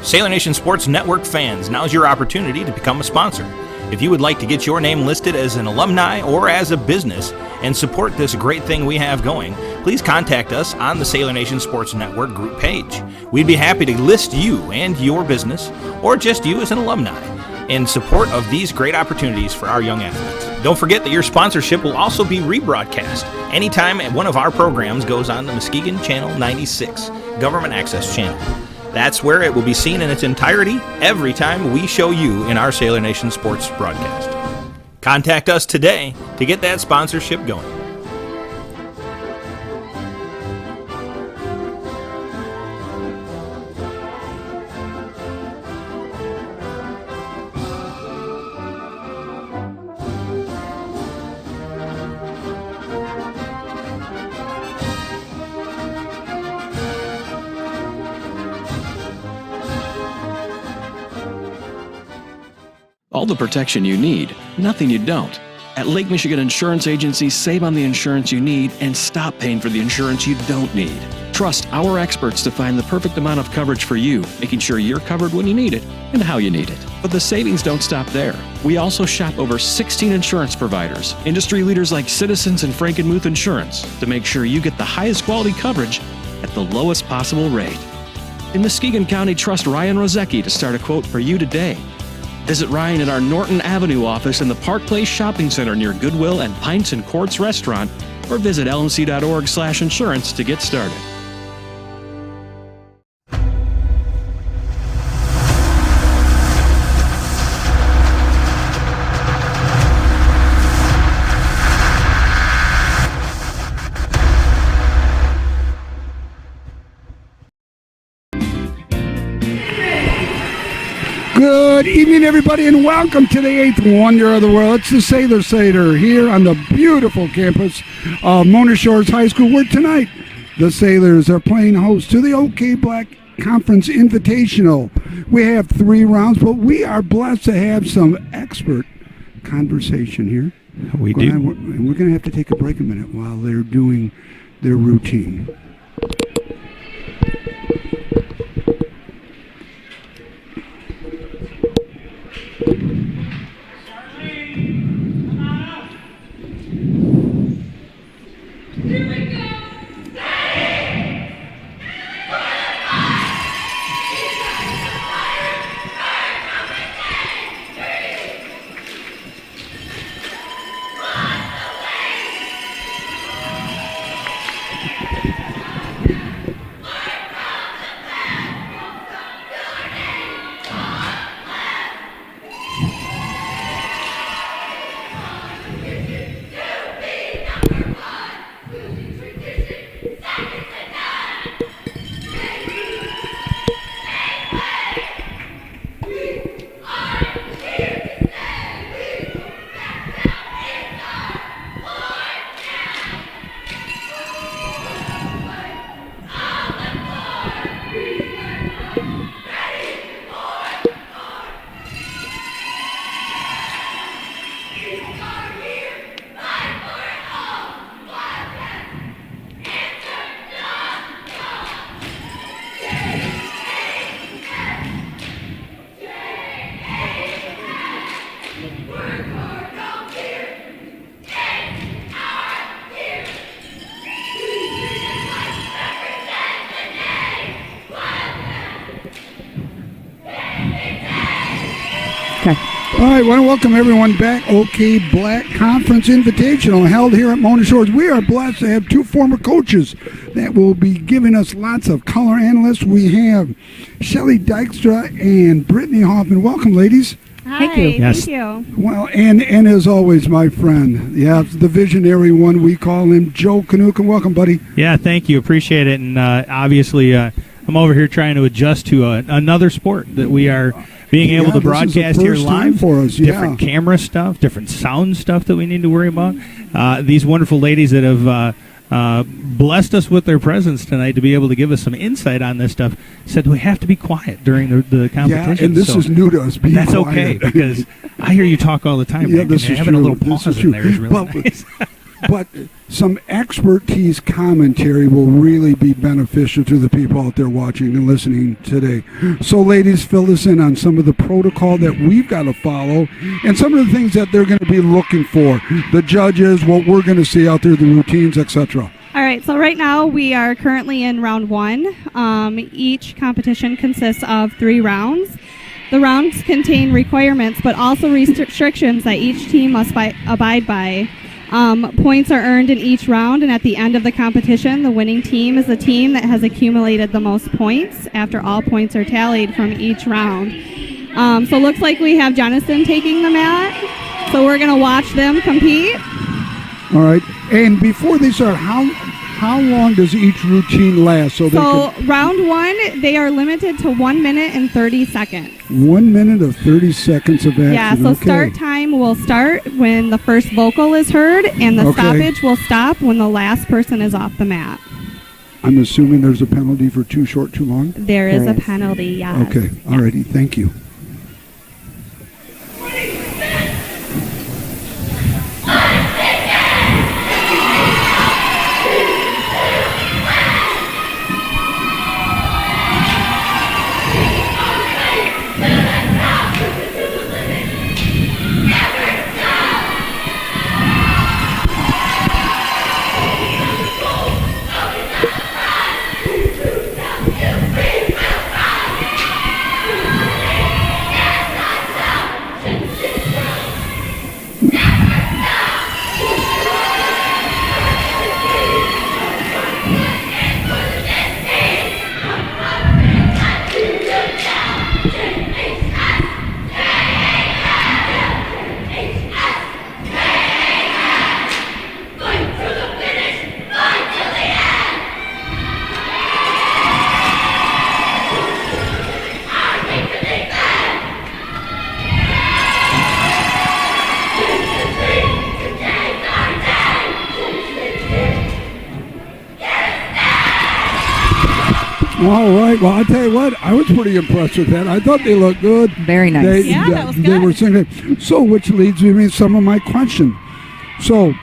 Sailor Nation Sports Network fans, now's your opportunity to become a sponsor. If you would like to get your name listed as an alumni or as a business and support this great thing we have going, please contact us on the Sailor Nation Sports Network group page. We'd be happy to list you and your business, or just you as an alumni, in support of these great opportunities for our young athletes. Don't forget that your sponsorship will also be rebroadcast anytime one of our programs goes on the Muskegon Channel 96 Government Access Channel. That's where it will be seen in its entirety every time we show you in our Sailor Nation Sports broadcast. Contact us today to get that sponsorship going. All the protection you need, nothing you don't. At Lake Michigan Insurance Agency, save on the insurance you need and stop paying for the insurance you don't need. Trust our experts to find the perfect amount of coverage for you, making sure you're covered when you need it and how you need it. But the savings don't stop there. We also shop over 16 insurance providers, industry leaders like Citizens and Frankenmuth Insurance, to make sure you get the highest quality coverage at the lowest possible rate. In Muskegon County, trust Ryan Rozecki to start a quote for you today. Visit Ryan at our Norton Avenue office in the Park Place Shopping Center near Goodwill and Pints and Courts Restaurant, or visit lnc.org/insurance to get started. Good evening, everybody, and welcome to the eighth wonder of the world. It's the Sailor Seder here on the beautiful campus of Mona Shores High School, where tonight the Sailors are playing host to the OK Black Conference Invitational. We have 3 rounds, but we are blessed to have some expert conversation here. We do. And we're going to have to take a break a minute while they're doing their routine. All right, I want to welcome everyone back. OK Black Conference Invitational held here at Mona Shores. We are blessed to have 2 former coaches that will be giving us lots of color analysts. We have Shelly Dykstra and Brittany Hoffman. Welcome, ladies. Hi, Thank you. Yes. Thank you. Well, and as always, my friend, the visionary one, we call him Joe Kanuka. Welcome, buddy. Yeah, thank you. Appreciate it. And obviously, I'm over here trying to adjust to another sport that we are being able to broadcast here live. For us, different camera stuff, different sound stuff that we need to worry about. These wonderful ladies that have blessed us with their presence tonight to be able to give us some insight on this stuff said we have to be quiet during the competition. Yeah, and this is new to us. That's quiet. Okay, because I hear you talk all the time. Yeah, this is having true. a little pause in there is really nice. but some expertise commentary will really be beneficial to the people out there watching and listening today. So, ladies, fill us in on some of the protocol that we've got to follow and some of the things that they're going to be looking for. The judges, what we're going to see out there, the routines, etc. All right, so right now we are currently in round 1. Each competition consists of 3 rounds. The rounds contain requirements, but also restrictions that each team must abide by. Points are earned in each round, and at the end of the competition, the winning team is the team that has accumulated the most points after all points are tallied from each round. So it looks like we have Jonathan taking the mat, so we're going to watch them compete. All right. And before they start, how long does each routine last? So round 1, they are limited to 1 minute and 30 seconds. 1 minute of 30 seconds of action. Yeah, so start time will start when the first vocal is heard, and the stoppage will stop when the last person is off the mat. I'm assuming there's a penalty for too short, too long? There is a penalty, yes. Okay, all righty, thank you. All right. Well, I'll tell you what. I was pretty impressed with that. I thought they looked good. Very nice. That was good. They were singing. So, which leads me to some of my question. So,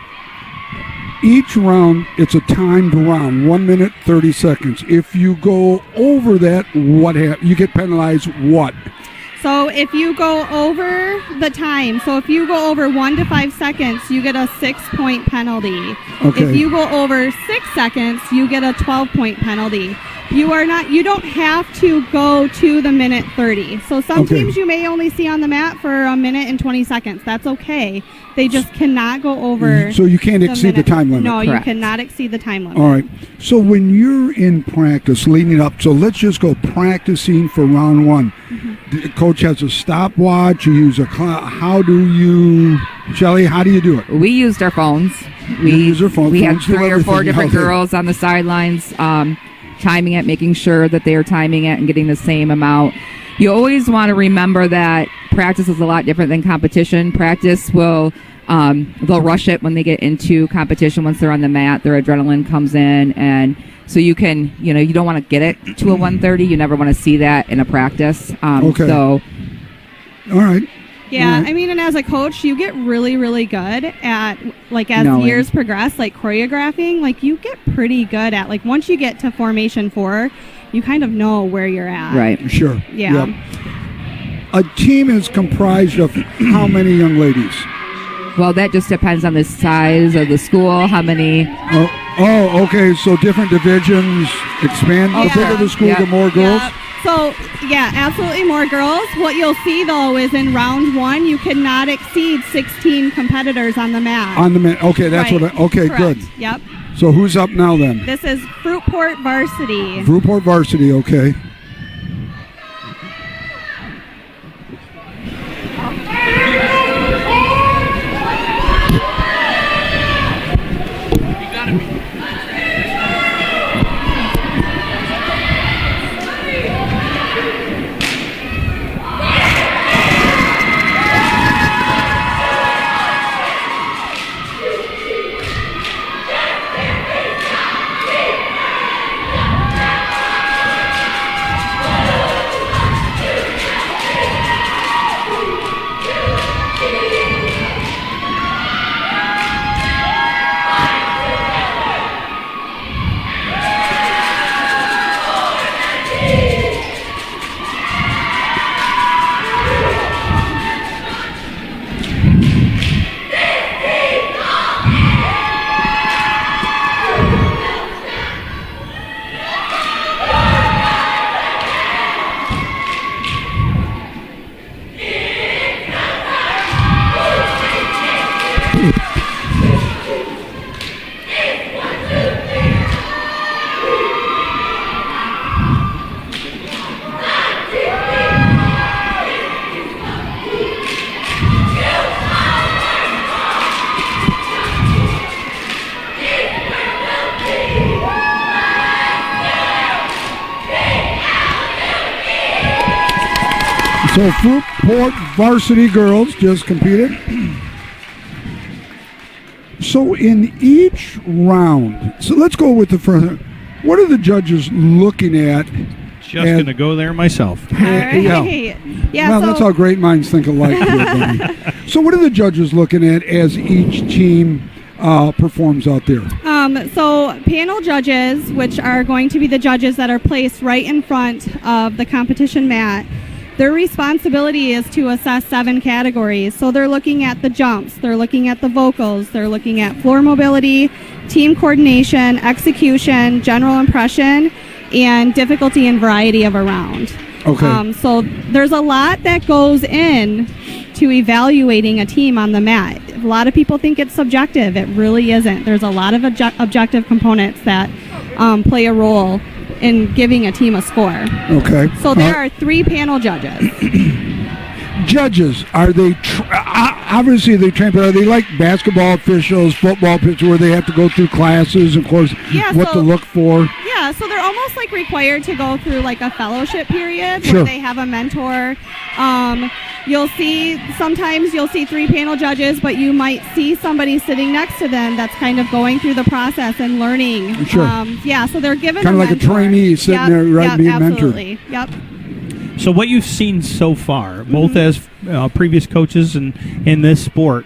each round, it's a timed round, 1 minute, 30 seconds. If you go over that, you get penalized what? So if you go over the time, so if you go over 1 to 5 seconds, you get a 6-point penalty. Okay. If you go over 6 seconds, you get a 12-point penalty. You don't have to go to the minute 30. So some teams you may only see on the mat for a minute and 20 seconds. That's okay. They just cannot go over. So you can't exceed the time limit. No, Correct. You cannot exceed the time limit. All right. So when you're in practice leading up, so let's just go practicing for round 1. The coach has a stopwatch. You use a how do you, Shelly? How do you do it? We used our phones. We use our phones. We had Phones do 3 or 4 everything. different Okay. girls on the sidelines timing it, making sure that they are timing it and getting the same amount. You always want to remember that practice is a lot different than competition. Practice will they'll rush it when they get into competition. Once they're on the mat, their adrenaline comes in, and so you can, you don't want to get it to a 130. You never want to see that in a practice. Okay. So, all right. Yeah, I mean, and as a coach, you get really, really good at, as years progress, choreographing, you get pretty good at, once you get to formation 4, you kind of know where you're at. right. Sure. Yeah. Yep. A team is comprised of how many young ladies? Well, that just depends on the size of the school, how many. Oh, okay. So different divisions expand. The bigger the school, the more girls? Yeah. So, absolutely more girls. What you'll see, though, is in round 1, you cannot exceed 16 competitors on the mat. On the mat. Okay, that's Right. okay, Correct. good. Yep. So who's up now then? This is Fruitport Varsity. Fruitport Varsity, okay. So Fruitport varsity girls just competed. So in each round, so let's go with the first. What are the judges looking at? Just going to go there myself. All right. Yeah. Well, that's how great minds think alike. Here, buddy. So what are the judges looking at as each team performs out there? So panel judges, which are going to be the judges that are placed right in front of the competition mat, their responsibility is to assess 7 categories. So they're looking at the jumps, they're looking at the vocals, they're looking at floor mobility, team coordination, execution, general impression, and difficulty and variety of a round. Okay. So there's a lot that goes in to evaluating a team on the mat. A lot of people think it's subjective. It really isn't. There's a lot of objective components that play a role in giving a team a score. Okay. So there are 3 panel judges. Judges, are they obviously they train, but are they like basketball officials, football officials, where they have to go through classes, of course, what to look for? Yeah, so they're almost like required to go through like a fellowship period Sure. where they have a mentor. Sometimes you'll see 3 panel judges, but you might see somebody sitting next to them that's kind of going through the process and learning. Sure. So they're given Kind of like a mentor. trainee sitting there, right, being absolutely. mentored. Yep. So what you've seen so far, both as previous coaches and in this sport,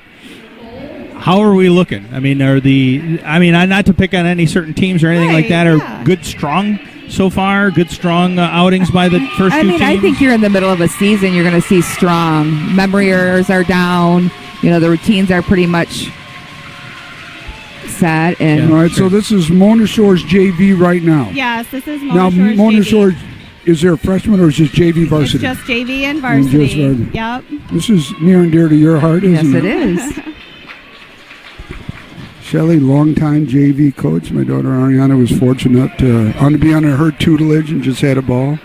how are we looking? I mean, not to pick on any certain teams or anything like that, are good, strong so far? Good, strong outings by the first 2 teams? I think you're in the middle of a season. You're going to see strong. Memory errors are down. The routines are pretty much set. And All right, so this is Mona Shores JV right now. Yes, this is Now, Mona Shores Mona JV. Shores, is there a freshman or is it just JV varsity? It's just JV and varsity. Just varsity. Yep. This is near and dear to your heart, yes, isn't it is. Shelley, longtime JV coach. My daughter Ariana was fortunate to be under her tutelage and just had a ball.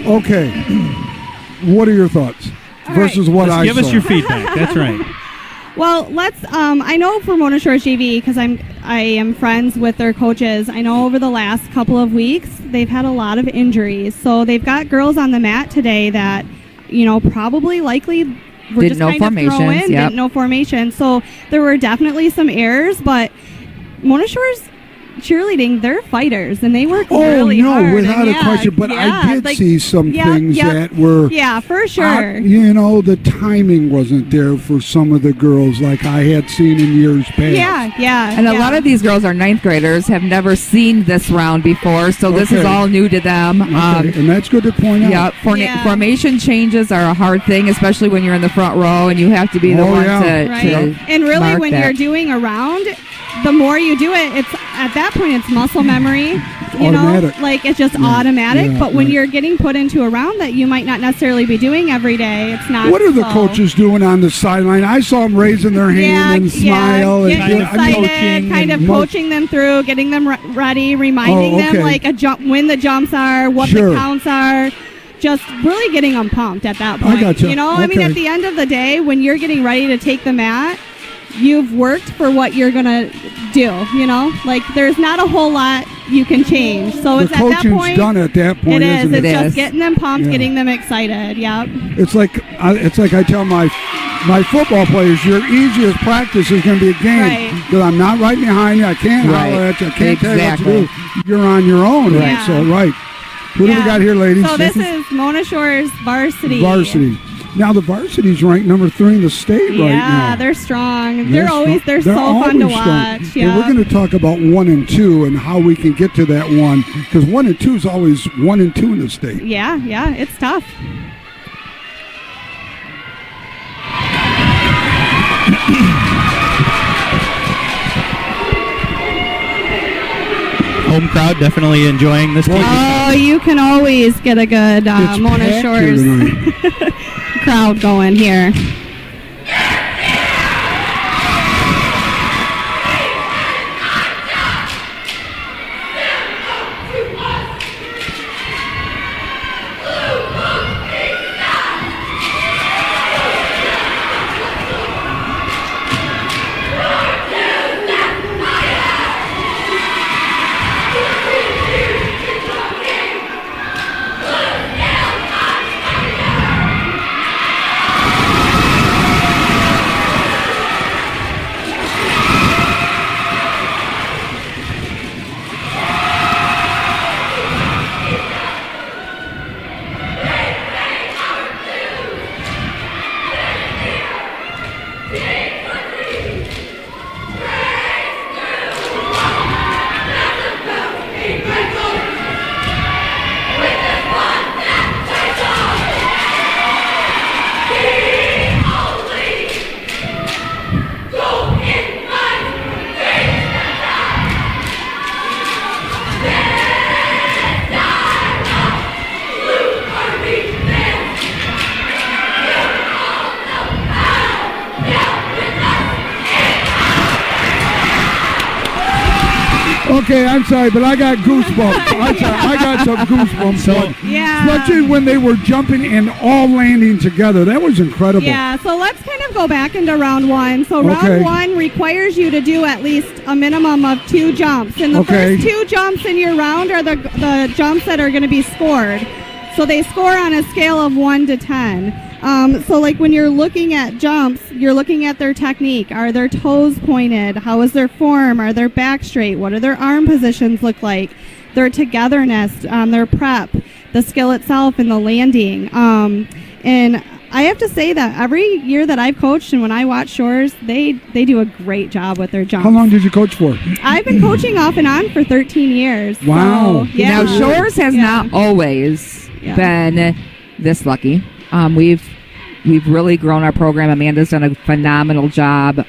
Okay. What are your thoughts versus what I saw? Give us your feedback. That's right. Well, let's. I know for Mona Shores JV because I am friends with their coaches. I know over the last couple of weeks they've had a lot of injuries. So they've got girls on the mat today that, probably likely were Didn't just know kind of thrown formations, in, yep. didn't know formation. So there were definitely some errors, but Mona Shores cheerleading, they're fighters and they work really hard. Without a question. But I did see some things that were for sure. The timing wasn't there for some of the girls like I had seen in years past. And a lot of these girls are 9th graders, have never seen this round before, so this is all new to them. And that's good to point out. Formation changes are a hard thing, especially when you're in the front row and you have to be the one to and really when mark you're doing a round, the more you do it, it's at that point it's muscle memory. You automatic. know, like it's just automatic. Yeah, but when right. you're getting put into a round that you might not necessarily be doing every day, it's not. What are the so- coaches doing on the sideline? I saw them raising their hand and smile. getting and excited, coaching kind of and coaching them through, getting them ready, reminding them okay. like a jump, when the jumps are, what Sure. the counts are. Just really getting them pumped at that point. gotcha. You know, I mean, Okay. at the end of the day, when you're getting ready to take the mat, you've worked for what you're gonna do. You know, like there's not a whole lot you can change. So the it's at that coaching's point. done at that point, It is. isn't It's it? just is. getting them pumped, Yeah. getting them excited. Yep. It's like I tell my football players, your easiest practice is going to be a game Right. because I'm not right behind you. I can't holler at you. I can't tell you what to do. You're on your own. Right. Right. So right. Who do we Yeah. got here, ladies? So this is Mona Shores varsity. varsity. Now the varsity's ranked number 3 in the state right now. Yeah, they're strong. They're so fun to always watch. strong. Yeah. And we're going to talk about 1 and 2 and how we can get to that one because 1 and 2 is always 1 and 2 in the state. Yeah, it's tough. Home crowd definitely enjoying this game. Oh, you can always get a good It's Mona packed here Shores tonight. crowd going here. Okay, I'm sorry, but I got goosebumps. I got some goosebumps. So- Yeah. Especially when they were jumping and all landing together. That was incredible. Yeah, so let's kind of go back into round 1. So Okay. round 1 requires you to do at least a minimum of 2 jumps. And the Okay. first 2 jumps in your round are the jumps that are going to be scored. So they score on a scale of 1 to 10. So like when you're looking at jumps, you're looking at their technique. Are their toes pointed? How is their form? Are their back straight? What do their arm positions look like? Their togetherness, their prep, the skill itself, and the landing. And I have to say that every year that I've coached and when I watch Shores, they do a great job with their jumps. How long did you coach for? I've been coaching off and on for 13 years. Wow. So, yeah. Now, Shores has Yeah. not always Yeah. been this lucky. We've really grown our program. Amanda's done a phenomenal job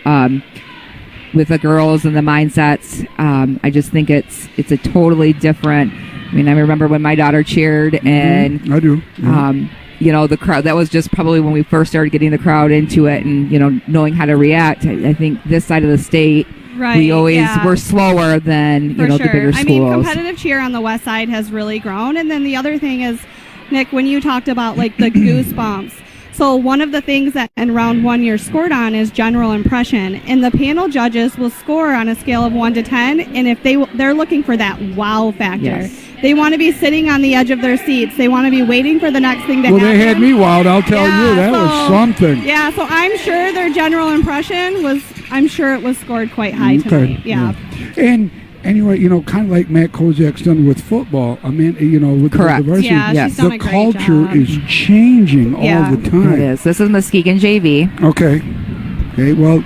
with the girls and the mindsets. I just think it's a totally different. I mean, I remember when my daughter cheered, and I do. Yeah. you know, the crowd. That was just probably when we first started getting the crowd into it, and knowing how to react. I think this side of the state. Right, we always yeah. we're slower than For the sure. bigger schools. I mean, competitive cheer on the west side has really grown. And then the other thing is, Nick, when you talked about like the goosebumps. So one of the things that in round 1 you're scored on is general impression, and the panel judges will score on a scale of 1 to 10. And if they're looking for that wow factor, Yes. they want to be sitting on the edge of their seats. They want to be waiting for the next thing to Well, happen. they had me wild. I'll tell Yeah, you, that was so- something. Yeah, so I'm sure their general impression was. I'm sure it was scored quite high tonight. Yeah. And anyway, kind of like Matt Koziak's done with football. I mean, with Correct. the varsity, Yeah, Yes. she's done the a great culture job. is changing Yeah. all the time. It is. This is Muskegon JV. Okay. Okay. Well,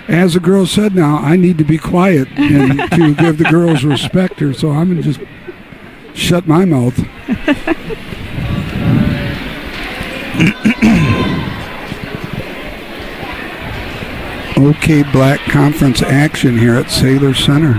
as the girl said, now I need to be quiet and to give the girls respect her. So I'm gonna just shut my mouth. Okay, Black Conference action here at Sailor Center.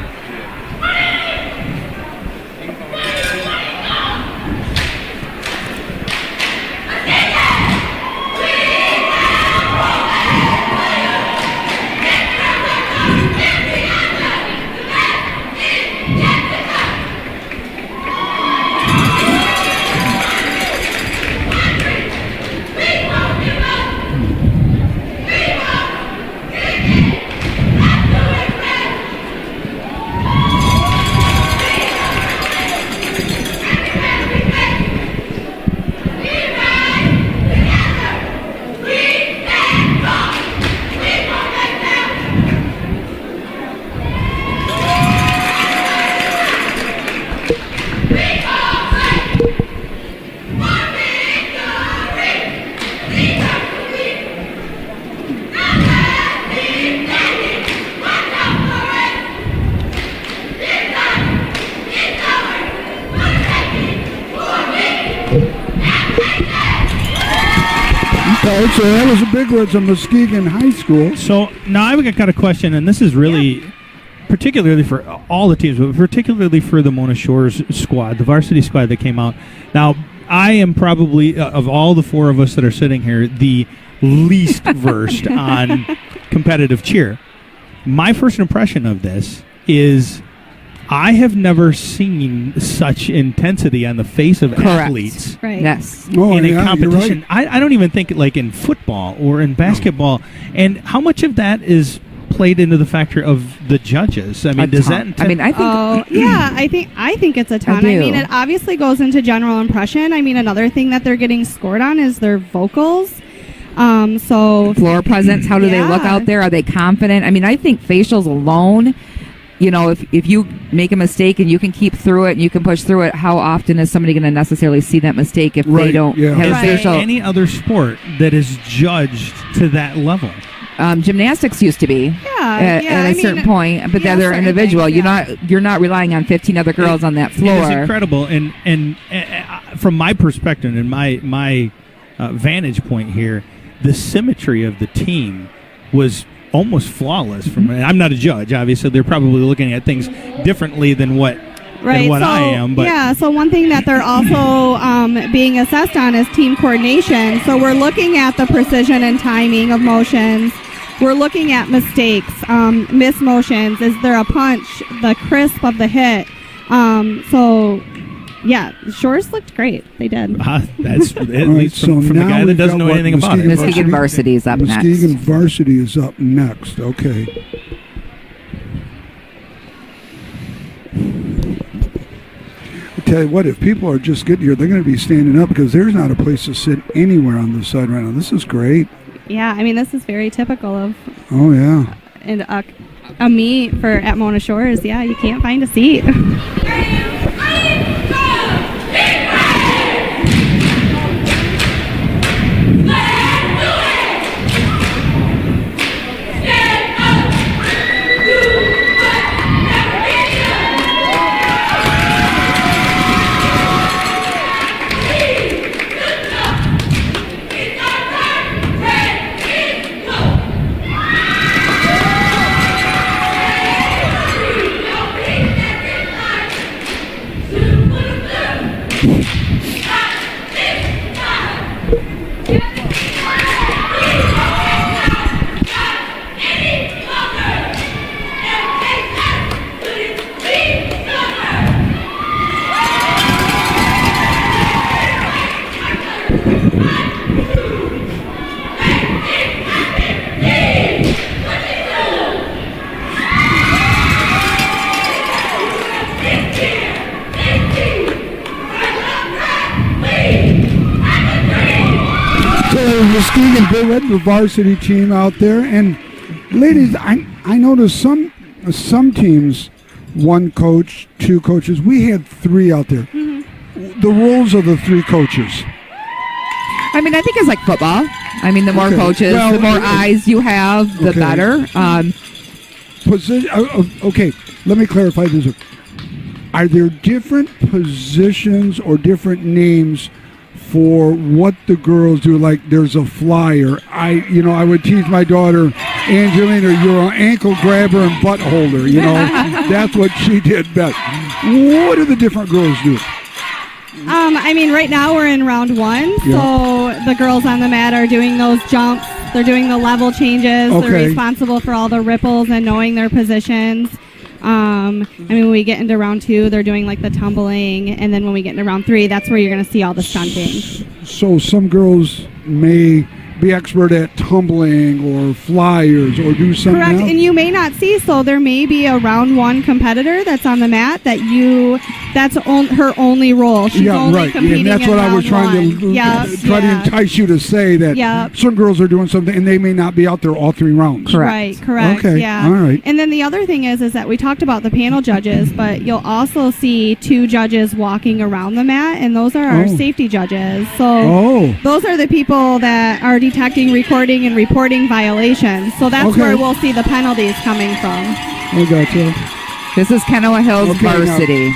Okay, so that was a big word to Muskegon High School. So now I've got a question, and this is really particularly for all the teams, but particularly for the Mona Shores squad, the varsity squad that came out. Now, I am probably, of all the four of us that are sitting here, the least versed on competitive cheer. My first impression of this is I have never seen such intensity on the face of athletes Right. Yes. in a competition. Right. I don't even think like in football or in basketball. And how much of that is played into the factor of the judges? I mean, does that? I think. I think it's a ton. I mean, it obviously goes into general impression. I mean, another thing that they're getting scored on is their vocals. So floor presence. How do they look out there? Are they confident? I mean, I think facials alone. You know, if you make a mistake and you can keep through it and you can push through it, how often is somebody going to necessarily see that mistake if they don't have a facial? Any other sport that is judged to that level? Gymnastics used to be at a certain point, but they're individual. Things, you're not relying on 15 other girls on that floor. It's incredible, and from my perspective and my vantage point here, the symmetry of the team was almost flawless. I'm not a judge, obviously. They're probably looking at things differently than what I am. But so one thing that they're also being assessed on is team coordination. So we're looking at the precision and timing of motions. We're looking at mistakes, miss motions. Is there a punch? The crisp of the hit. Shores looked great. They did. That's at least from the guy that doesn't know anything about it. Muskegon Varsity is up next. Muskegon Varsity is up next. Okay. I tell you what, if people are just getting here, they're going to be standing up because there's not a place to sit anywhere on this side right now. This is great. Yeah, I mean, this is very typical of. Oh yeah. And a meet at Mona Shores. Yeah, you can't find a seat. Muskegon, they led the varsity team out there, and ladies, I noticed some teams, one coach, two coaches. We had three out there. Mm-hmm. The roles of the three coaches. I mean, I think it's like football. I mean, the more coaches, the more eyes you have, the better. Okay, let me clarify this. Are there different positions or different names for what the girls do? Like there's a flyer. I would teach my daughter, Angelina, you're an ankle grabber and butt holder. That's what she did best. What do the different girls do? I mean, right now we're in round one, so the girls on the mat are doing those jumps. They're doing the level changes. Okay. They're responsible for all the ripples and knowing their positions. I mean, when we get into round two, they're doing like the tumbling, and then when we get into round three, that's where you're going to see all the stunting. So some girls may be expert at tumbling or flyers or do something Correct, else? And you may not see, so there may be a round one competitor that's on the mat that's her only role. She's only competing and that's what I was trying to entice you to say, that some girls are doing something and they may not be out there all three rounds. Correct. Okay, yeah. All right. And then the other thing is that we talked about the panel judges, but you'll also see two judges walking around the mat, and those are our safety judges. So those are the people that are detecting, recording, and reporting violations. So that's where we'll see the penalties coming from. I gotcha. This is Kenowa Hills Varsity.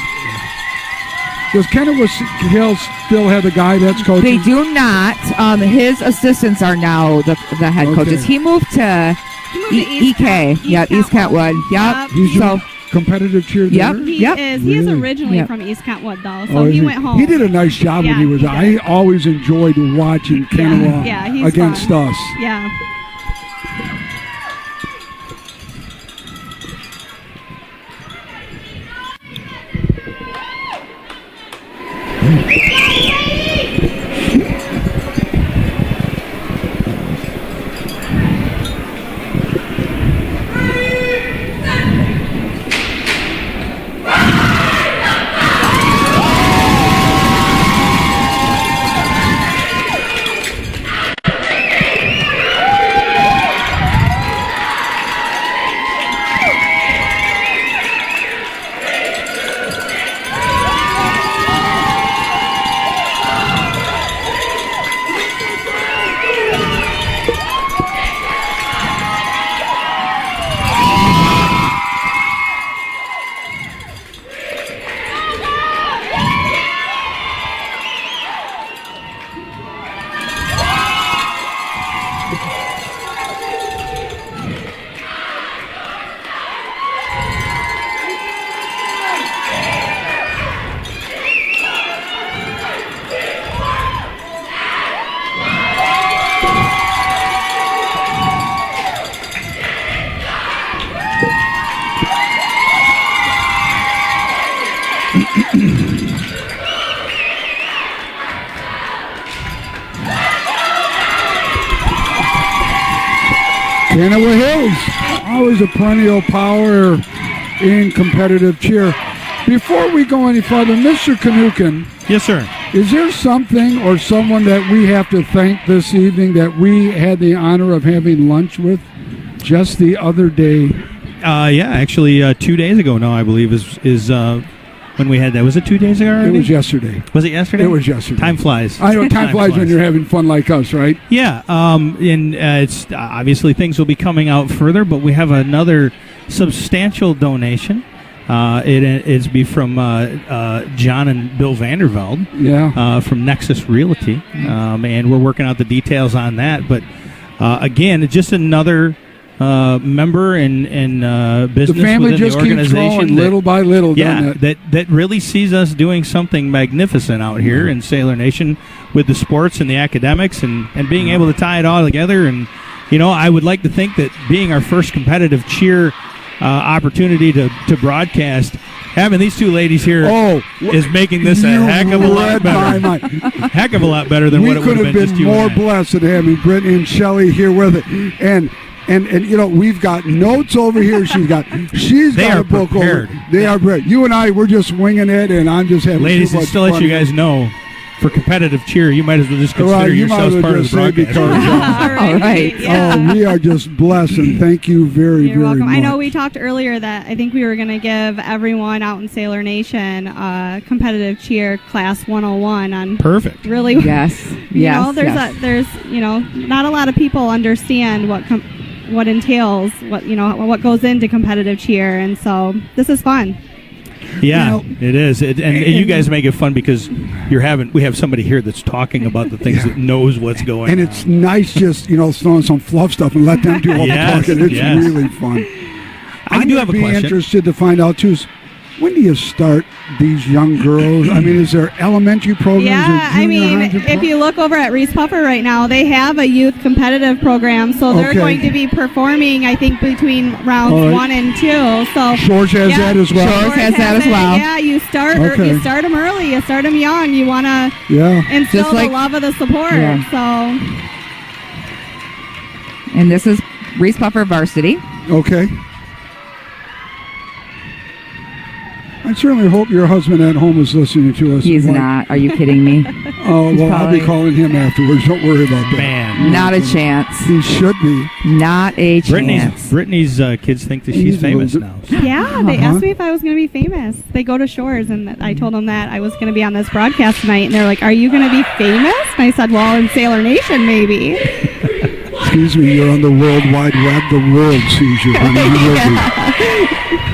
Does Kennewick Hills still have the guy that's coaching? They do not. His assistants are now the head coaches. He moved to EK. Yep, East Kentwood. Yep. He's So competitive cheer there? He is. He is originally from East Kentwood, though, so he went home. He did a nice job when he was there. I always enjoyed watching Kennewick against us. Yeah. Kennewick Hills, always a perennial power in competitive cheer. Before we go any further, Mr. Kanukin. Yes, sir. Is there something or someone that we have to thank this evening that we had the honor of having lunch with just the other day? Yeah, actually, 2 days ago now, I believe, is when we had that. Was it 2 days ago already? It was yesterday. Was it yesterday? It was yesterday. Time flies. I know, time flies when you're having fun like us, right? Yeah, and it's obviously things will be coming out further, but we have another substantial donation. It's be from John and Bill Vandervelde. Yeah. From Nexus Realty, and we're working out the details on that. But again, it's just another member and business the family within just the organization keeps growing little by little. Yeah, that really sees us doing something magnificent out here in Sailor Nation with the sports and the academics and being able to tie it all together. And I would like to think that being our first competitive cheer opportunity to broadcast, having these two ladies here is making this a heck of a lot better. Heck of a lot better than what it would have been just you and I. We could have been more blessed than having Brittany and Shelley here with it. And we've got notes over here. She's got a book prepared. over. They are prepared. You and I, we're just winging it, and I'm just having ladies, too much just to let fun. You guys know, for competitive cheer, you might as well just consider yourselves part of the broadcast. All right. Yeah. Oh, we are just blessed, and thank you very, You're very welcome. much. I know we talked earlier that I think we were going to give everyone out in Sailor Nation competitive cheer class 101 on. Perfect. Really. Yes. There's not a lot of people understand what entails, what goes into competitive cheer, and so this is fun. Yeah, it is, and you guys make it fun because we have somebody here that's talking about the things that knows what's going on. And it's nice just, throwing some fluff stuff and let them do all the talking. It's really fun. I do have a question. I'd be interested to find out, too, when do you start these young girls? I mean, is there elementary programs? Yeah, or junior high if you look over at Reese Puffer right now, they have a youth competitive program, so they're going to be performing, I think, between rounds 1 and 2. So Shores has that as well. Shores has that as well. Yeah, you start them early, you start them young. You want to instill the love of the sport. Yeah. So, and this is Reese Puffer varsity. Okay. I certainly hope your husband at home is listening to us. He's not. Are you kidding me? Oh, well, I'll be calling him afterwards. Don't worry about that. Man. Not a chance. He should be. Not a chance. Brittany's kids think that she's famous now. Yeah, they asked me if I was going to be famous. They go to Shores, and I told them that I was going to be on this broadcast tonight, and they're like, "Are you going to be famous?" And I said, "Well, in Sailor Nation, maybe." Excuse me, you're on the World Wide Web. The world sees you, honey. You will be.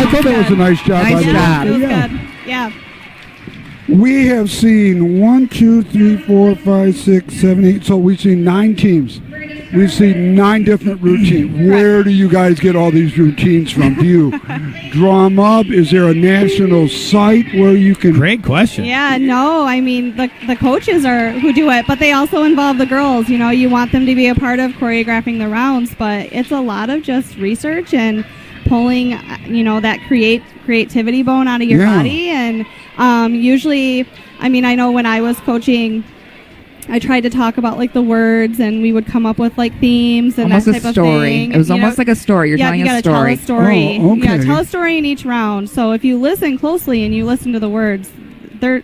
I thought that was a nice job. Nice by the way. job. It was Yeah. good. Yeah. We have seen 1, 2, 3, 4, 5, 6, 7, 8. So we've seen 9 teams. We've seen 9 different routines. Where do you guys get all these routines from? Do you draw them up? Is there a national site where you can? Great question. Yeah, no, I mean, the coaches are who do it, but they also involve the girls. You know, you want them to be a part of choreographing the rounds, but it's a lot of just research and pulling, you know, that creativity bone out of your body. And usually, I mean, I know when I was coaching, I tried to talk about like the words, and we would come up with like themes and Almost that a type of story. thing. It was You almost know, like a story. You're telling you a gotta story. tell a story. Oh, You gotta okay. tell a story in each round. So if you listen closely and you listen to the words, they're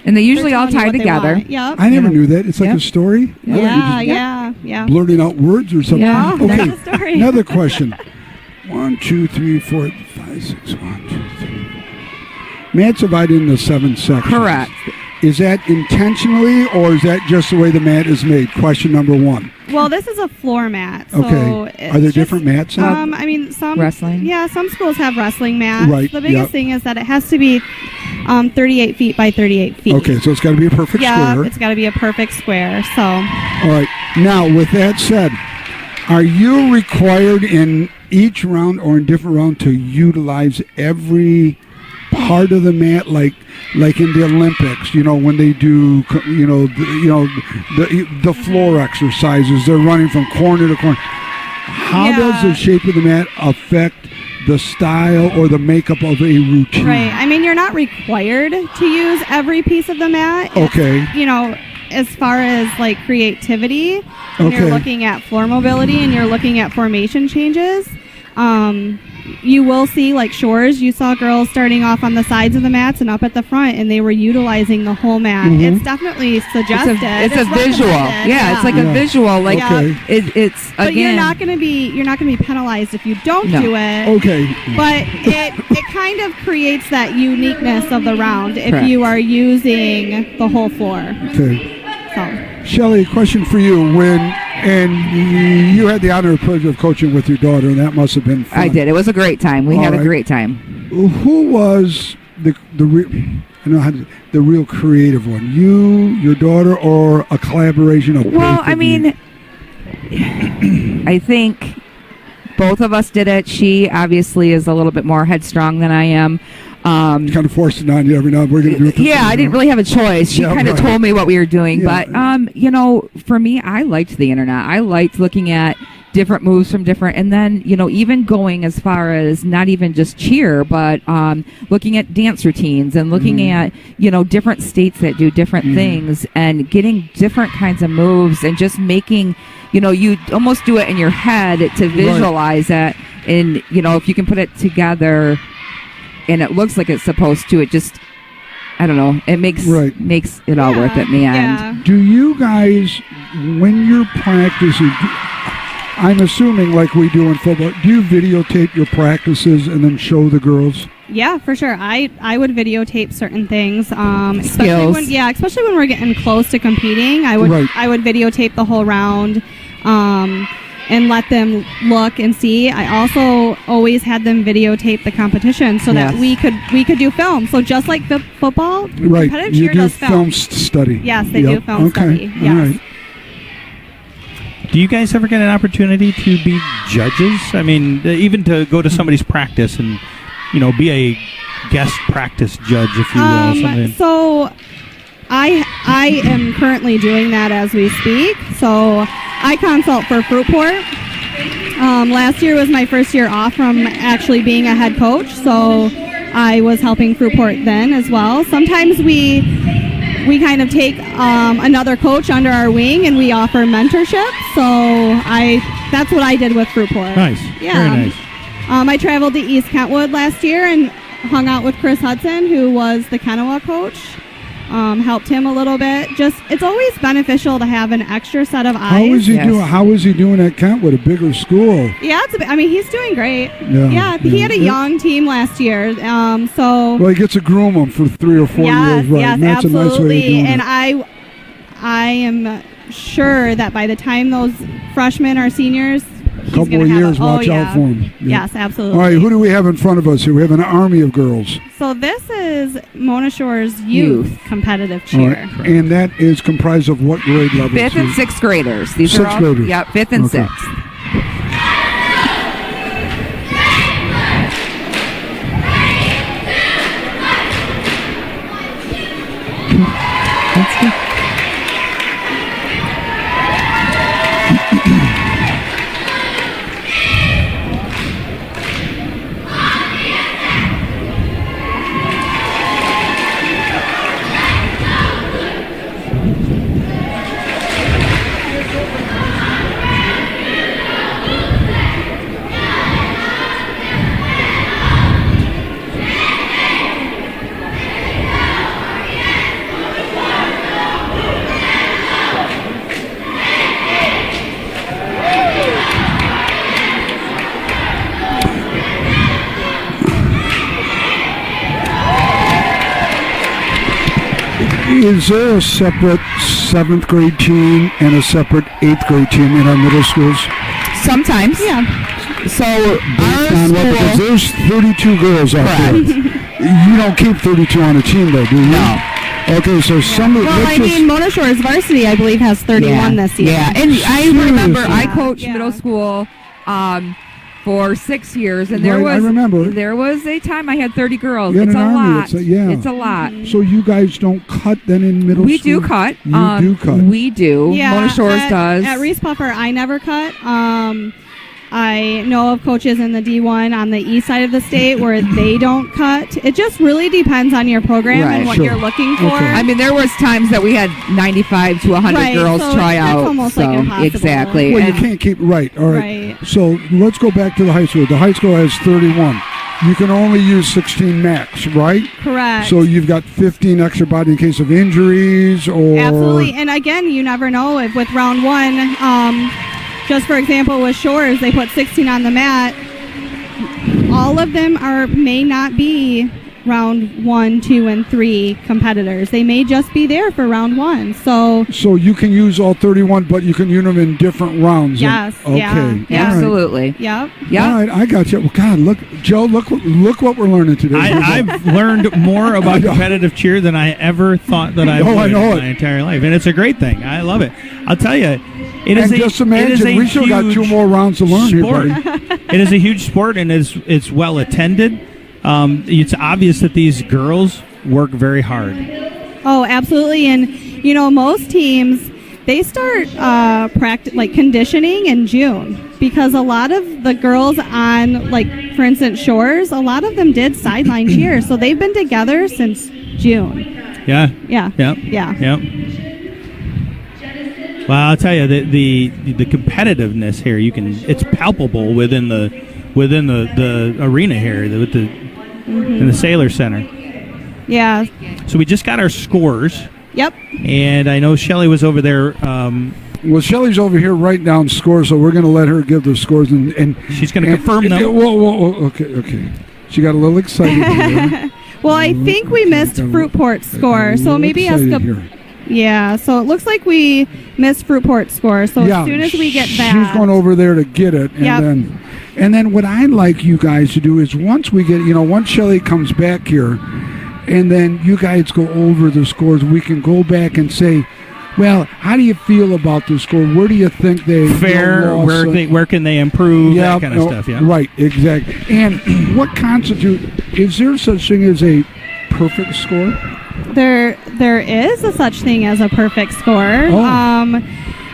And they usually they're all telling you tie what they together. want. Yep. I never Yeah. knew that. It's like Yep. a story. I thought you Yeah, just yeah. blurting out words or something. Yeah. Okay. That's the story. Another question. 1, 2, 3, 4, 5, 6. 1, 2, 3. Mat's divided into 7 sections. Correct. Is that intentionally, or is that just the way the mat is made? Question number 1. Well, this is a floor mat. So Okay. it's Are there just, different mats? I mean, some Wrestling? Yeah, some schools have wrestling mats. Right, The biggest yep. thing is that it has to be 38 feet by 38 feet. Okay, so it's got to be a perfect Yeah, square. it's got to be a perfect square. So All right. Now, with that said, are you required in each round or in different round to utilize every part of the mat, like in the Olympics? You know, when they do, the floor exercises, they're running from corner to corner. How Yeah. does the shape of the mat affect the style or the makeup of a routine? right. I mean, you're not required to use every piece of the mat. It's, Okay. you know, as far as like creativity, when Okay. you're looking at floor mobility and you're looking at formation changes, you will see like shores. You saw girls starting off on the sides of the mats and up at the front, and they were utilizing the whole mat. Mhm. It's definitely suggested. It's a visual. recommended, Yeah, it's like Yeah. a visual. Like Okay. it's But again. you're not going to be penalized if you don't No. do it. Okay. But it kind of creates that uniqueness of the round if Correct. you are using the whole floor. Okay. So Shelley, a question for you. And you had the honor and pleasure of coaching with your daughter, and that must have been fun. I did. It was a great time. We All had a right. great time. Who was the real creative one? You, your daughter, or a collaboration of Well, both I of you? mean, I think both of us did it. She obviously is a little bit more headstrong than I am. kind of forced it on you every now and then. We're going to do it. this Yeah, way, I didn't really have a choice. She Yeah, kind of right. told me what we were doing. Yeah. But, you know, for me, I liked the internet. I liked looking at different moves from different, and then, you know, even going as far as not even just cheer, but looking at dance routines and looking at, you know, different states that do different things and getting different kinds of moves and just making, you know, you almost do it in your head to visualize it. And, you know, if you can put it together and it looks like it's supposed to, it just, I don't know, it makes it all worth it in the end. Yeah. Do you guys, when you're practicing, I'm assuming like we do in football, do you videotape your practices and then show the girls? Yeah, for sure. I would videotape certain things. Especially Skills. especially when we're getting close to competing. I would Right. videotape the whole round, and let them look and see. I also always had them videotape the competition so that Yes. we could do film. So just like the football, Right. competitive You cheer do does film study. Yes, they do film study. All Yes. right. Do you guys ever get an opportunity to be judges? I mean, even to go to somebody's practice and, you know, be a guest practice judge, if you will. Something. So I am currently doing that as we speak. So I consult for Fruitport. Last year was my first year off from actually being a head coach, so I was helping Fruitport then as well. Sometimes we kind of take another coach under our wing and we offer mentorship. So that's what I did with Fruitport. Nice. Yeah. Very nice. I traveled to East Kentwood last year and hung out with Chris Hudson, who was the Kenowa coach. Helped him a little bit. Just, it's always beneficial to have an extra set of eyes. How is he Yes. doing? How is he doing at Kentwood, a bigger school? Yeah, I mean, he's doing great. Yeah, He had a yeah. young team last year. So Well, he gets to groom them for 3 or 4 years, right? yes, And that's absolutely. a nice way of doing And it. I am sure that by the time those freshmen or seniors couple gonna of have years, a- watch oh, out yeah. for him. Yes, absolutely. All right, who do we have in front of us here? We have an army of girls. So this is Mona Shore's youth competitive All cheer. right, and that is comprised of what grade levels? Fifth and sixth graders. These are Sixth all, graders. Yep, fifth and Okay. sixth. That's good. Is there a separate 7th grade team and a separate 8th grade team in our middle schools? Sometimes. Yeah. So On what, because our school, there's 32 girls out there. You don't keep 32 on a team, though, do you? No. Okay, so somebody. Well, I mean, Mona Shore's varsity, I believe, has 31 this year. Yeah, and I remember I Seriously? coached Yeah. middle school for 6 years, and there Right, I was remember. there was a time I had 30 girls. Yeah, It's in a an army, lot. yeah. It's a lot. So you guys don't cut then in middle We school? do cut. You do cut. We do. Yeah, Mona Shores does. At Reese Puffer, I never cut. I know of coaches in the D1 on the east side of the state where they don't cut. It just really depends on your program Right. and what Sure. you're looking for. Okay. I mean, there was times that we had 95 to 100 Right, girls so try that's out. almost so like impossible. exactly. Well, you And can't keep right. All right. Right. So let's go back to the high school. The high school has 31. You can only use 16 max, right? Correct. So you've got 15 extra body in case of injuries or. Absolutely. And again, you never know if with round one, just for example, with Shores, they put 16 on the mat. All of them may not be round 1, 2, and 3 competitors. They may just be there for round 1. So So you can use all 31, but you can use them in different rounds. Yes, Okay. yeah, All right. absolutely. yep. Yeah. All right, I got you. Well, God, look, Joe, look what we're learning today. I've learned more about competitive cheer than I ever thought that I Oh, I would know in it. my entire life, and it's a great thing. I love it. I'll tell you, it is and just imagine, we still got 2 huge more rounds to learn sport. here, buddy. It is a huge sport, and it's well attended. It's obvious that these girls work very hard. Oh, absolutely. And, most teams, they start conditioning in June because a lot of the girls on, for instance, Shores, a lot of them did sideline cheer. So they've been together since June. Yeah. Yeah. Yep. Yeah. Yep. Well, I'll tell you the competitiveness here. It's palpable within the arena here with in the Sailor Center. Yeah. So we just got our scores, Yep. and I know Shelly was over there. Well, Shelly's over here writing down scores, so we're going to let her give the scores. And She's going to confirm them. Whoa, okay. She got a little excited here. Well, I think we missed Fruitport's score. So maybe ask Excited a. here. Yeah. So it looks like we missed Fruitport's score. So as soon as we get that. she's going over there to get it, and Yep. then what I'd like you guys to do is once we get, once Shelly comes back here, and then you guys go over the scores, we can go back and say, well, how do you feel about the score? Where do you think they Fair. lost? Where can they improve? That kind of stuff. Yeah. Right, exactly. And what is there such thing as a perfect score? There is a such thing as a perfect score. Oh.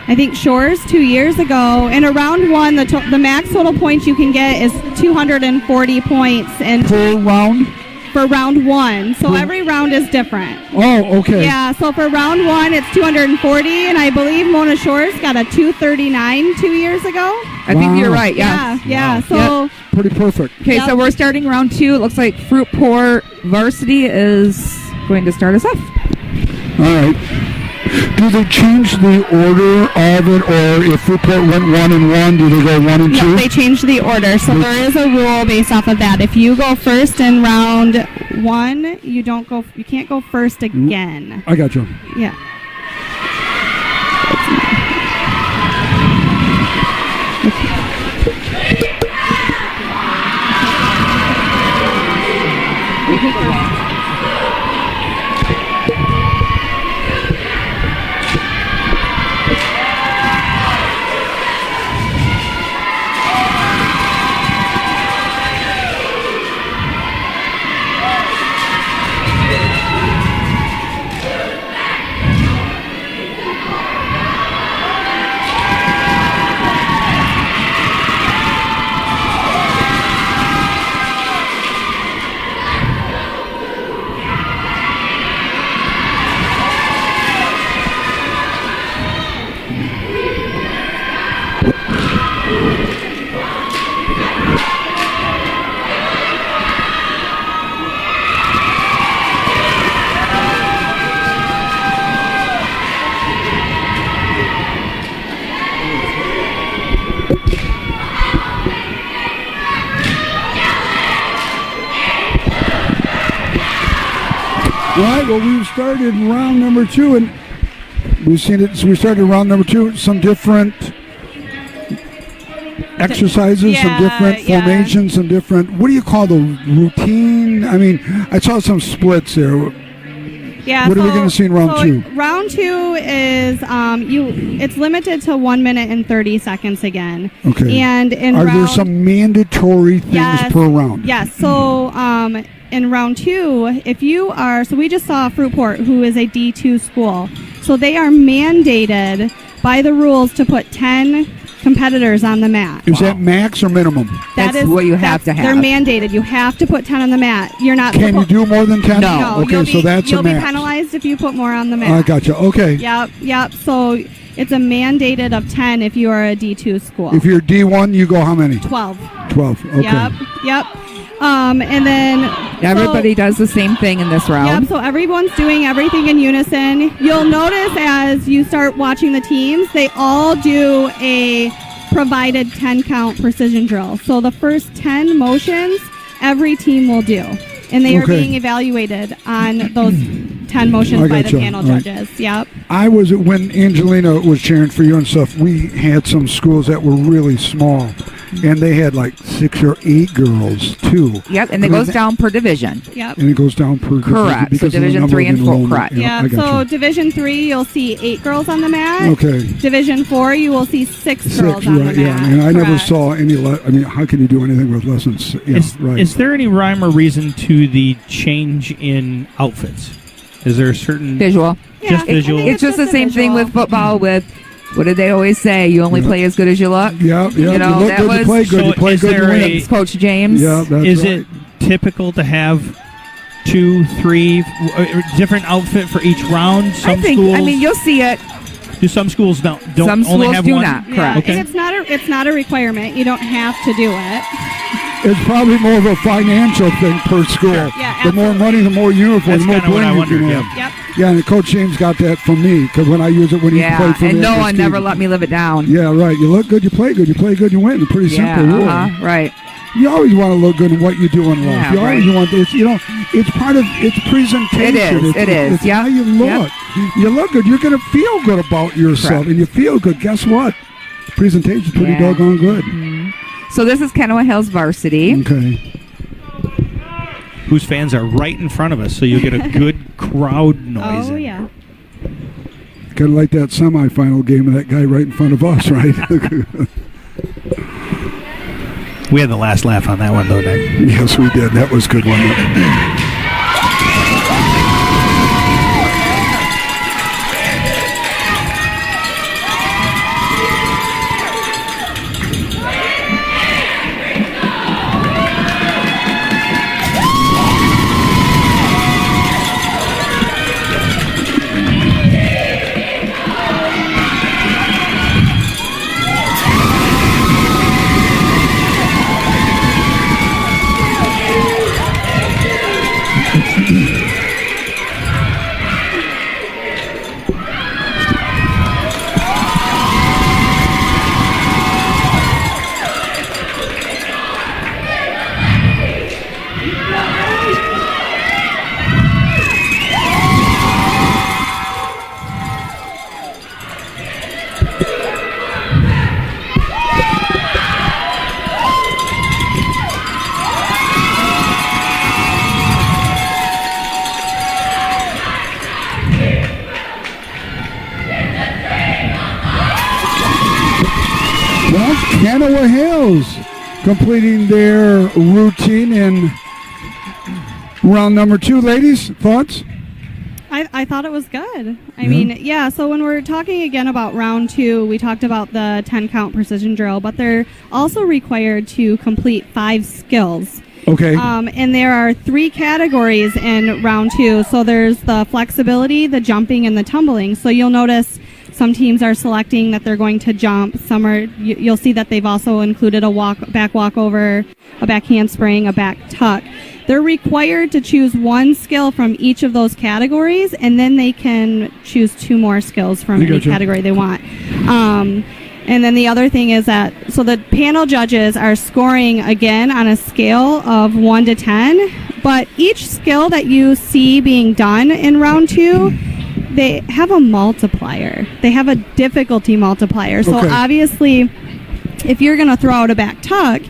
I think Shores 2 years ago in a round one, the max total points you can get is 240 points and Per round? for round one. So every round is different. Oh, okay. Yeah. So for round one, it's 240, and I believe Mona Shores got a 239 2 years ago. I think you're Wow. right. Yeah. Yeah. Yeah. Wow. So. Pretty perfect. Okay, Yep. so we're starting round 2. It looks like Fruitport Varsity is going to start us off. All right. Do they change the order of it, or if Fruitport went 1-1, do they go 1 and 2? No, they changed the order. So there is a rule based off of that. If you go first in round one, you can't go first again. I got you. Yeah. All right, well, we've started round number 2, and we've seen it. So we started round number 2, some different exercises, some different formations, some different, what do you call the routine? I mean, I saw some splits there. Yeah, what are we going to see in round 2? Round 2 is it's limited to 1 minute and 30 seconds again. Okay. And are there some mandatory things per round? Yes. So in round 2, if you are, so we just saw Fruitport, who is a D2 school. So they are mandated by the rules to put 10 competitors on the mat. Is that max or minimum? That's what you have to have. They're mandated. You have to put 10 on the mat. You're not. Can you do more than 10? No. Okay, so that's a You'll be max. penalized if you put more on the mat. I gotcha. Okay. Yep. So it's a mandated of 10 if you are a D2 school. If you're D1, you go how many? 12. 12. Okay. Yep. And then everybody does the same thing in this round. Yep, so everyone's doing everything in unison. You'll notice as you start watching the teams, they all do a provided 10 count precision drill. So the first 10 motions, every team will do. And they are being evaluated on those 10 motions by the panel judges. Yep. I was, when Angelina was cheering for you and stuff, we had some schools that were really small. And they had like 6 or 8 girls too. Yep, and it goes down per division. Yep. And it goes down per correct. Because so Division 3 and 4, correct. Yeah. So Division 3, you'll see 8 girls on the mat. Okay. Division 4, you will see 6 girls on the mat. Yeah, and I never saw any. I mean, how can you do anything with less than? Yeah, Is there any rhyme or reason to the change in outfits? Is there a certain visual? Just visual. It's just the same thing with football. With what did they always say? You only play as good as you look. Yeah. You know, you look good, you play good. You play good, you win. Coach James. Yeah, that's is right. it typical to have 2, 3 different outfit for each round? I think. Schools, I mean, you'll see it. Do some schools don't some only schools have do one? not. Yeah, Correct. Okay. And it's not a requirement. You don't have to do it. It's probably more of a financial thing per school. Yeah, the more money, the more uniforms, the more That's kinda what I bling you wondered, can yep. have. Yeah, and Coach James got that from me because when I use it when he played for me. And no as a one never student. let me live it down. Yeah, right. You look good, you play good. You play good, you win. It's a pretty simple rule. Right. You always want to look good in what you do in life. Yeah, You always want this. It's part of its presentation. It is. It's how you look. Yep. You look good. You're going to feel good about yourself, Correct. and you feel good. Guess what? The presentation's pretty doggone good. Mm-hmm. So this is Kennewick Hills varsity. Okay. Whose fans are right in front of us, so you'll get a good crowd noise. Oh, yeah. Kind of like that semifinal game of that guy right in front of us, right? We had the last laugh on that one, though, Nick. Yes, we did. That was a good one. Well, Kennewick Hills completing their routine in round number 2. Ladies, thoughts? I thought it was good. I mean, yeah, so when we're talking again about round 2, we talked about the 10 count precision drill, but they're also required to complete 5 skills. Okay. And there are 3 categories in round 2. So there's the flexibility, the jumping, and the tumbling. So you'll notice some teams are selecting that they're going to jump. Some are. You'll see that they've also included a back walkover, a back handspring, a back tuck. They're required to choose 1 skill from each of those categories, and then they can choose 2 more skills from any category they want. And then the other thing is that, so the panel judges are scoring again on a scale of 1 to 10, but each skill that you see being done in round 2, they have a multiplier. They have a difficulty multiplier. So Okay. obviously, if you're going to throw out a back tuck,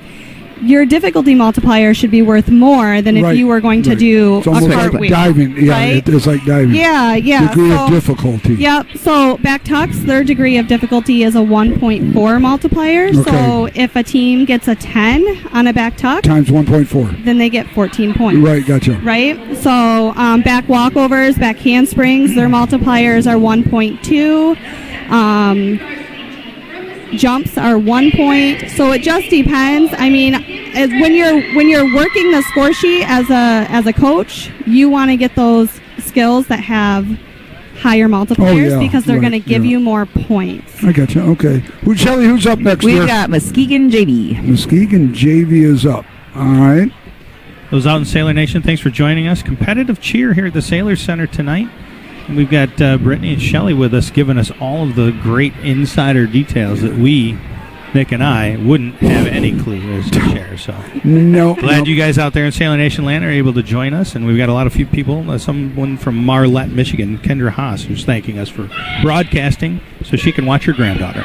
your difficulty multiplier should be worth more than if Right, you were going to right. do It's a almost like cartwheel. diving. Yeah, right? it's like diving. Yeah, yeah. Degree So- of difficulty. Yep. So back tucks, their degree of difficulty is a 1.4 multiplier. So if a team gets a 10 on a back tuck, Times 1.4. then they get 14 points. Right, gotcha. Right? So back walkovers, back handsprings, their multipliers are 1.2. Jumps are 1 point. So it just depends. I mean, when you're working the score sheet as a coach, you want to get those skills that have higher multipliers yeah, because they're right, going to give yeah. you more points. I gotcha. Okay. Shelly, who's up next? We've there? got Muskegon JV. Muskegon JV is up. All right. Those out in Sailor Nation, thanks for joining us. Competitive cheer here at the Sailor Center tonight. And we've got Brittany and Shelley with us, giving us all of the great insider details that we, Nick and I, wouldn't have any clue as to share. So No. glad you guys out there in Sailor Nation land are able to join us. And we've got a lot of few people, someone from Marlette, Michigan, Kendra Haas, who's thanking us for broadcasting so she can watch her granddaughter.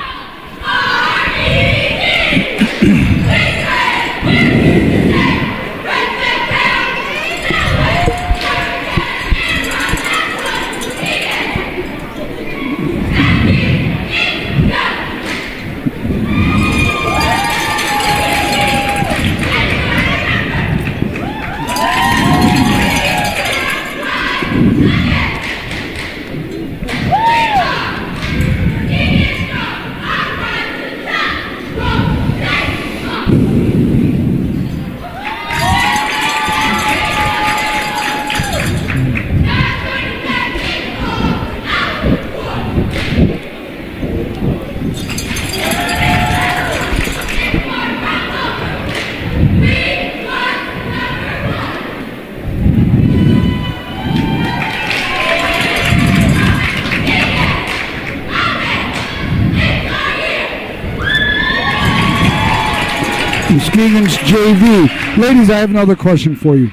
Muskegon's JV. Ladies, I have another question for you.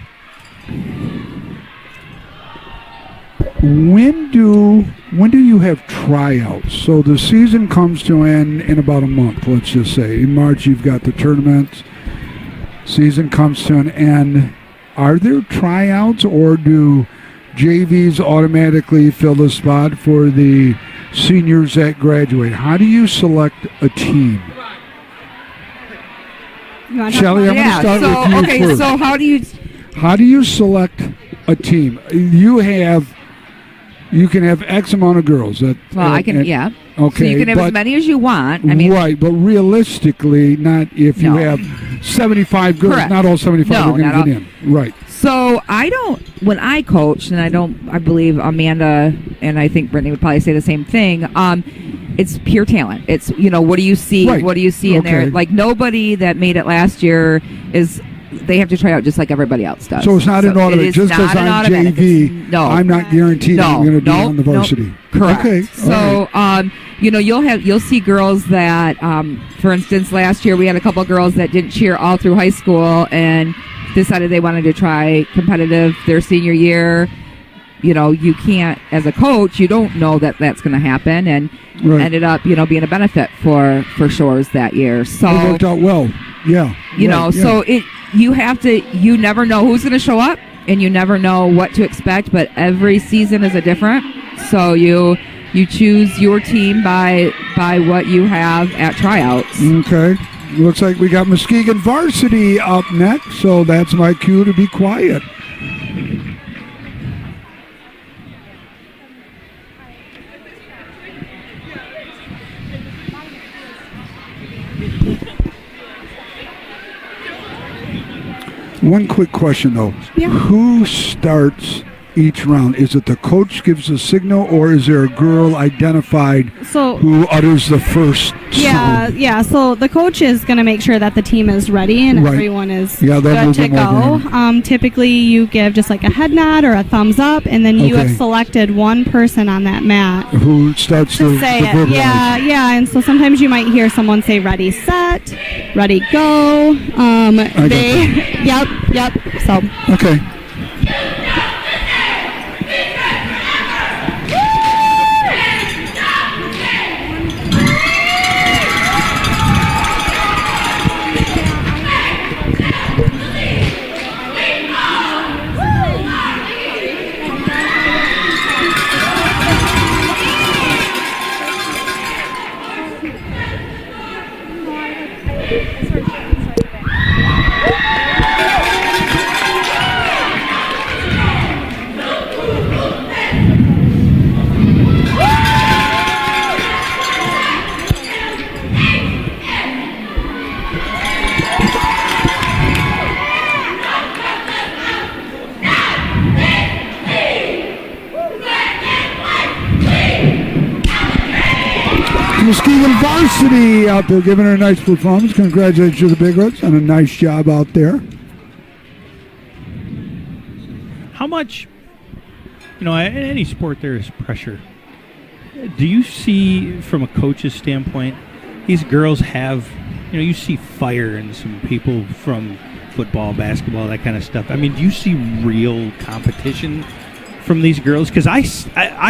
When do you have tryouts? So the season comes to an end in about a month, let's just say. In March, you've got the tournaments. Season comes to an end. Are there tryouts, or do JVs automatically fill the spot for the seniors that graduate? How do you select a team? You want to talk Shelley, about I'm it? going to start with you first. So How do you select a team? You can have X amount of girls. I can, yeah. Okay, So you can have as many as you want. I mean, right, but realistically, not if you No. have 75 girls. Correct. Not all 75 No, are going to not get all. in. Right. So when I coach, and I believe Amanda and I think Brittany would probably say the same thing. It's pure talent. It's, what do you see? Right. What do you see in there? Okay. Like, nobody that made it last year they have to try out just like everybody else does. So it's not an it automatic. is Just not because an I'm automatic. JV, No. I'm not guaranteed No. I'm going to be Nope. on the Nope. varsity. Correct. Okay. all right. So, you'll see girls that, for instance, last year we had a couple of girls that didn't cheer all through high school and decided they wanted to try competitive their senior year. You can't, as a coach, you don't know that that's going to happen, and Right. ended up, being a benefit for Shores that year. So It worked out well. Yeah. so you never know who's going to show up, and you never know what to expect, but every season is a different. So you choose your team by what you have at tryouts. Okay. Looks like we got Muskegon varsity up next, so that's my cue to be quiet. One quick question, though. Yeah. Who starts each round? Is it the coach gives a signal, or is there a girl identified who utters the first sound? Yeah. So the coach is going to make sure that the team is ready and everyone is good to go. Typically, you give just like a head nod or a thumbs up, and then you have selected one person on that mat who starts to say it. Yeah. And so sometimes you might hear someone say "ready, set, ready, go." Yep. So okay. Muskegon varsity out there giving her a nice performance. Congratulations to the Big Reds on a nice job out there. How much, in any sport there is pressure. Do you see, from a coach's standpoint, these girls have, you see fire in some people from football, basketball, that kind of stuff. I mean, do you see real competition from these girls? Because I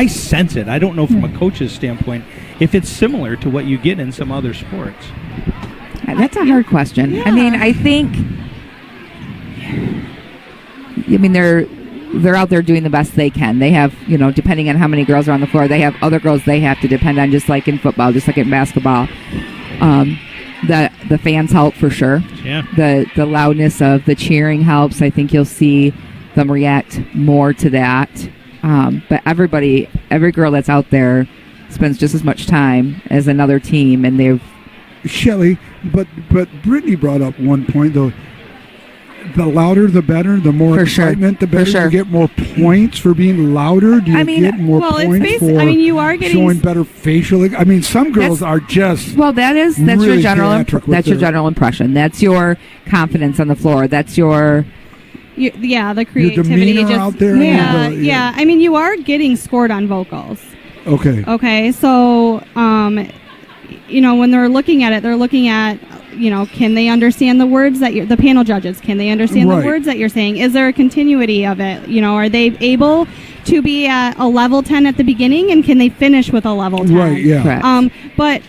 sense it. I don't know from a coach's standpoint if it's similar to what you get in some other sports. That's a hard question. Yeah. I mean, I think, they're out there doing the best they can. They have, depending on how many girls are on the floor, they have other girls they have to depend on, just like in football, just like in basketball. The fans help for sure. Yeah. The loudness of the cheering helps. I think you'll see them react more to that. But every girl that's out there spends just as much time as another team, and they've... Shelley, but Brittany brought up one point, though. The louder, the better. The more excitement, the better. You get more points for being louder. Do you get more points for you are getting showing better facial? Some girls are just that's really your general your general impression. That's your confidence on the floor. That's your the creativity. Your demeanor out there. Yeah. You are getting scored on vocals. Okay. So when they're looking at it, they're looking at, can they understand the words that the panel judges, can they understand the words that you're saying? Is there a continuity of it? Are they able to be at a level 10 at the beginning, and can they finish with a level 10? Right, yeah. Correct. But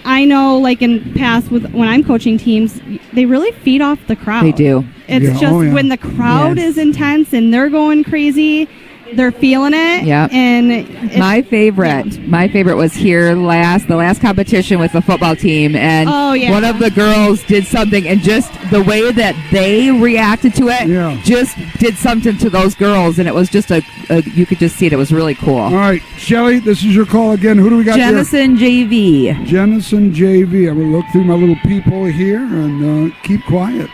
I know, like in past, when I'm coaching teams, they really feed off the crowd. They do. It's when the crowd is intense and they're going crazy, they're feeling it. Yeah. And my favorite was here the last competition with the football team, and one of the girls did something, and just the way that they reacted to it just did something to those girls, and it was just you could just see it. It was really cool. All right, Shelley, this is your call again. Who do we got Jennison here? JV. Jennison JV. I'm going to look through my little people here and keep quiet.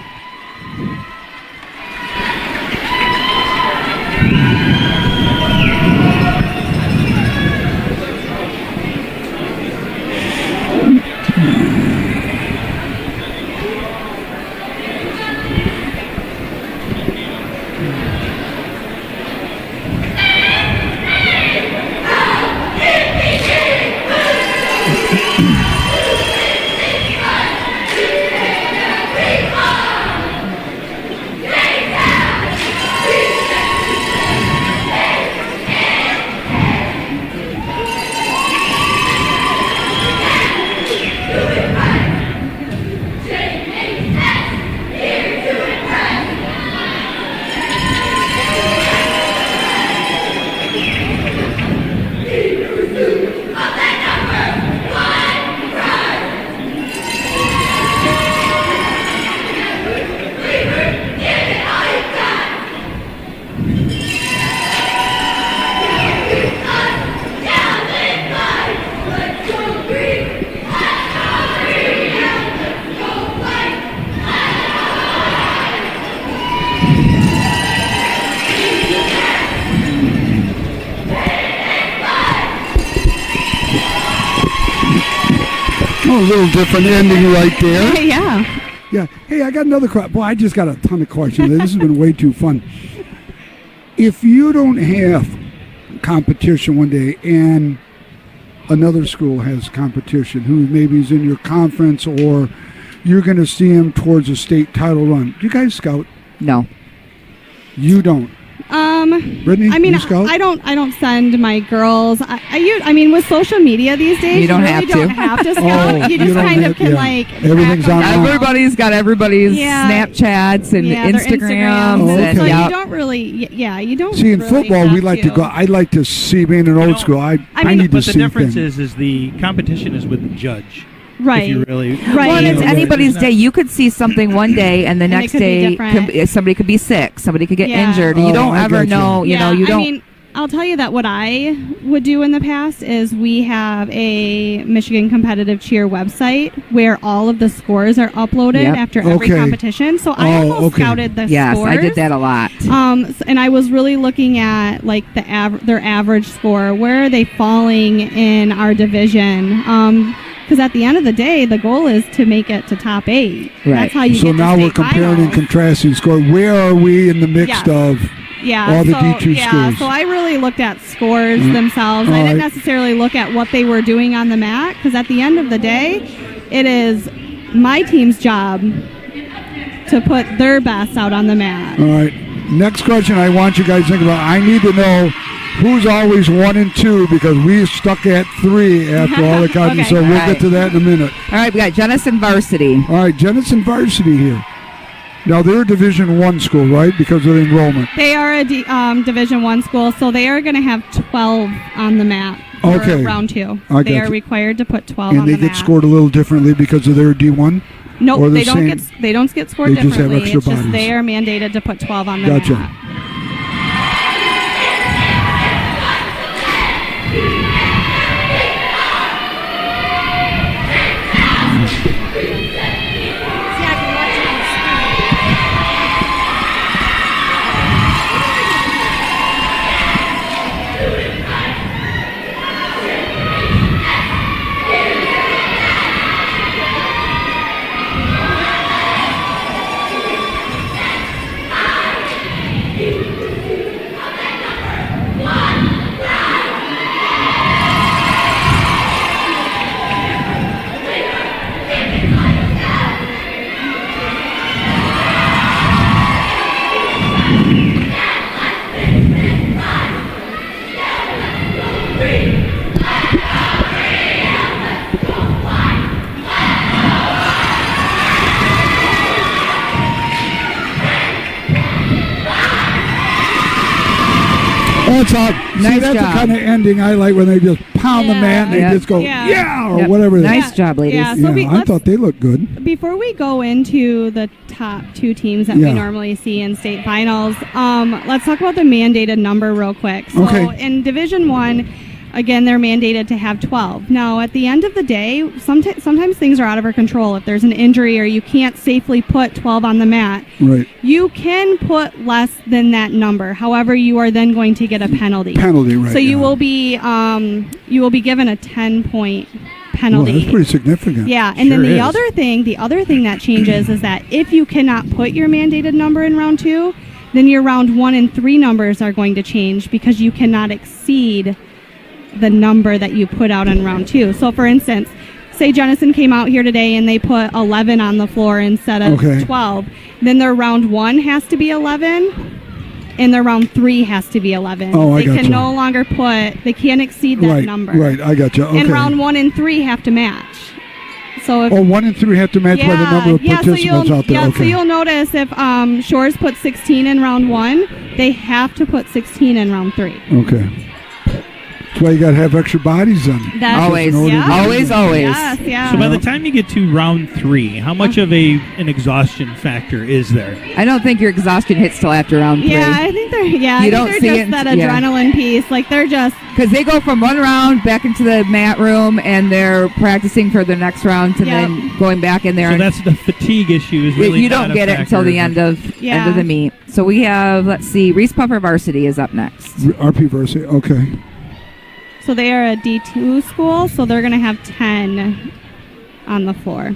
Oh, a little different ending right there. Yeah. Yeah. Hey, I got another question. Boy, I just got a ton of questions. This has been way too fun. If you don't have competition one day and another school has competition who maybe is in your conference or you're going to see them towards a state title run, do you guys scout? No. You don't. Brittany, I mean, you scout? I don't send my girls. I mean, with social media these days, You don't really have to. don't have to scout. Oh, you you just don't kind have- of can yeah. like. Everything's track on them. there. Everybody's got everybody's Yeah. Snapchats and Yeah, their Instagrams. Oh, And, okay. So yep. you don't really. Yeah, you don't. See, in really football, have we like to go. I'd like to see, being an old know, school, I I mean, need to But see the difference things. is the competition is with the judge. Right. If you really, Right. Well, and it's Yeah, anybody's There's day. You could see something one day, and the And it next could be day, different. somebody could be sick. Somebody could get Yeah. injured. Oh, You don't I ever got you. know. You know, you don't. I mean, I'll tell you that what I would do in the past is we have a Michigan competitive cheer website where all of the scores are uploaded Yep. after every Okay. competition. So I Oh, almost okay. scouted the yes, scores. I did that a lot. And I was really looking at like their average score. Where are they falling in our division? Because at the end of the day, the goal is to make it to top 8. Right. That's how you So get to now we're state comparing and finals. contrasting score. Where are we in the mix Yes. of Yeah, all the so, D2 yeah, schools? so I really looked at scores themselves. All I didn't right. necessarily look at what they were doing on the mat because at the end of the day, it is my team's job to put their best out on the mat. All right. Next question I want you guys to think about. I need to know who's always 1 and 2 because we're stuck at 3 after all the counting. Okay. So we'll All get to that in a minute. All right, we got Jenison Varsity. All right, Jenison Varsity here. Now they're a Division I school, right? Because of the enrollment. They are a Division I school, so they are going to have 12 on the mat for Okay. round 2. I They got are you. required to put 12 And on they the mat. get scored a little differently because of their D1? Nope, or the they don't same- get they don't get scored They just have differently. extra It's just bodies. they are mandated to put 12 on the Gotcha. mat. That's all. See, Nice that's job. the kind of ending I like when they just pound the Yeah. mat and they Yeah. just go, Yeah. yeah, or Yep. whatever. Nice job, ladies. Yeah, Yeah, so I thought they looked good. before we go into the top 2 teams that Yeah. we normally see in state finals, let's talk about the mandated number real quick. So Okay. in Division I, again, they're mandated to have 12. Now, at the end of the day, sometimes things are out of our control. If there's an injury or you can't safely put 12 on the mat, Right. you can put less than that number. However, you are then going to get a penalty. Penalty, right. So you yeah. will be given a 10-point Well, penalty. that's pretty significant. Yeah, and Sure then the is. other thing that changes is that if you cannot put your mandated number in round 2, then your round 1 and 3 numbers are going to change because you cannot exceed the number that you put out in round 2. So for instance, say Jenison came out here today and they put 11 on the floor instead of Okay. 12, then their round 1 has to be 11 and their round 3 has to be 11. Oh, I they gotcha. can no longer they can't exceed that Right, number. right. I got you. Okay. And round 1 and 3 have to match. So if 1 and 3 have to match by the number of participants out there. Yeah, okay. so you'll notice if Shores put 16 in round 1, they have to put 16 in round 3. Okay. That's why you got to have extra bodies then. That's Always. in order to Yeah. do Always, that. always. Yes, yeah. So by the time you get to round 3, how much of an exhaustion factor is there? I don't think your exhaustion hits till after round 3. Yeah, I think they're You I think don't they're see just it- that yeah. adrenaline piece. Like they're just Because they go from one round back into the mat room and they're practicing for the next round and Yep. then going back in there. So and that's the fatigue issue. Is really you not don't a get it until factor. the end of Yeah. the meet. So we have, let's see, Reese Puffer Varsity is up next. RP Varsity. Okay. so they are a D2 school, so they're going to have 10 on the floor.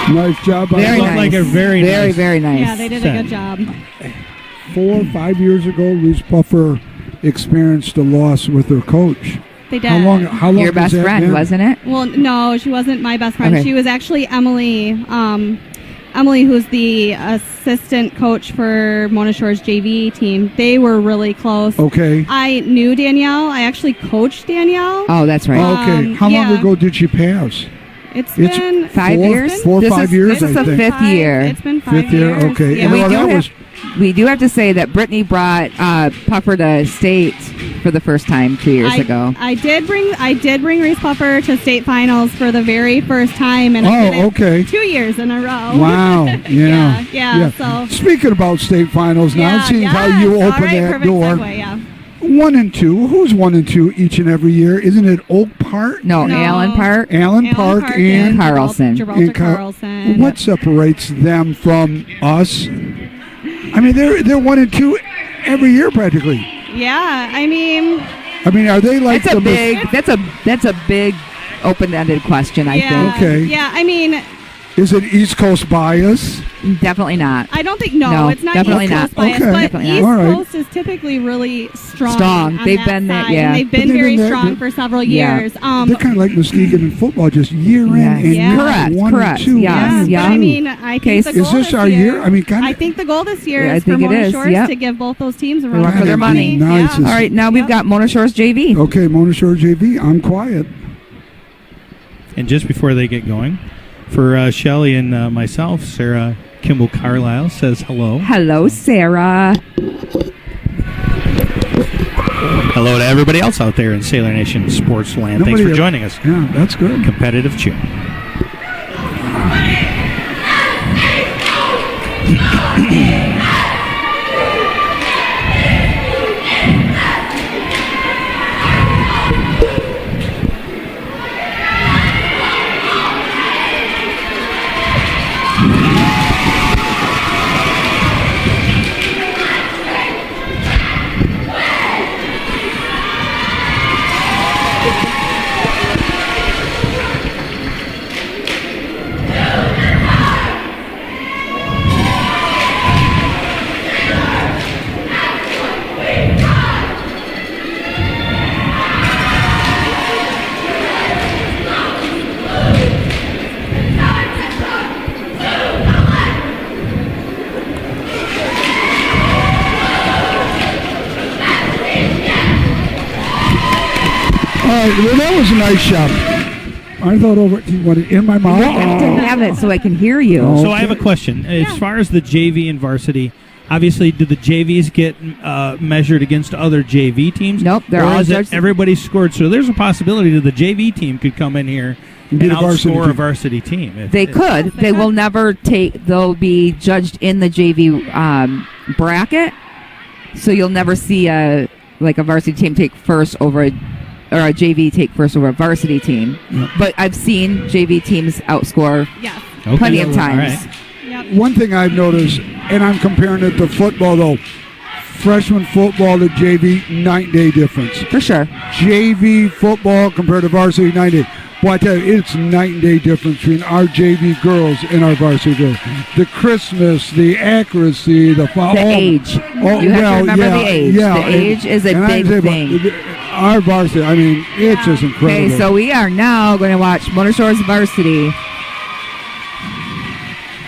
Nice job. Very Looked nice. like a very nice very nice. Yeah, they did a good job. 4 or 5 years ago, Reese Puffer experienced a loss with her coach. They did. How long Your has best that friend, been? wasn't it? Well, no, she wasn't my best friend. Okay. She was actually Emily. Emily, who's the assistant coach for Mona Shore's JV team. They were really close. Okay. I knew Danielle. I actually coached Danielle. Oh, that's right. Okay. How long yeah. ago did she pass? It's It's been 5 4 years? 4 or This 5 is- years, this is I the think. fifth year. It's been 5 Fifth year, years. okay. Yeah. And we well, do that have- was We do have to say that Brittany brought Puffer to state for the first time 2 years ago. I did bring Reese Puffer to state finals for the very first time, and I did it okay. 2 years in a row. Wow. Yeah. yeah. So Speaking about state finals now, yeah, seeing how you yes. open All right, that perfect door. segue, yeah. 1 and 2. Who's 1 and 2 each and every year? Isn't it Oak Park? No, No. Allen Park. Allen Park and Carlson. Gibraltar and Carlson. What separates them from us? I mean, they're 1 and 2 every year practically. Yeah, I mean, Are they like That's the a big. That's a big open-ended question. I yeah, Okay. yeah. I mean, Is it East Coast bias? think definitely not. I don't think No, it's not definitely East not. Coast bias, Okay. but Definitely not. East All right. Coast is typically really strong. Strong. on They've that been there, side, yeah. and they've But been they've very been there- strong for several Yeah. years. They're kind of like Muskegon in football, just year in Yes. and Yeah. year Correct, 1 correct, and 2. yes, yeah, yeah. but I mean, I Okay, think the Is goal this our year? I mean, kind I of. think the goal this year Yeah, I is for think it Mona is, Shores yep. to give both those teams a Run run for their money. Nice. Yeah. All right, now we've got Mona Shore's JV. Okay, Mona Shore JV. I'm quiet. And just before they get going, for Shelly and myself, Sarah Kimball Carlisle says hello. Hello, Sarah. Hello to everybody else out there in Sailor Nation Sports Land. Thanks for Nobody- joining us. Yeah, that's good. Competitive cheer. All right, well, that was a nice shot. I thought over. Do you want it in my mouth? I have to have it so I can hear you. Oh. So I have a question. As far as the JV and varsity, obviously, do the JVs get measured against other JV teams? Nope, they're or all is it judged- everybody scored? So there's a possibility that the JV team could come in here and Be the varsity outscore a team. varsity team. They could. They will never take. They'll be judged in the JV bracket, so you'll never see a varsity team take first over or a JV take first over a varsity team. Yeah. But I've seen JV teams outscore Yes. Okay. plenty of All times. right. Yep. One thing I've noticed, and I'm comparing it to football though, freshman football to JV, night and day difference. For sure. JV football compared to varsity, night and day. Boy, I tell you, it's night and day difference between our JV girls and our varsity girls. The Christmas, the accuracy, the age. You have to remember the age. Yeah, the age is a big thing. Our varsity, I mean, it's just incredible. Okay, so we are now going to watch Mona Shores varsity.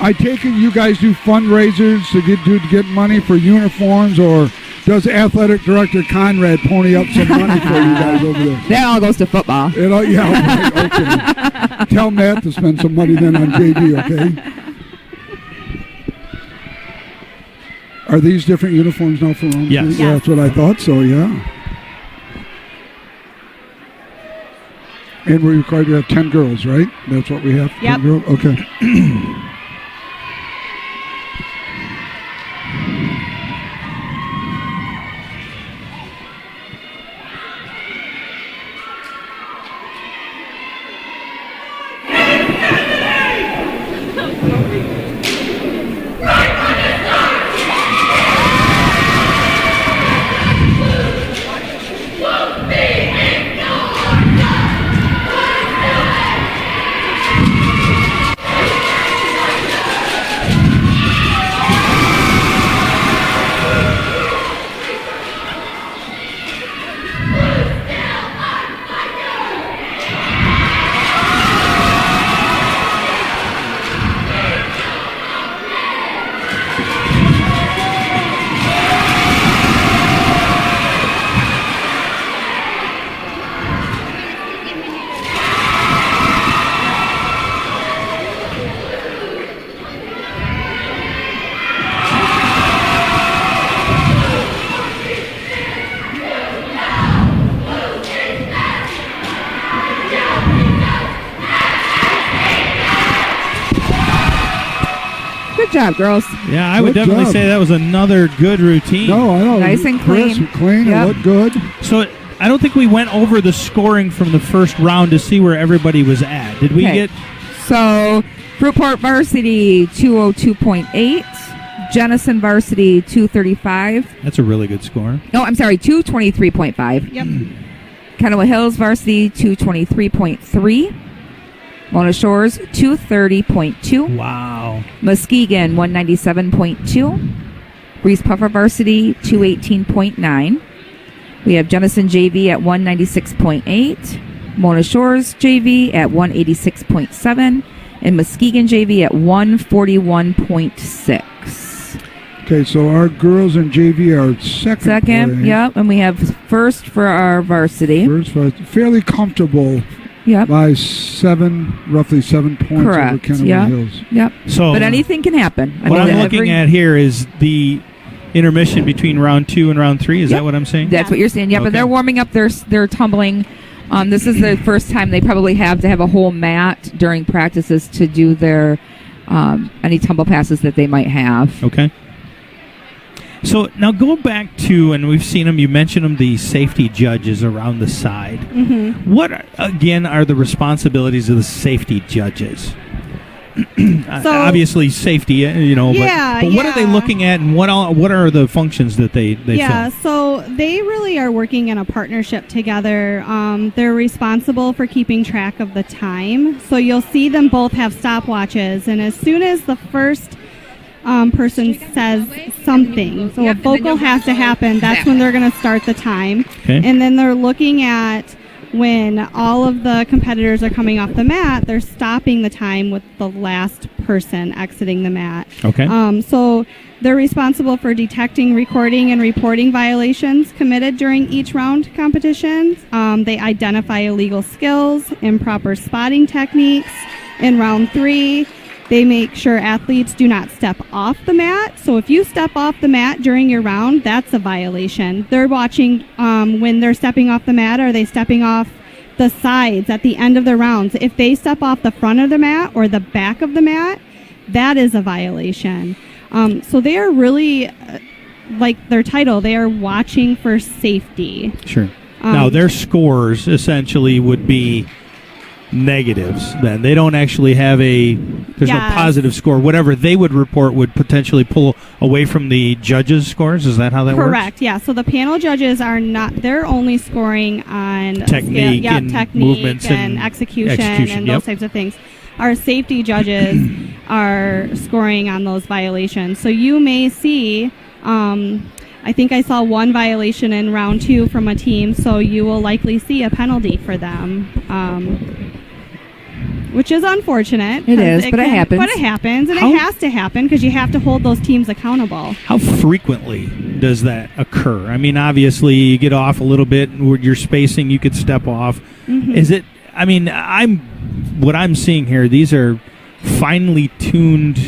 I take it you guys do fundraisers to get money for uniforms, or does athletic director Conrad pony up some money for you guys over there? That all goes to football. Yeah, right, okay. Tell Matt to spend some money then on JV, okay? Are these different uniforms now for round Yes. two? Yeah, that's what I thought, so yeah. And we're required to have 10 girls, right? That's what we have? Yep. 10 girls? Okay. Good job, girls. Yeah, I would Good definitely job. say that was another good routine. No, I know. Nice and Crisp, clean. It Yep. looked good. So I don't think we went over the scoring from the first round to see where everybody was at. Did we Okay. get... So, Fruitport Varsity 202.8, Jenison Varsity 235. That's a really good score. No, I'm sorry, 223.5. Yep. Kennewick Hills Varsity 223.3, Mona Shores 230.2, Wow. Muskegon 197.2, Breeze Puffer Varsity 218.9. We have Jenison JV at 196.8, Mona Shores JV at 186.7, and Muskegon JV at 141.6. Okay, so our girls in JV are second. place. Yep, and we have first for our varsity. First, fairly comfortable Yep, by roughly 7 points over correct. Kennewick Yep, Hills. yep. So But anything can happen. what I'm looking at here is the intermission between round 2 and round 3. Is Yep. that what I'm saying? That's what you're saying. Yeah, Okay. but they're warming up their tumbling. This is the first time they probably have to have a whole mat during practices to do their any tumble passes that they might have. Okay. So now go back to, and we've seen them, you mentioned them, the safety judges around the side. Mm-hmm. What, again, are the responsibilities of the safety judges? So- Obviously safety, Yeah, but what are they yeah. looking at, and what are the functions that they Yeah, fill? so they really are working in a partnership together. They're responsible for keeping track of the time. So you'll see them both have stopwatches, and as soon as the first person says something, so a vocal has to happen, that's when they're going to start the time. Okay. And then they're looking at when all of the competitors are coming off the mat, they're stopping the time with the last person exiting the mat. Okay. So they're responsible for detecting, recording, and reporting violations committed during each round competition. They identify illegal skills, improper spotting techniques. In round 3, they make sure athletes do not step off the mat. So if you step off the mat during your round, that's a violation. They're watching when they're stepping off the mat, are they stepping off the sides at the end of the rounds? If they step off the front of the mat or the back of the mat, that is a violation. So they are really, like their title, they are watching for safety. Sure. Now, their scores essentially would be negatives. Then they don't actually have there's no Yes. positive score. Whatever they would report would potentially pull away from the judges' scores. Is that how that works? Correct. Yeah. So the panel judges are not. They're only scoring on Technique and technique movements and and execution and yep. those types of things. Our safety judges are scoring on those violations. So you may see. I think I saw one violation in round 2 from a team, so you will likely see a penalty for them, which is unfortunate. It is, but it happens. But it happens, and How- it has to happen because you have to hold those teams accountable. How frequently does that occur? I mean, obviously, you get off a little bit, and with your spacing, you could step off. Mhm. Is it? I mean, what I'm seeing here. These are finely tuned,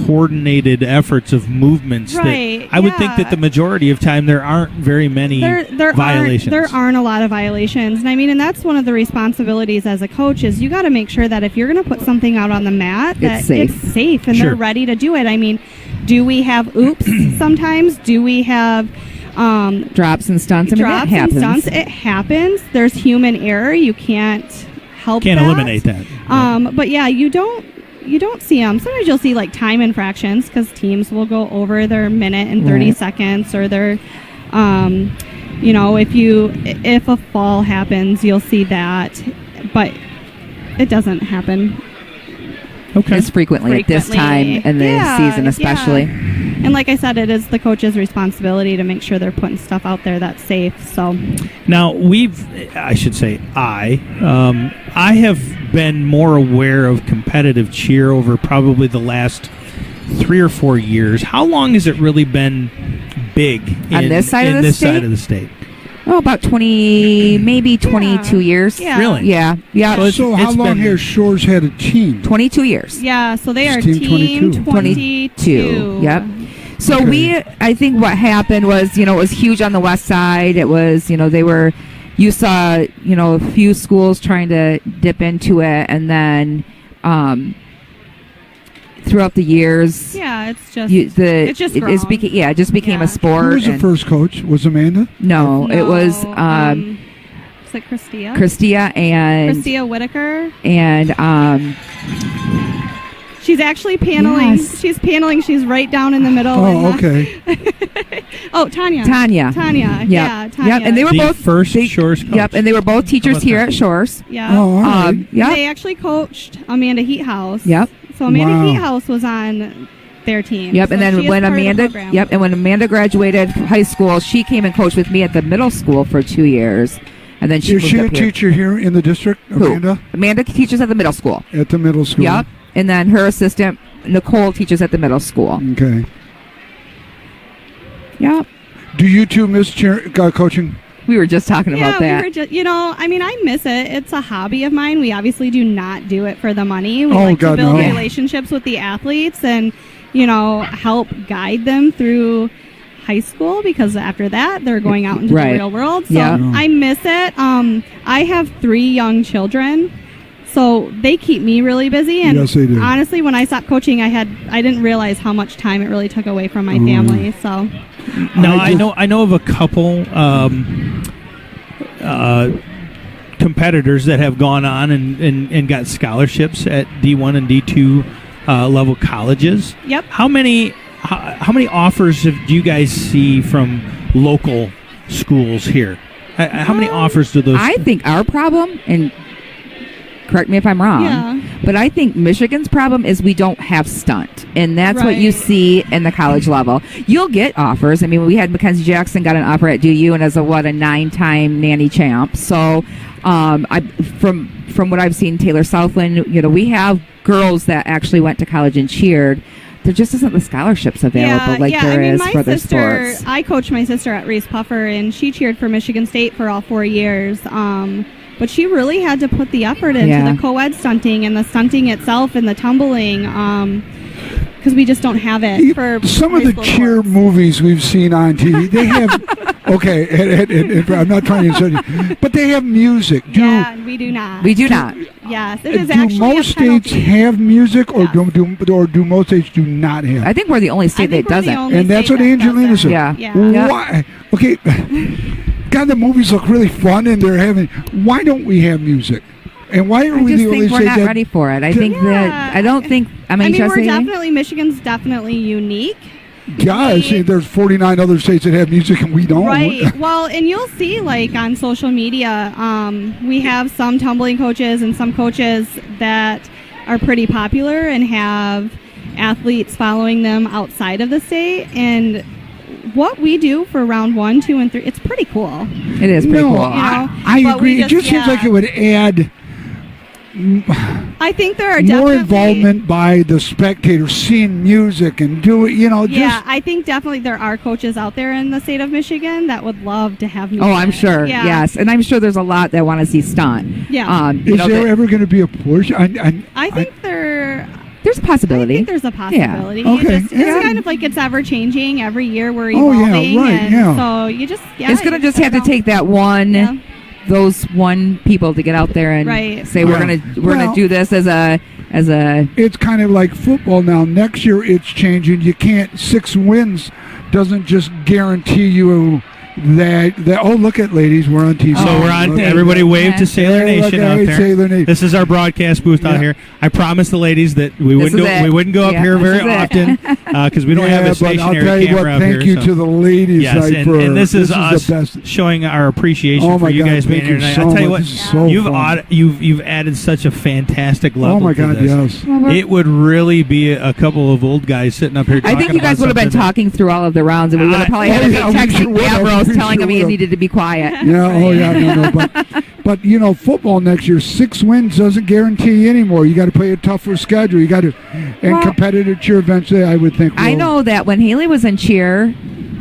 coordinated efforts of movements. Right, That I would think yeah. that the majority of time there aren't very many violations. There aren't a lot of violations, and I mean, and that's one of the responsibilities as a coach is you got to make sure that if you're going to put something out on the mat, that It's safe. it's safe and Sure. they're ready to do it. I mean, do we have oops sometimes? Do we have Drops and stunts. I mean, drops that happens. and stunts? It happens. There's human error. You can't help. Can't that. eliminate that. But yeah, you don't see them. Sometimes you'll see like time infractions because teams will go over their minute and 30 Right. seconds, or their, if a fall happens, you'll see that, but it doesn't happen Okay. As frequently at this time in the season, especially. Yeah. And like I said, it is the coach's responsibility to make sure they're putting stuff out there that's safe. So Now I have been more aware of competitive cheer over probably the last 3 or 4 years. How long has it really been big On this side of the state? side of the state? Oh, about 20, maybe 22 years. Yeah. Really? Yeah. Yeah. So So how it's long been- has Shores had a team? 22 years. yeah, so they are It's team team 22. 22. Yep. So Okay. I think what happened was, it was huge on the west side. It was, you saw, a few schools trying to dip into it. And then throughout the years, Yeah, it's just it just became Yeah. a sport. Who was the and- first coach? Was Amanda? No, it was is it Christia? Christia and Christia Whitaker. and She's actually paneling. Yes. She's paneling. She's right down in the middle. Oh, okay. Oh, Tanya. Tanya. Tanya. Yeah, Tanya. Yep, and they were The both first Shores coach. Yep, and they were both How teachers about here that? at Shores. Yeah. Oh, all right. Yep. They actually coached Amanda Heathouse. Yep. So Amanda Wow. Heathouse was on their team. Yep, So and she then is when part of the Amanda, program. and when Amanda graduated high school, she came and coached with me at the middle school for 2 years, and then she Is moved she a up here. teacher here in the district, Who? Amanda? Amanda teaches at the middle school. At the middle school? Yep, and then her assistant Nicole teaches at the middle school. Okay. Yep, Do you two miss coaching? we were just talking Yeah, about that. we were just, I mean, I miss it. It's a hobby of mine. We obviously do not do it for the money. We Oh, like God, to build no. relationships with the athletes and, help guide them through high school because after that they're going out into Right. the real world. So Yeah. I miss it. I have 3 young children. So they keep me really busy, and Yes, they do. honestly, when I stopped coaching, I didn't realize how much time it really took away from my family. So Now I just- I know of a couple competitors that have gone on and got scholarships at D1 and D2 level colleges. Yep. How many offers do you guys see from local schools here? How many offers do those? I think our problem, and correct me if I'm wrong, Yeah. but I think Michigan's problem is we don't have stunt. And that's what you Right. see in the college level. You'll get offers. I mean, we had Mackenzie Jackson got an offer at DU and as a 9-time nanny champ. So from what I've seen, Taylor Southland, we have girls that actually went to college and cheered. There just isn't the scholarships available there is my for the sister, sports. I coached my sister at Reese Puffer, and she cheered for Michigan State for all 4 years. But she really had to put the effort into Yeah. the co-ed stunting and the stunting itself and the tumbling because we just don't have it for Some of high the school cheer sports. movies we've seen on TV, they have. Okay, and I'm not trying to insult you, but they have music. Yeah, we do not. We do not. Yes, it is do actually most a states penalty. have music, or Yes. do most states do not have? I think we're the only I state think that we're the doesn't. only And that's state what that Angelina doesn't. said. Yeah. Yeah. Why? Okay, God, the movies look really fun, and they're having. Why don't we have music? And why are I we just the only think we're state not that ready for it. I think Yeah. that I don't think. I mean, Trust we're me? definitely, Michigan's definitely unique. Gosh, there's 49 other states that have music and we don't. Right. Well, and you'll see, like, on social media, we have some tumbling coaches and some coaches that are pretty popular and have athletes following them outside of the state. And what we do for round 1, 2, and 3, it's pretty cool. It is pretty No, cool. I But we agree. It just seems yeah. like it would add I think there are more definitely involvement by the spectators, seeing music and doing, Yeah, I think definitely there are coaches out there in the state of Michigan that would love to have music. Oh, I'm sure. Yeah. Yes, and I'm sure there's a lot that want to see stunt. Yeah. Is there ever going to be a push? I think there's a possibility. I think there's a possibility. Yeah. Okay. It's kind of like it's ever changing. Every year we're Oh, evolving. yeah, right, and yeah. So you just, it's going to just have to take that one, those one people to get out there and say we're gonna do this as a. It's kind of like football now. Next year it's changing. You can't 6 wins doesn't just guarantee you that oh, look at ladies, we're on TV. So we're on. Okay. Everybody wave to Sailor Nation out there. Sailor Nation. This is our broadcast booth out here. I promised the ladies that we wouldn't go up here very often because we don't have a stationary but I'll tell you camera what, thank up here. you to the ladies. Yes, and this is us the best. showing our appreciation for you guys being here tonight. I'll tell you what, you've added such a fantastic level. Oh my to God, this. yes. It would really be a couple of old guys sitting up here. I think you guys would have been talking through all of the rounds, and we would have probably had a big texting Ambrose telling him he needed to be quiet. Yeah, oh yeah, no. But you know, football next year, 6 wins doesn't guarantee anymore. You got to play a tougher schedule. You got to, and competitive cheer eventually, I would think. I know that when Haley was in cheer,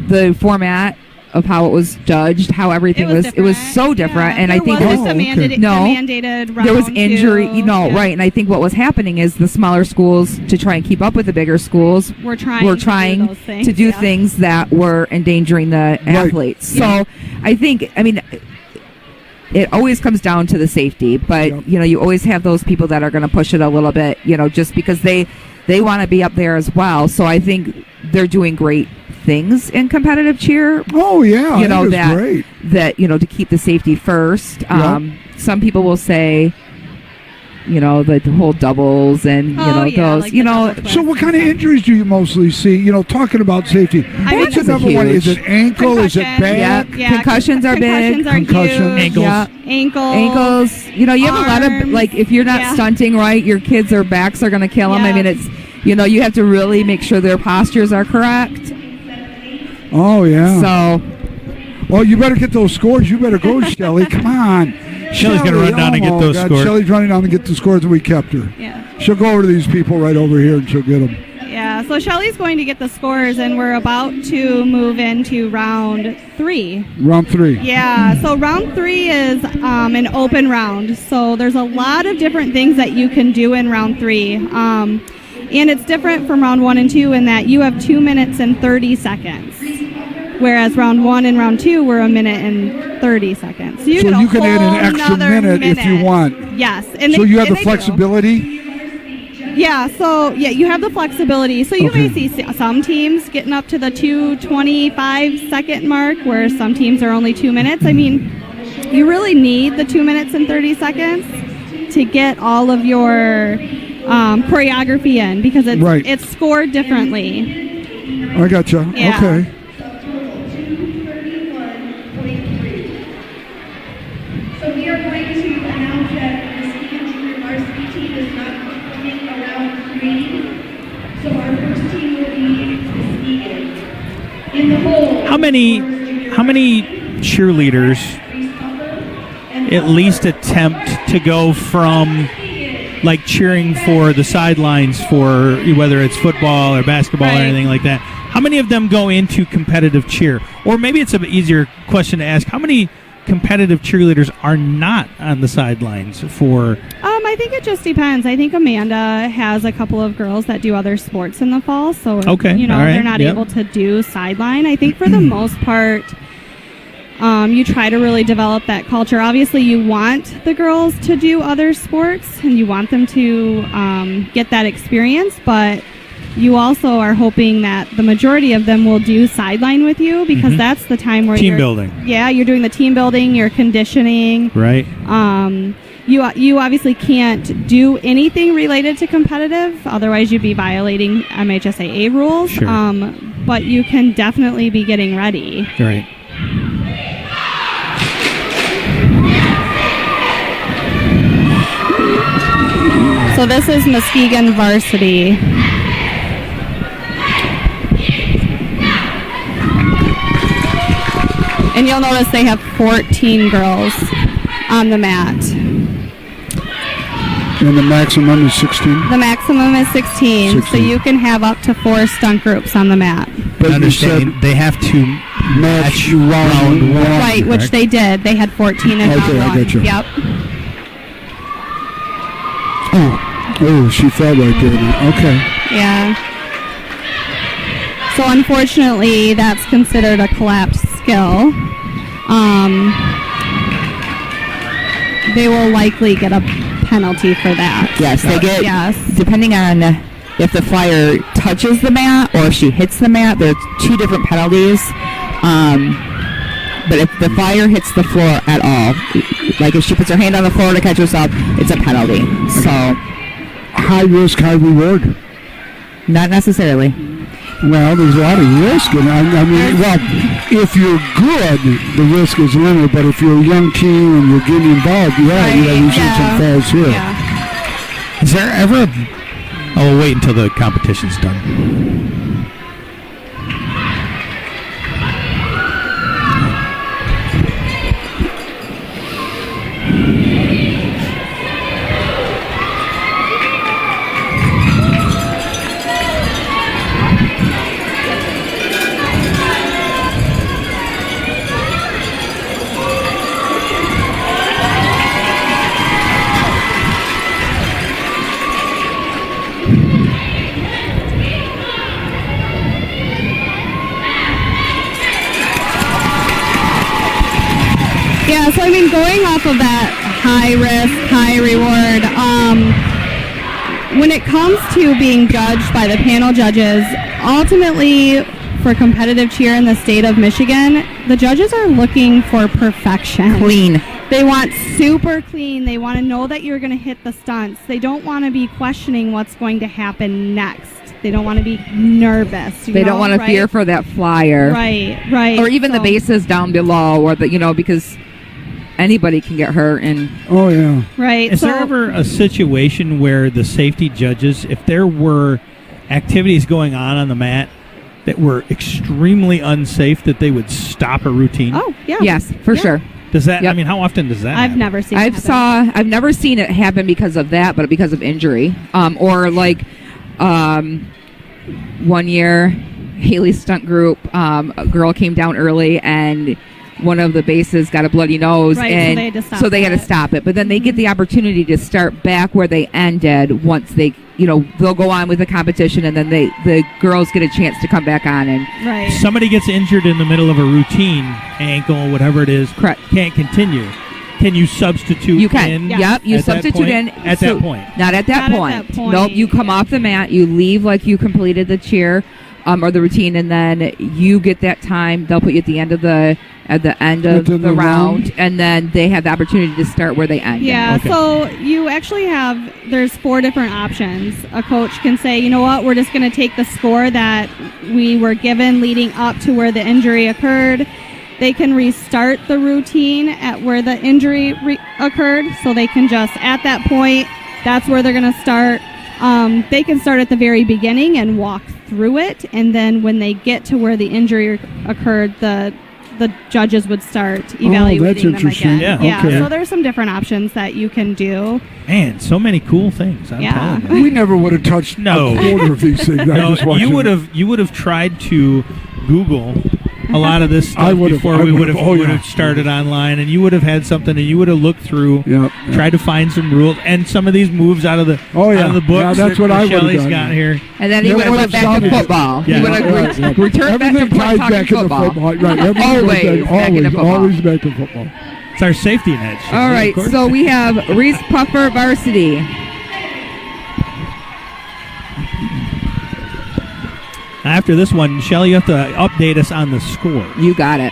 the format of how it was judged, how everything it was so different, and I think it was mandated round there was injury, two. right, and I think what was happening is the smaller schools, to try and keep up with the bigger schools, were trying to do things that were endangering the athletes. So I think, it always comes down to the safety, but you always have those people that are going to push it a little bit, just because they want to be up there as well. So I think they're doing great things in competitive cheer. Oh yeah, that great. That to keep the safety first. Some people will say, the whole doubles and those. Like so what kind of injuries do you mostly see? Talking about safety. What's the number one? Is it ankle? Is it back? Yeah. Concussions are big. Concussions. Huge. Ankles. Ankles. You have a lot of, like, if you're not stunting right, your kids' backs are going to kill them. Yeah. It's, you have to really make sure their postures are correct. Oh yeah. So. Well, you better get those scores. You better go, Shelly. Come on. Shelly's going to run down and get those scores. Shelly's running down and get the scores, and we kept her. Yeah. She'll go over to these people right over here, and she'll get them. Yeah, so Shelly's going to get the scores, and we're about to move into round 3. Round 3. Yeah, so round 3 is an open round. So there's a lot of different things that you can do in round 3. And it's different from round 1 and 2 in that you have 2 minutes and 30 seconds. Whereas round 1 and round 2 were 1 minute and 30 seconds. So you can add an extra minute if you want. Yes. So you have the flexibility? Yeah, so you have the flexibility. So you may see some teams getting up to the 2:25 second mark, where some teams are only 2 minutes. I mean, you really need the 2 minutes and 30 seconds to get all of your choreography in, because it's scored differently. I gotcha. Yeah. Okay. So we are going to announce that the ski junior varsity team is not performing around 3. So our first team will be the ski in the hole. How many cheerleaders at least attempt to go from like cheering for the sidelines for whether it's football or basketball or anything like that? How many of them go into competitive cheer? Or maybe it's an easier question to ask. How many competitive cheerleaders are not on the sidelines for? I think it just depends. I think Amanda has a couple of girls that do other sports in the fall, so they're not able to do sideline. I think for the most part, you try to really develop that culture. Obviously, you want the girls to do other sports and you want them to get that experience, but you also are hoping that the majority of them will do sideline with you because that's the time where Team you're building. Yeah, you're doing the team building, you're conditioning. Right. You obviously can't do anything related to competitive, otherwise you'd be violating MHSAA rules. Sure. But you can definitely be getting ready. Right. So this is Muskegon varsity. And you'll notice they have 14 girls on the mat. And the maximum is 16. The maximum is 16, so 16. you can have up to 4 stunt groups on the mat. But you Understanding said they have to match round one. Right, which they did. They had 14 in round Okay, I one. got you. Yep. Oh, she fell right there. Okay. Yeah. So unfortunately, that's considered a collapsed skill. They will likely get a penalty for that. Yes, they get, Yes. depending on if the flyer touches the mat or if she hits the mat, there's 2 different penalties. But if the flyer hits the floor at all, like if she puts her hand on the floor to catch herself, it's a penalty. So, High risk, high reward. not necessarily. Well, there's a lot of risk. And I mean, well, if you're good, the risk is limited. But if you're a young team and you're getting involved, we've seen some falls here. Yeah. Is there ever? Oh, we'll wait until the competition's done. Yeah, so I mean, going off of that high risk, high reward, when it comes to being judged by the panel judges, ultimately for competitive cheer in the state of Michigan, the judges are looking for perfection. Clean. They want super clean. They want to know that you're going to hit the stunts. They don't want to be questioning what's going to happen next. They don't want to be nervous. They don't want to fear for that flyer. Right. Or even the So- bases down below, or because anybody can get hurt. And Oh, yeah. Right. Is so, there ever a situation where the safety judges, if there were activities going on the mat that were extremely unsafe, that they would stop a routine? Oh, yeah. yes, for Yeah. sure. Does that? Yep. I mean, how often does that? I've happen? never seen it happen. I've never seen it happen because of that, but because of injury. Or like 1 year, Haley's stunt group, a girl came down early and one of the bases got a bloody nose, Right, so and they had to stop so they had to it. stop it. But then they get the opportunity to start back where they ended once they, they'll go on with the competition, and then the girls get a chance to come back on. And Right. Somebody gets injured in the middle of a routine, ankle, whatever it is, Correct. can't continue. Can you substitute you can, in? yep, you at that substitute point? in At that point. Not at that Not point. at that point. Nope. You come off the mat, you leave like you completed the cheer, or the routine, and then you get that time. They'll put you at the end of the the round, round. and then they have the opportunity to start where they end. Yeah, Okay. so you actually there's 4 different options. A coach can say, you know what, we're just going to take the score that we were given leading up to where the injury occurred. They can restart the routine at where the injury occurred, so they can just, at that point, that's where they're going to start. They can start at the very beginning and walk through it, and then when they get to where the injury occurred, the judges would start evaluating them interesting. again. Yeah, okay. So there's some different options that you can do. Man, so many cool things. I'm Yeah. telling you. We never would have touched No. a quarter of these things. I No, was watching you it. would have tried to Google a lot of this I stuff would've- before I we would would've. have Oh, yeah. started online, and you would have had something, and you would have looked through, Yep. tried to find some rules and some of these moves out of the Oh, yeah. out of the books. Yeah, that's that what I would've Shelley's done, got yeah. here. And then he Yeah, would have what went if back to somebody- football. Yeah. He would have Right. returned back Everything to ties talking back football. into football. Right. Everything Always goes back, back into football. always back to football. It's our safety net. Shelley, All of right, course. so we have Reese Puffer varsity. after this one, Shelly, you have to update us on the score. You got it.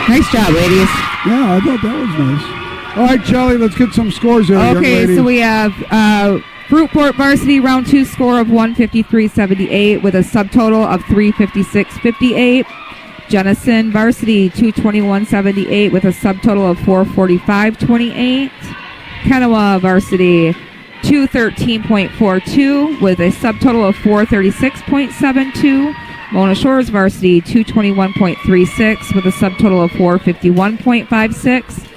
Nice job, ladies. Yeah, I thought that was nice. All right, Shelly, let's get some scores there, young Okay, lady. so we have Fruitport Varsity round 2 score of 153.78 with a subtotal of 356.58. Jenison Varsity 221.78 with a subtotal of 445.28. Kennewa Varsity 213.42 with a subtotal of 436.72. Mona Shores Varsity 221.36 with a subtotal of 451.56.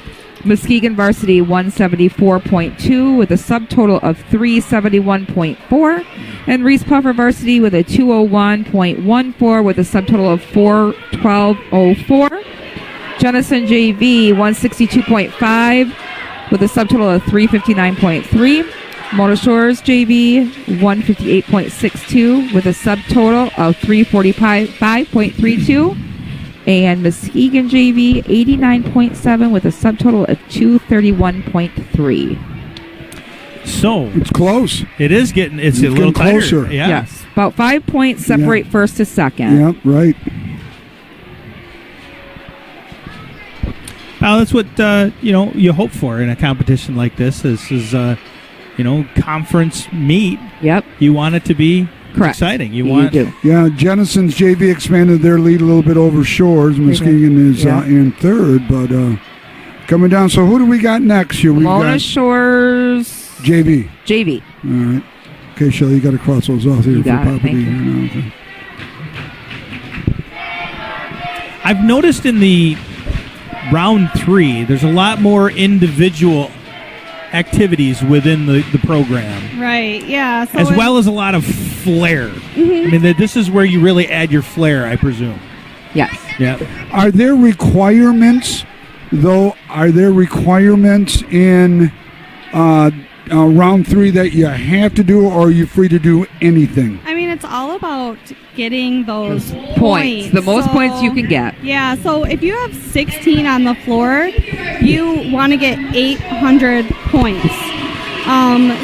Muskegon Varsity 174.2 with a subtotal of 371.4. And Reese Puffer Varsity with a 201.14 with a subtotal of 412.04. Jenison JV 162.5 with a subtotal of 359.3. Mona Shores JV 158.62 with a subtotal of 345.32. And Muskegon JV 89.7 with a subtotal of 231.3. So it's close. It is getting. It's a little getting tighter. closer. Yeah. Yes, about 5 points separate first to second. Yeah, right. Well, that's what you hope for in a competition like this. This is conference meet. Yep. You want it to be correct. Exciting. You do. Yeah, Jenison's JV expanded their lead a little bit over Shores. Muskegon is in third, but coming down. So who do we got next here? We Mona got Shores JV. JV. All right. Okay, Shelly, you got to cross those off here You for got it. property. Thank you. Here now. Okay. I've noticed in the round 3, there's a lot more individual activities within the program. Right, yeah. So as well as a lot of flair. Mhm. I mean, this is where you really add your flair, I presume. Yes. Yeah. Are there requirements, though? Are there requirements in round 3 that you have to do, or are you free to do anything? I mean, it's all about getting those Points. The most points you can get. Yeah, so if you have 16 on the floor, you want to get 800 points.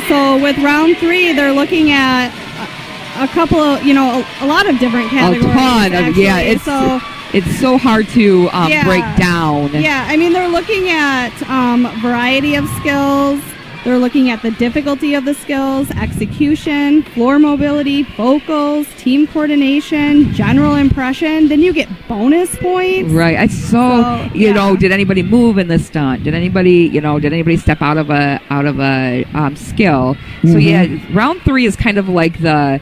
So with round 3, they're looking at a couple of, a lot of different categories. A ton of, actually. It's so hard to break down. Yeah, I mean, they're looking at variety of skills. They're looking at the difficulty of the skills, execution, floor mobility, vocals, team coordination, general impression. Then you get bonus points. Right. It's did anybody move in the stunt? Did anybody step out of a skill? So yeah, round 3 is kind of like the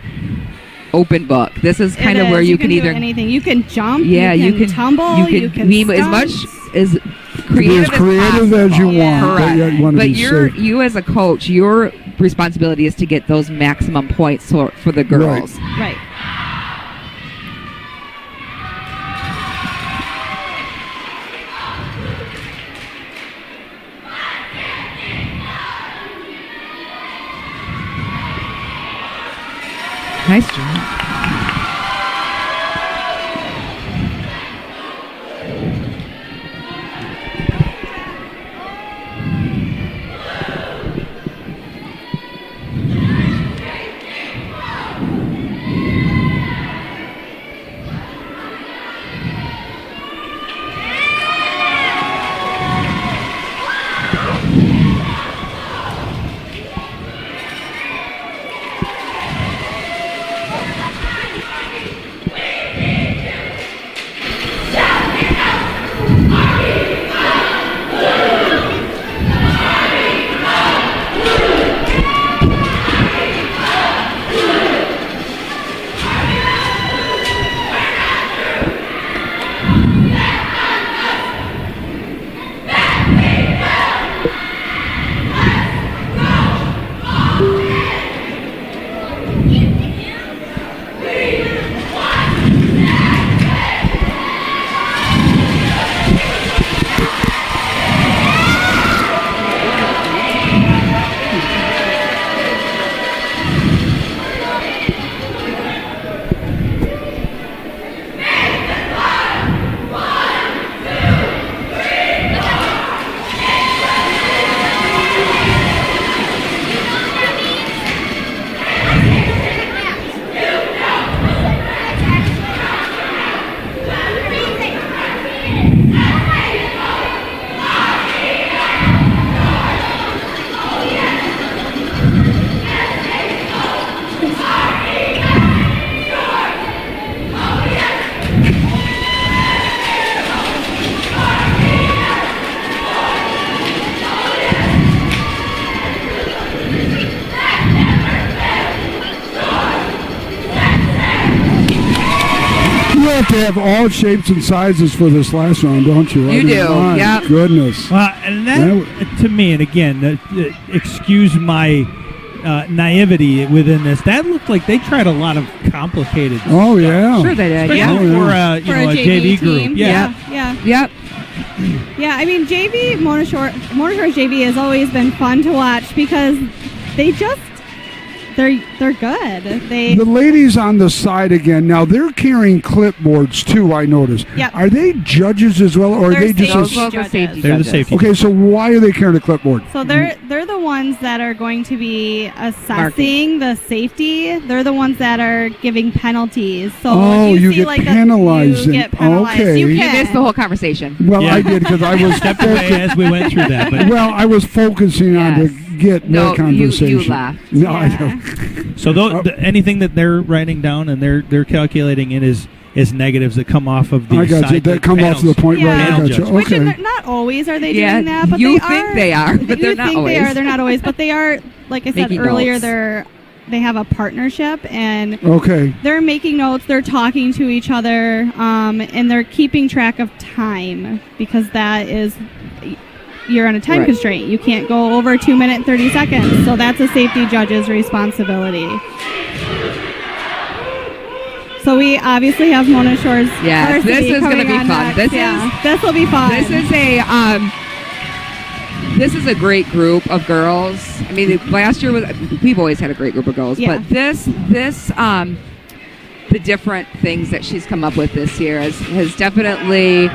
open book. This is kind of where you can either do anything. You can jump. Yeah, you can tumble. You can be as much as creative as you want. Correct. But you as a coach, your responsibility is to get those maximum points for the girls. Right. Nice job. have to have all shapes and sizes for this last round, don't you? You do, my goodness. And that, to me, and again, excuse my naivety within this, that looked like they tried a lot of complicated stuff. Oh, yeah. Sure they did, especially for a JV group. Yeah. Yep. Yeah, I mean, JV, Motorshore JV has always been fun to watch because they just, they're good. The ladies on the side again, now they're carrying clipboards too, I noticed. Yep. Are they judges as well, or are they just safety They're the safety. Okay, so why are they carrying a clipboard? So they're the ones that are going to be assessing the safety. They're the ones that are giving penalties. So if you see get like penalized. you get penalized. Okay. You You can. missed the whole conversation. Well, I did because I was Stepped away as we went through that. But well, I was focusing on to get No, more conversation. you laughed. No, I Yeah. don't. so anything that they're writing down and they're calculating in is negatives that come off of the I got you. side That come off to the point Yeah. right. I Panel got you. Which Okay. not always are they Yeah, doing that, but you they think are. they are, but they're you not think always. They are. They're not always, but they are. Like I said Making earlier, notes. they have a partnership and Okay. they're making notes. They're talking to each other, and they're keeping track of time because that is. You're on a time Right. constraint. You can't go over 2 minutes and 30 seconds. So that's a safety judge's responsibility. So we obviously have Mona Shore's Yes, varsity this is gonna coming be on fun. next. This will be fun. This is a great group of girls. I mean, last year we've always had a great group of girls, Yeah. but this the different things that she's come up with this year has definitely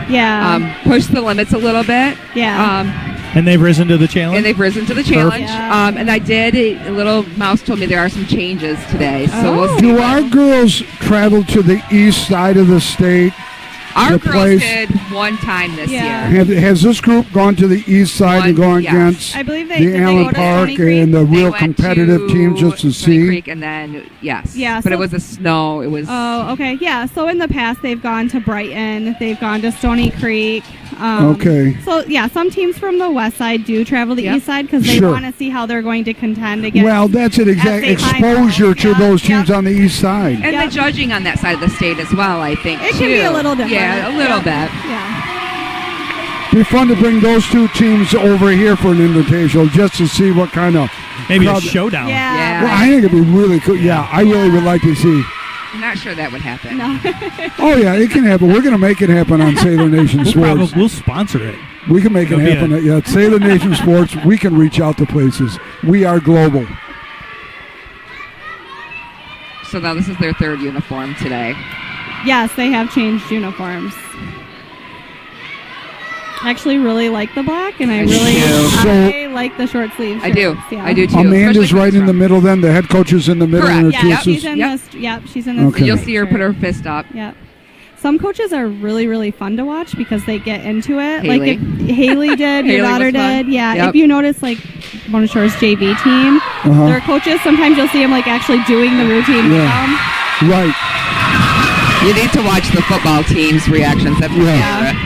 pushed the limits a little bit. And they've risen to the challenge? Yeah. And I did, a little mouse told me there are some changes today. So we'll see. Do our girls travel to the east side of the state? Our girls did one time this year. Has this group gone to the east side and gone against I believe the Allen Park and the real competitive teams just to see? Creek and then, but so it was the snow. It was. Oh, okay. Yeah. So in the past, they've gone to Brighton. They've gone to Stony Creek. Okay. So, some teams from the west side do travel the east side because they want to see how they're going to contend against. Well, that's an exact exposure to those teams on the east side. And the judging on that side of the state as well, I think, It can be a little different. Yeah, a little bit. Yeah. It'd be fun to bring those two teams over here for an invitational just to see what kind of... Maybe a showdown. Yeah. Well, I think it'd be really cool. Yeah, I really would like to see... I'm not sure that would happen. No. Oh, yeah, it can happen. We're going to make it happen on Sailor Nation Sports. We'll sponsor it. We can make it happen. At Sailor Nation Sports, we can reach out to places. We are global. So now this is their third uniform today. Yes, they have changed uniforms. I actually really like the black, and I like the short sleeves. I do. Yeah. I do too. Amanda's right in the middle then. The head coach is in the middle. Correct. And her She's in this. Yep, she's in this. Okay. You'll see her put her fist up. Yep. Some coaches are really, really fun to watch because they get into it. Haley. Like if Haley did, your Haley daughter was fun. did. Yeah. Yep. If you notice, like Mona Shore's JV team, their coaches, sometimes you'll see them like actually doing the routine with them. Right. You need to watch the football team's reactions. That's my favorite.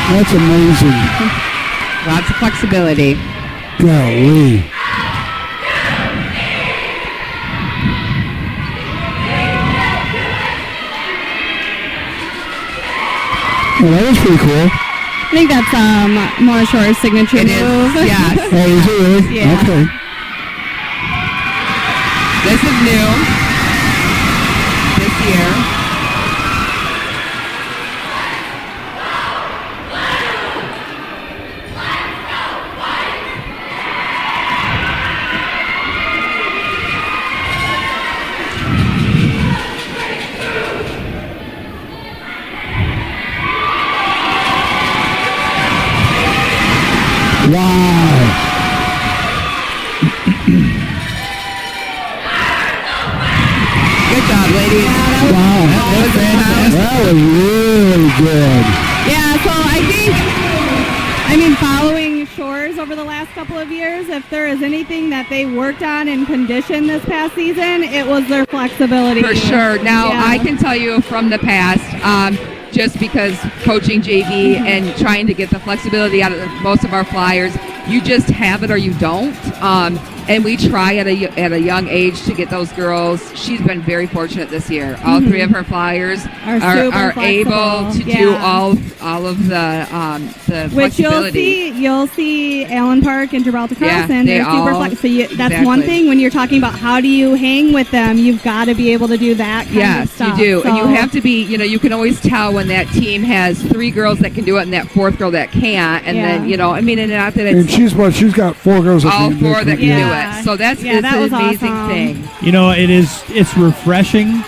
That's amazing. Lots of flexibility. Golly. Well, that was pretty cool. I think that's Mona Shore's signature move. Yes. Oh, is it really? Yeah. Okay. This is new. This year. Wow. Good job, ladies. Wow. That was really good. Yeah, so I mean, following Shores over the last couple of years, if there is anything that they worked on in condition this past season, it was their flexibility. For sure. Now, Yeah. I can tell you from the past, just because coaching JV and trying to get the flexibility out of most of our flyers, you just have it or you don't. And we try at a young age to get those girls. She's been very fortunate this year. All three of her flyers are able to do all of the which flexibility. you'll see Allen Park and Gibraltar Carlson. they They're super all- flexible. So that's one thing when you're talking about how do you hang with them. You've got to be able to do that kind of Yes, stuff. you do. So, And you have to be, you can always tell when that team has three girls that can do it and that fourth girl that can't. And then, and not that And it's she's got four girls that all can four that can Yeah. do it. So that's Yeah, it's that an was amazing awesome. thing. It's refreshing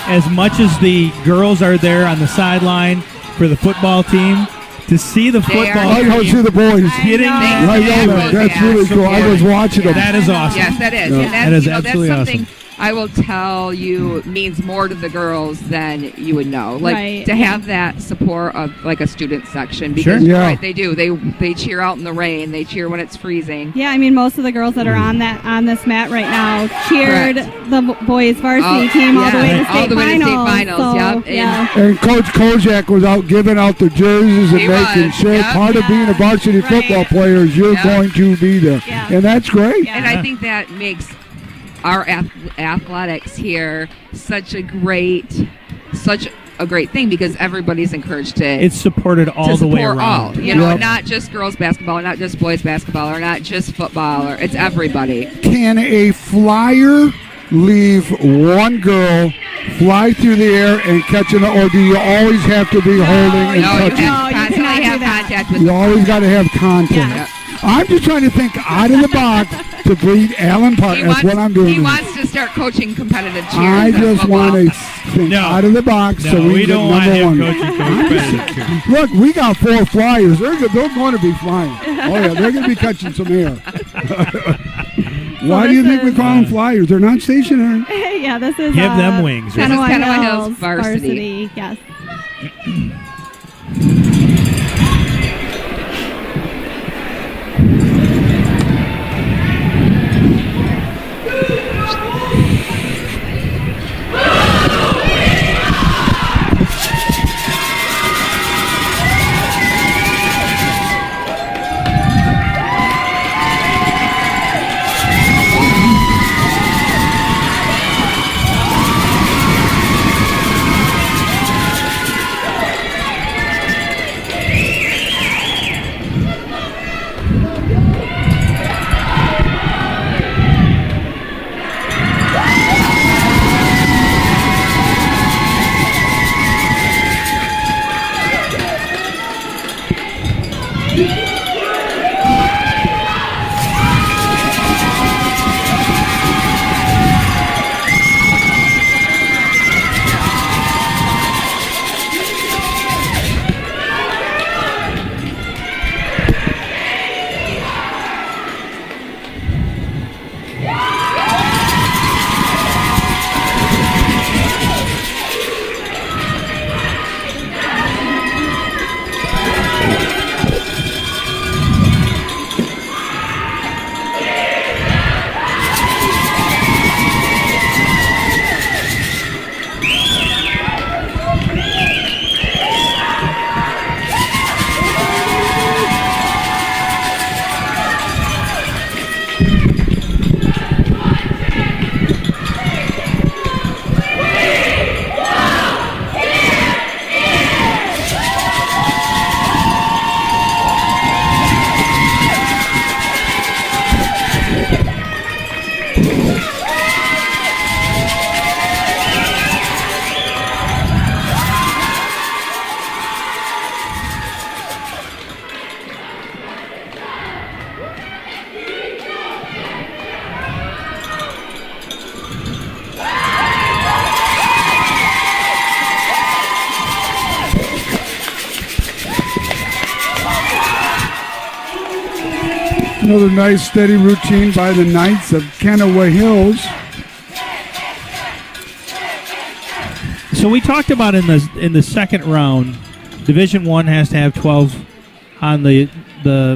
as much as the girls are there on the sideline for the football team to see the football. I go see the boys. Getting I know that. That's really cool. I was watching them. That is awesome. Yes, that is. Yeah. And That is that's absolutely something awesome. I will tell you means more to the girls than you would know. Like Right. to have that support of like a student section because Sure. you're Yeah. right, they do. They cheer out in the rain. They cheer when it's freezing. Yeah, I mean, most of the girls that are on this mat right now cheered the boys varsity team all the way to state all the way to state finals. So, Yep. yeah. And Coach Kozak was out giving out the jerseys and He making was, sure yep. part of being a varsity Right. football player is you're Yep. going to be there. Yeah. And that's great. Yeah. And I think that makes our athletics here such a great thing because everybody's encouraged to It's supported all the way support around. all. You know, Yep. not just girls basketball, not just boys basketball, or not just football, or it's everybody. Can a flyer leave one girl, fly through the air, and catch it, or do you always have to be holding and No, you touching? have to No, you constantly cannot do have that. contact with You the always got to have contact. Yeah. I'm just trying to think out of the box to beat Alan Park. That's what I'm doing. He wants to start coaching competitive cheers. I and just football. want to think No. out of the box so No, we we can don't get want number him one. coaching competitive cheers. Look, we got 4 flyers. They're going to be flying. Oh, yeah, they're going to be catching some air. Why do you this think we is- call them flyers? They're not stationary. Yeah, this is Give them wings. This is Kanawha Kanawha Hills Hills varsity. Yes. Another nice steady routine by the Knights of Kanawha Hills. So we talked about in the second round, Division I has to have 12 on the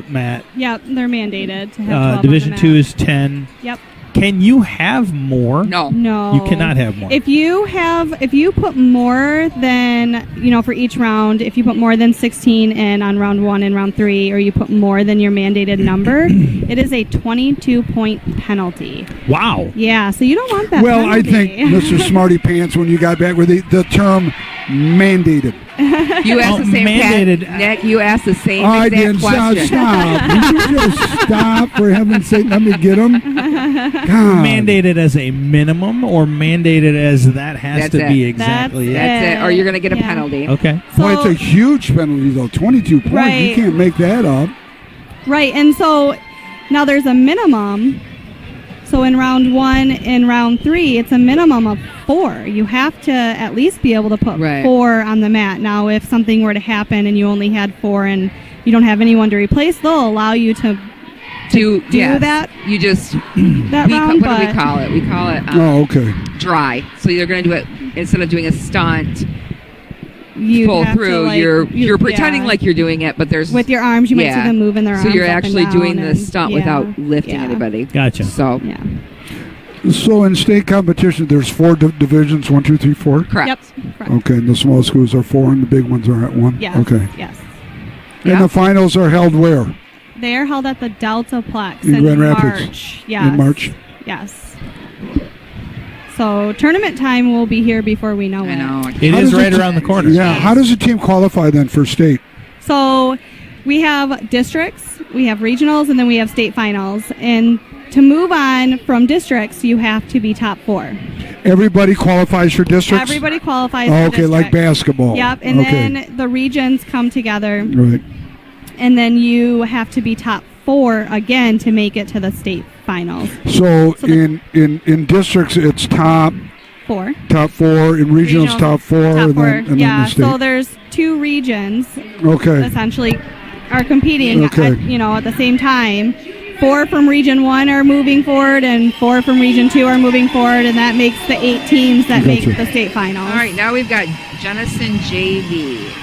mat. Yep, they're mandated to have 12 Division on the II mat. is 10. Yep. Can you have more? No. No. You cannot have more. If you put more than, for each round, if you put more than 16 in on round 1 and round 3, or you put more than your mandated number, it is a 22-point penalty. Wow. Yeah, so you don't want that Well, I penalty. think, Mr. Smarty Pants, when you got back with the term mandated. You asked the same mandated. Nick, you asked the same I exact didn't question. stop. Would you just stop, for heaven's sake? Let me get him. God. Mandated as a minimum or mandated as that has That's to it. be exactly That's it. Or you're going to get a Yeah. penalty. Okay. Boy, it's a huge penalty, though. 22 points. Right. You can't make that up. Right, and so now there's a minimum. So So in round 1 and round 3, it's a minimum of 4. You have to at least be able to put 4 on the mat. Now, if something were to happen and you only had 4 and you don't have anyone to replace, they'll allow you to do that. You just that round. What do we call it? We call it okay. Dry. So you're going to do it instead of doing a stunt. You pull through. You're pretending like you're doing it, but there's with your arms. You might see them moving their arms. So you're actually up and doing down the stunt without lifting anybody. Gotcha. So So in state competition, there's 4 divisions: 1, 2, 3, 4. Correct. Yep. Okay, and the small schools are 4, and the big ones are at 1. Yes. Okay. Yes. And the finals are held where? They are held at the Deltaplex in Grand March. Rapids. Yes. In March. Yes. So tournament time will be here before we know it. I know. It is right around the corner. Yeah. How does a team qualify then for state? So we have districts, we have regionals, and then we have state finals. And to move on from districts, you have to be top 4. Everybody qualifies for districts? Everybody qualifies for districts. like basketball. Yep. And then the regions come together. Right. And then you have to be top 4 again to make it to the state finals. So in districts, it's top 4. Top 4. In regionals, top 4. Top 4. And then the state. So there's 2 regions. Okay. Essentially are competing Okay. at the same time. 4 from region 1 are moving forward and 4 from region 2 are moving forward, and that makes the 8 teams that make the state finals. All right, now we've got Jenison JV.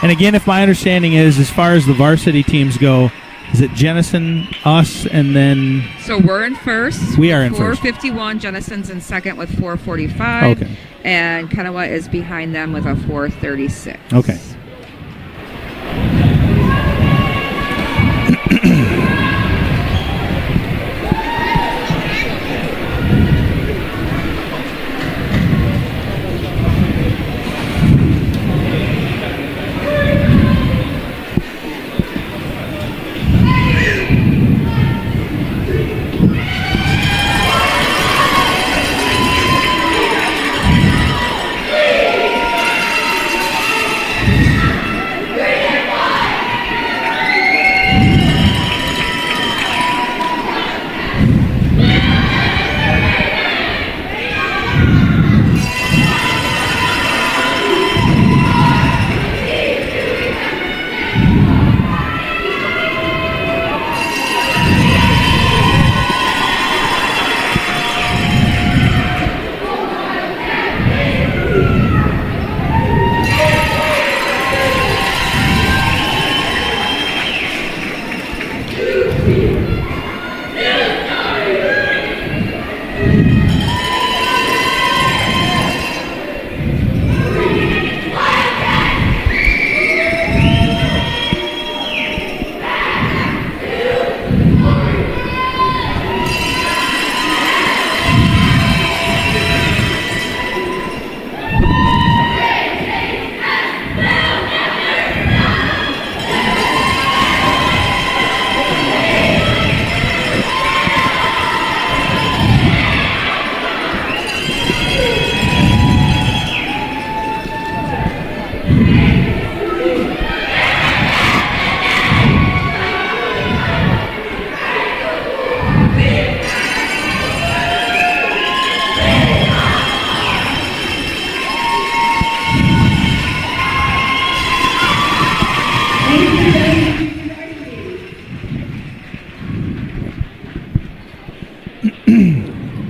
And again, if my understanding is, as far as the varsity teams go, is it Jenison, us, and then... So we're in first. We are in first. 451. Jenison's in second with 445. Okay. And Kanawha is behind them with a 436. Okay.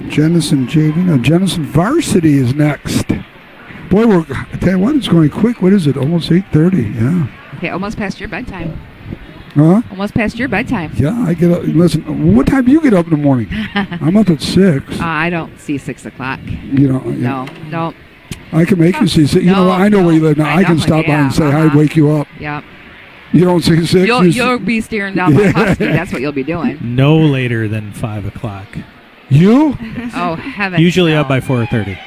Jenison JV. No, Jenison Varsity is next. Boy, I tell you what, it's going quick. What is it? Almost 8:30. Yeah. Okay, almost past your bedtime. Huh? Almost past your bedtime. Yeah, I get up. Listen, what time do you get up in the morning? I'm up at 6. I don't see 6 o'clock. You know. Yeah. No. I can make you see 6. You know, I know where you live now. I can stop by and say hi, wake you up. Yeah. You don't see 6? You'll be staring down my husky. That's what you'll be doing. No later than 5 o'clock. You? Oh, heaven. Usually up by 4:30.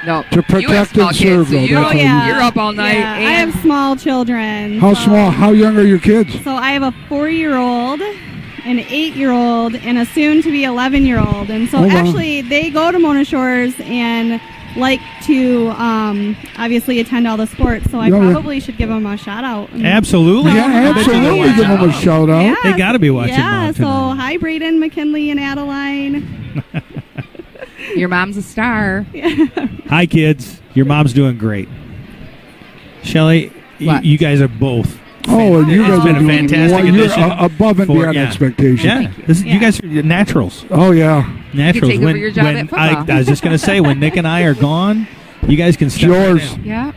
No. To protect and serve, though. You're up all night. Yeah, I have small children. How small? How young are your kids? So I have a 4-year-old, an 8-year-old, and a soon-to-be 11-year-old. And so actually, they go to Mona Shores, and like to obviously attend all the sports, so I Yeah, yeah. probably should give them a shout out. Absolutely. Yeah, absolutely. Give them a shout out. Yeah, They gotta be watching Yeah, Mom so tonight. hi, Braden, McKinley, and Adeline. Your mom's a star. Hi, kids. Your mom's doing great. Shelly, What? you guys are both. Oh, and you It's guys been are a doing fantastic you're addition above and for- beyond yeah. expectations. Yeah, you Yeah. guys are naturals. Oh, yeah. Naturals. take over your job at football. I was just going to say, when Nick and I are gone, you guys can step right Yours. in. Yeah.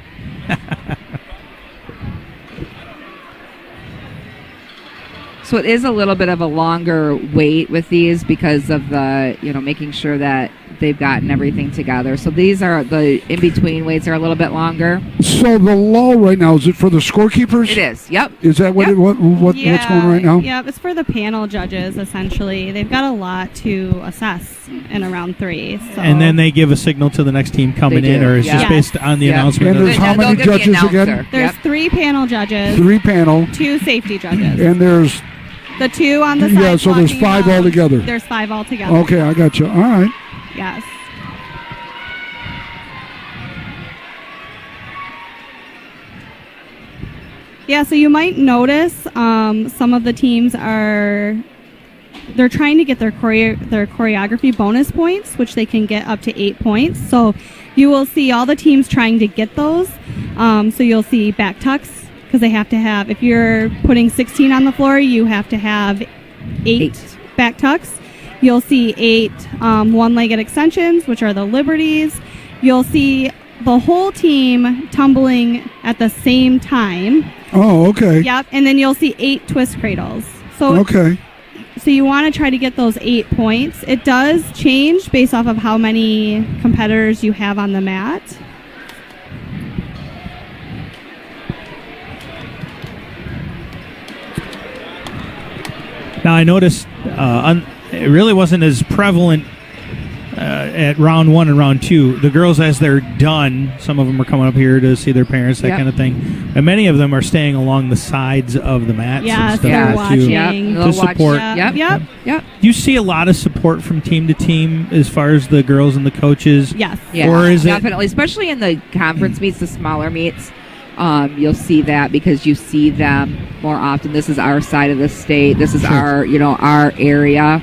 So it is a little bit of a longer wait with these because of the, making sure that they've gotten everything together. So these are the in-between waits are a little bit longer. So the lull right now, is it for the scorekeepers? It is. Yep. Is that what Yep. what's going on right now? Yeah, it's for the panel judges, essentially. They've got a lot to assess in a round 3. So. And then they give a signal to the next team coming They in, do, or it's yeah. just based on the Yeah. announcement. And there's how They'll many give the judges again? announcer. There's Yep. 3 panel judges, 3 panel. 2 safety judges. And there's, The 2 on the side. yeah, so there's walking 5 around. altogether. There's 5 altogether. Okay, I got you. All right. Yes. Yeah, so you might notice some of the teams they're trying to get their choreography bonus points, which they can get up to 8 points. So you will see all the teams trying to get those. So you'll see back tucks, because they have to have, if you're putting 16 on the floor, you have to have 8 back tucks. You'll see 8 one-legged extensions, which are the liberties. You'll see the whole team tumbling at the same time. Oh, okay. Yep, and then you'll see 8 twist cradles. So Okay. So you want to try to get those 8 points. It does change based off of how many competitors you have on the mat. Now, I noticed it really wasn't as prevalent at round 1 and round 2. The girls, as they're done, some of them are coming up here to see their parents, that Yep. kind of thing. And many of them are staying along the sides of the mats. Yes, and stuff they're to- watching. Yep. To They'll watch- support. Yep. Yep. Yep. Do you see a lot of support from team to team as far as the girls and the coaches? Yes. Yeah, Or is it- definitely, especially in the conference meets, the smaller meets, you'll see that because you see them more often. This is our side of the state. This is our area.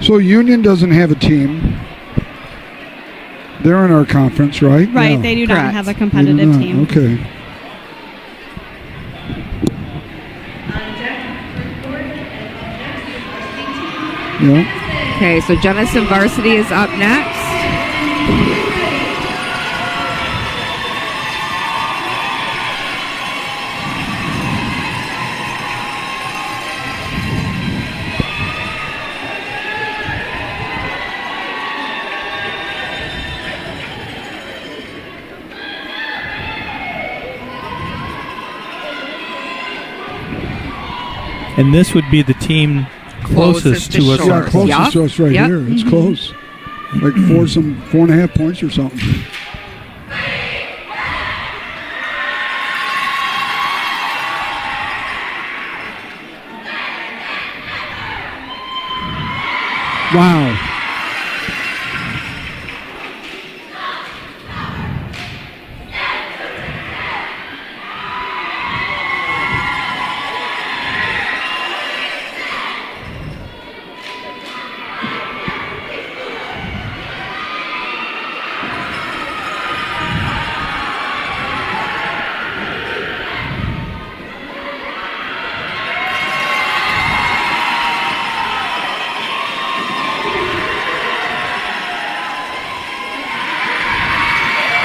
So Union doesn't have a team. They're in our conference, right? Right, Yeah. they do Correct. not have a They do competitive not. team. Okay. Yeah. Okay, so Jenison Varsity is up next. And this would be the team closest to us. shore. Yeah, closest Yep. to us right Yep. here. It's close. Like 4.5 points or something. Wow.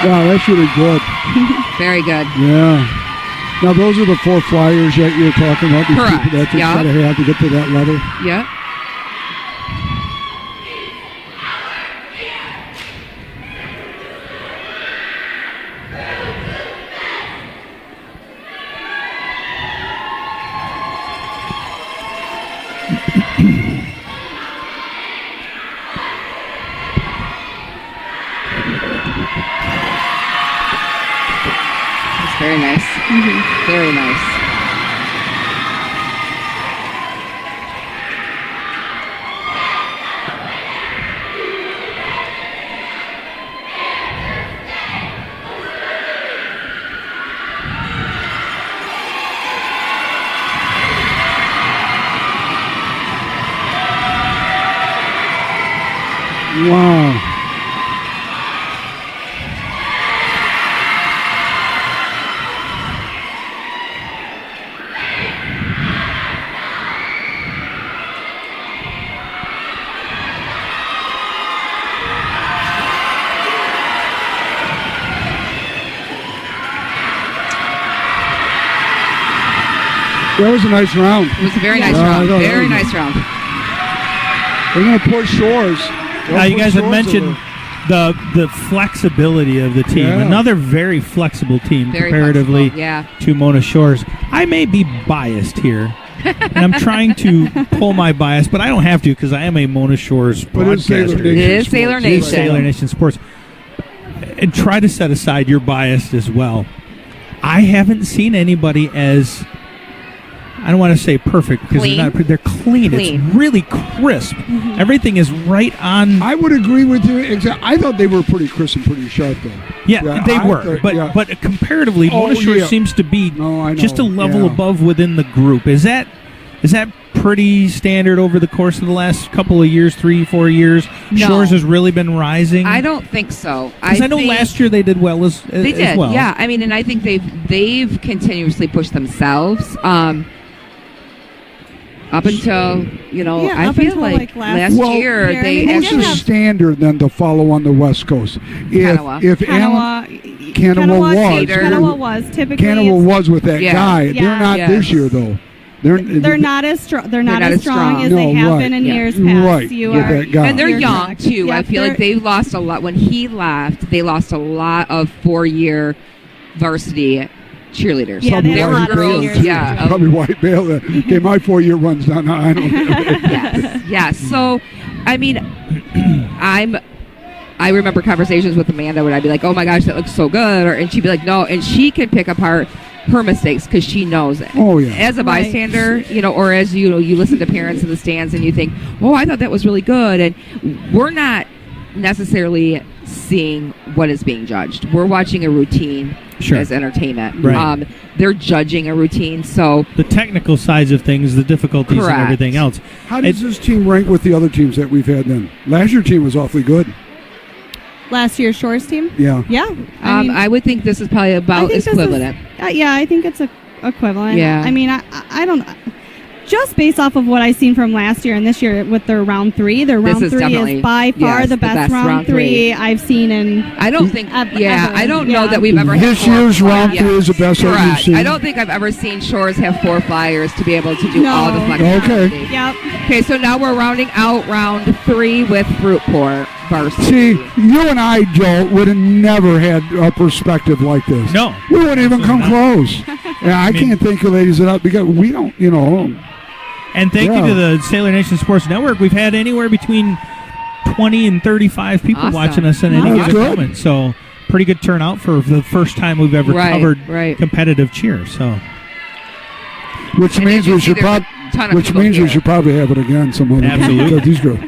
Wow, that's really good. Very good. Yeah. Now, those are the 4 flyers that you were talking about. These Correct. people that you Yeah. gotta have to get to that level. Yep. It's very nice. Very nice. Wow. That was a nice round. It was a very nice Yeah, I round. know, Very that was nice round. They're going to push Shores. Now, you guys have mentioned the flexibility of the team. Yeah. Another very flexible team Very comparatively flexible, yeah. to Mona Shores. I may be biased here, and I'm trying to pull my bias, but I don't have to because I am a Mona Shores But it's Sailor broadcaster. Nation It is Sailor Sports. It is Nation. Sailor Nation Sports. And try to set aside your bias as well. I haven't seen anybody as, I don't want to say perfect because Clean. they're clean. It's Clean. really crisp. Everything is right on. I would agree with you. I thought they were pretty crisp and pretty sharp, though. Yeah, they I were. thought- But yeah. but comparatively, Oh, Mona Shores yeah. seems to be No, I know. just a level Yeah. above within the group. Is that pretty standard over the course of the last couple of years, 3-4 years? No. Shores has really been rising. I don't think so. Because I know think last year they did well as they did. well. Yeah, I mean, and I think they've continuously pushed themselves. Up until Yeah, I up feel until, like last Well, year year, they I mean, What's did the have- standard then to follow on the West Coast? Kanawha. If Alan Kanawha was. Kanawha was typically. Kanawha was with that Yeah. guy. Yeah. They're not Yes. this year, though. They're not as strong. They're not not as as strong strong. as they No, have right. been in Yeah. years past. Right, You with are, that guy. and they're You're young correct. too. I Yep, feel like they're- they lost a lot when he left. They lost a lot of 4-year varsity cheerleaders. Yeah, they Probably had a White lot of Bale. seniors. Yeah. Probably White Bale. Okay, my 4-year runs down. I don't know. Yes. So, I mean, I remember conversations with Amanda when I'd be like, "Oh my gosh, that looks so good," and she'd be like, "No," and she can pick apart her mistakes because she knows it. Oh, yeah. As a Right. bystander, or as you listen to parents in the stands and you think, "Oh, I thought that was really good," and we're not necessarily seeing what is being judged. We're watching a routine Sure. as entertainment. Right. They're judging a routine, so The technical sides of things, the difficulties Correct. and everything else. How does this team rank with the other teams that we've had then? Last year's team was awfully good. last year's Shores team. Yeah. Yeah, I mean, I would think this is probably I about think this is- equivalent. yeah, I think it's equivalent. Yeah. I mean, I don't. Just based off of what I've seen from last year and this year with their round three, their This round is three definitely- is by far yes, the best round three I've seen in. I don't think. Ever. I don't know Yeah. that we've ever had This 4 year's round flyers. three is the best one we've Correct. seen. I don't think I've ever seen Shores have 4 flyers to be able to do No. all the flexibility. Okay. Yep. Okay, so now we're rounding out round 3 with Fruitport varsity. See, you and I, Joe, would have never had a perspective like this. No. We wouldn't even come Absolutely close. And I can't thank you ladies enough because we don't, And thank Yeah. you to the Sailor Nation Sports Network. We've had anywhere between 20 and 35 people Awesome. watching us in any That's given good. moment. So pretty good turnout for the first time we've ever Right, covered right. competitive cheer. So which And means as you we see, should there's probably, a ton of which people means we here. should probably have it again some other time. Absolutely. Because these girls.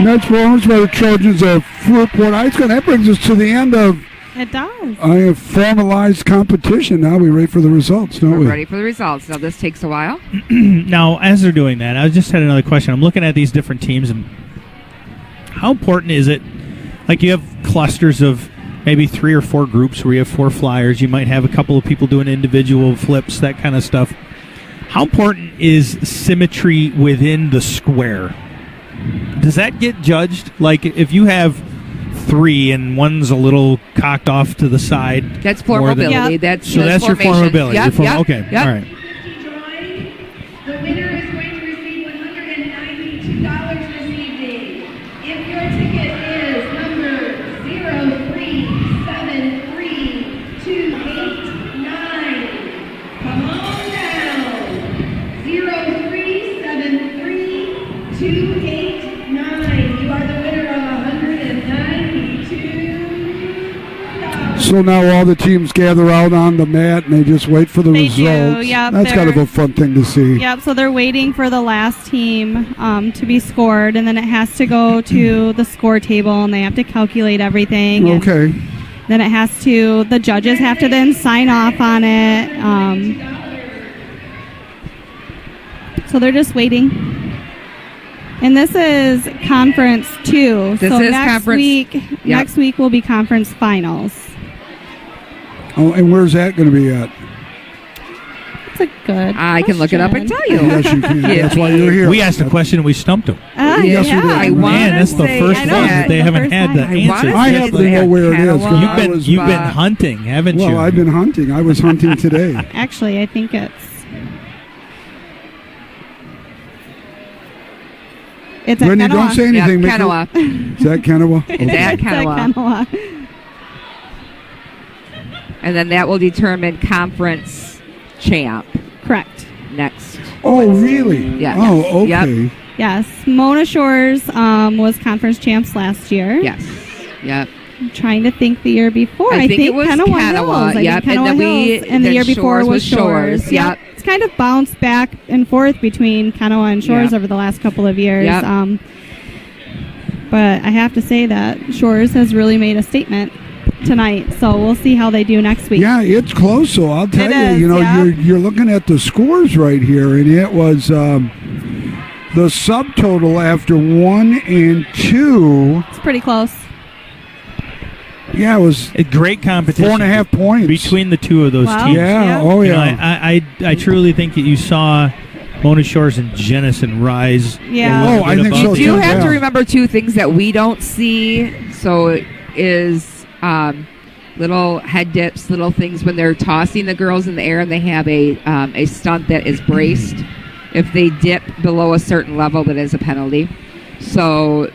Match performance by the Trojans of Fruitport High School. That brings us to the end of It does. a formalized competition. Now we wait for the results, don't We're we? ready for the results. Now, this takes a while. Now, as they're doing that, I just had another question. I'm looking at these different teams, and how important is it? Like, you have clusters of maybe 3 or 4 groups where you have 4 flyers. You might have a couple of people doing individual flips, that kind of stuff. How important is symmetry within the square? Does that get judged? Like, if you have 3 and one's a little cocked off to the side. That's floor more than- mobility. Yep. That's So that's your formation. formability. Yep, yep, Okay, yep. all right. Drawing. The winner is going to receive $192 this evening. If your ticket is number 0373289, come on down. 0373289. You are the winner of $192. So now all the teams gather out on the mat and they just wait for the They do, results. yep, That's kind of they're- a fun thing to see. Yep, so they're waiting for the last team to be scored, and then it has to go to the score table, and they have to calculate everything. and Okay. Then it has to, the judges have to then sign off on it. So they're just waiting. And this is conference 2. This so is next conference- week, Yep. next week will be conference finals. Oh, and where's that going to be at? That's a good I can look it up and question. tell you. Yes, you can. Yeah. That's why you're here. We asked a question and we stumped them. Yes, you did. I Man, wanna that's the say- first I one know that they the haven't first had the time. I answer. wanna I say happen to it's know where it is, 'cause Kanawha, I You've was- been but- hunting, haven't you? Well, I've been hunting. I was hunting today. Actually, I think it's at Brittany, don't Kanawha. say anything. Yeah, Make Kanawha. Is that Kanawha? It's at It's at Kanawha. Kanawha. And then that will determine conference champ Correct. next. Oh, really? Yeah. Oh, Yep. okay. Yes, Mona Shores was conference champs last year. Yes. Yep. I'm trying to think the year before. I think it was Kanawha Kanawha, Hills. I think yep, and Kanawha then Hills, and the then year before Shores was was Shores, yep. It's kind of bounced back and forth between Kanawha and Shores Yep. over the last couple of years. Yep. But I have to say that Shores has really made a statement tonight, so we'll see how they do next week. Yeah, it's close. So I'll tell It you. is, You know, yeah. you're looking at the scores right here, and it was the subtotal after 1 and 2. It's pretty close. Yeah, it was A great competition 4.5 points between the two of those Wow. teams. Yeah. Yeah. Oh, You know, yeah. I truly think that you saw Mona Shores and Jennison rise. Yeah. a little Oh, I bit think above so, You do too, have yeah. to remember two things that we don't see. So is little head dips, little things when they're tossing the girls in the air and they have a stunt that is braced. If they dip below a certain level, that is a penalty. So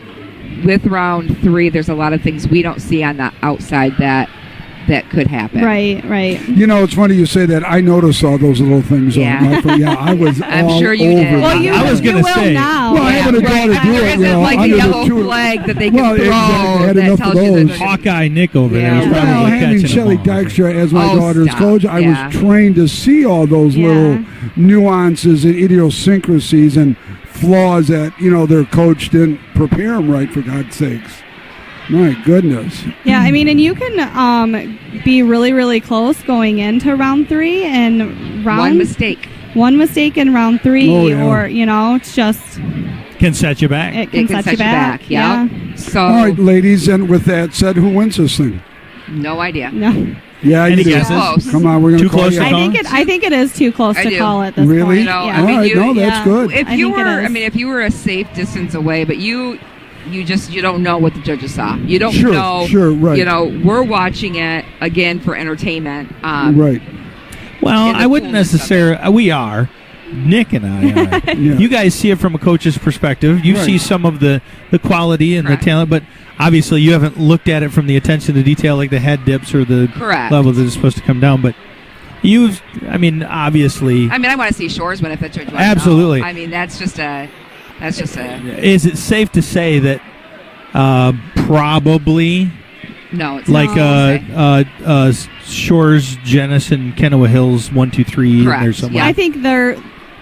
with round 3, there's a lot of things we don't see on the outside that could happen. Right, right. You know, it's funny you say that. I noticed all those little things. Yeah. Yeah, I was I'm all sure you over did. that. Well, you, I was you gonna will say- now. Well, I haven't a daughter do There it, isn't you know, like a under the yellow two- flag that they Well, can throw exactly. I had that enough of tells you that those. they're gonna- Hawkeye Nick over there Yeah. was probably Well, having catching Shelley them all. Dykstra as my Oh, daughter's stop. coach, I Yeah. was trained to see all those Yeah. little nuances and idiosyncrasies and flaws that, you know, their coach didn't prepare them right, for God's sakes. My goodness. Yeah, I mean, and you can be really, really close going into round 3, and One mistake. one mistake in round 3, Oh, yeah. or it's just Can set you back. it can set you back. Yeah. So All right, ladies, and with that said, who wins this thing? no idea. No, Yeah, Any you do. guesses? Close. Come on, we're going Too to call close you to out. call? I think it is too close I to do. call at this Really? point. You know, Yeah. I mean, All right, you- no, that's yeah. good. If I you think it were, is. I mean, if you were a safe distance away, but you don't know what the judges saw. You don't Sure, know. sure, right. You know, we're watching it again for entertainment. Right. Well, in the I wouldn't fullness of it. necessarily. We are. Nick and I are. Yeah. You guys see it from a coach's perspective. You Right. see some of the quality and Correct. the talent, but obviously you haven't looked at it from the attention to detail like the head dips or the Correct. level that is supposed to come down. But obviously, I mean, I want to see Shores win if that's what you want. Absolutely. I mean, that's just a. is it safe to say that probably No, it's like not. Shores, Jennison, Kennewa Hills, 1, 2, 3, Correct, there's somewhere. yeah. I think they're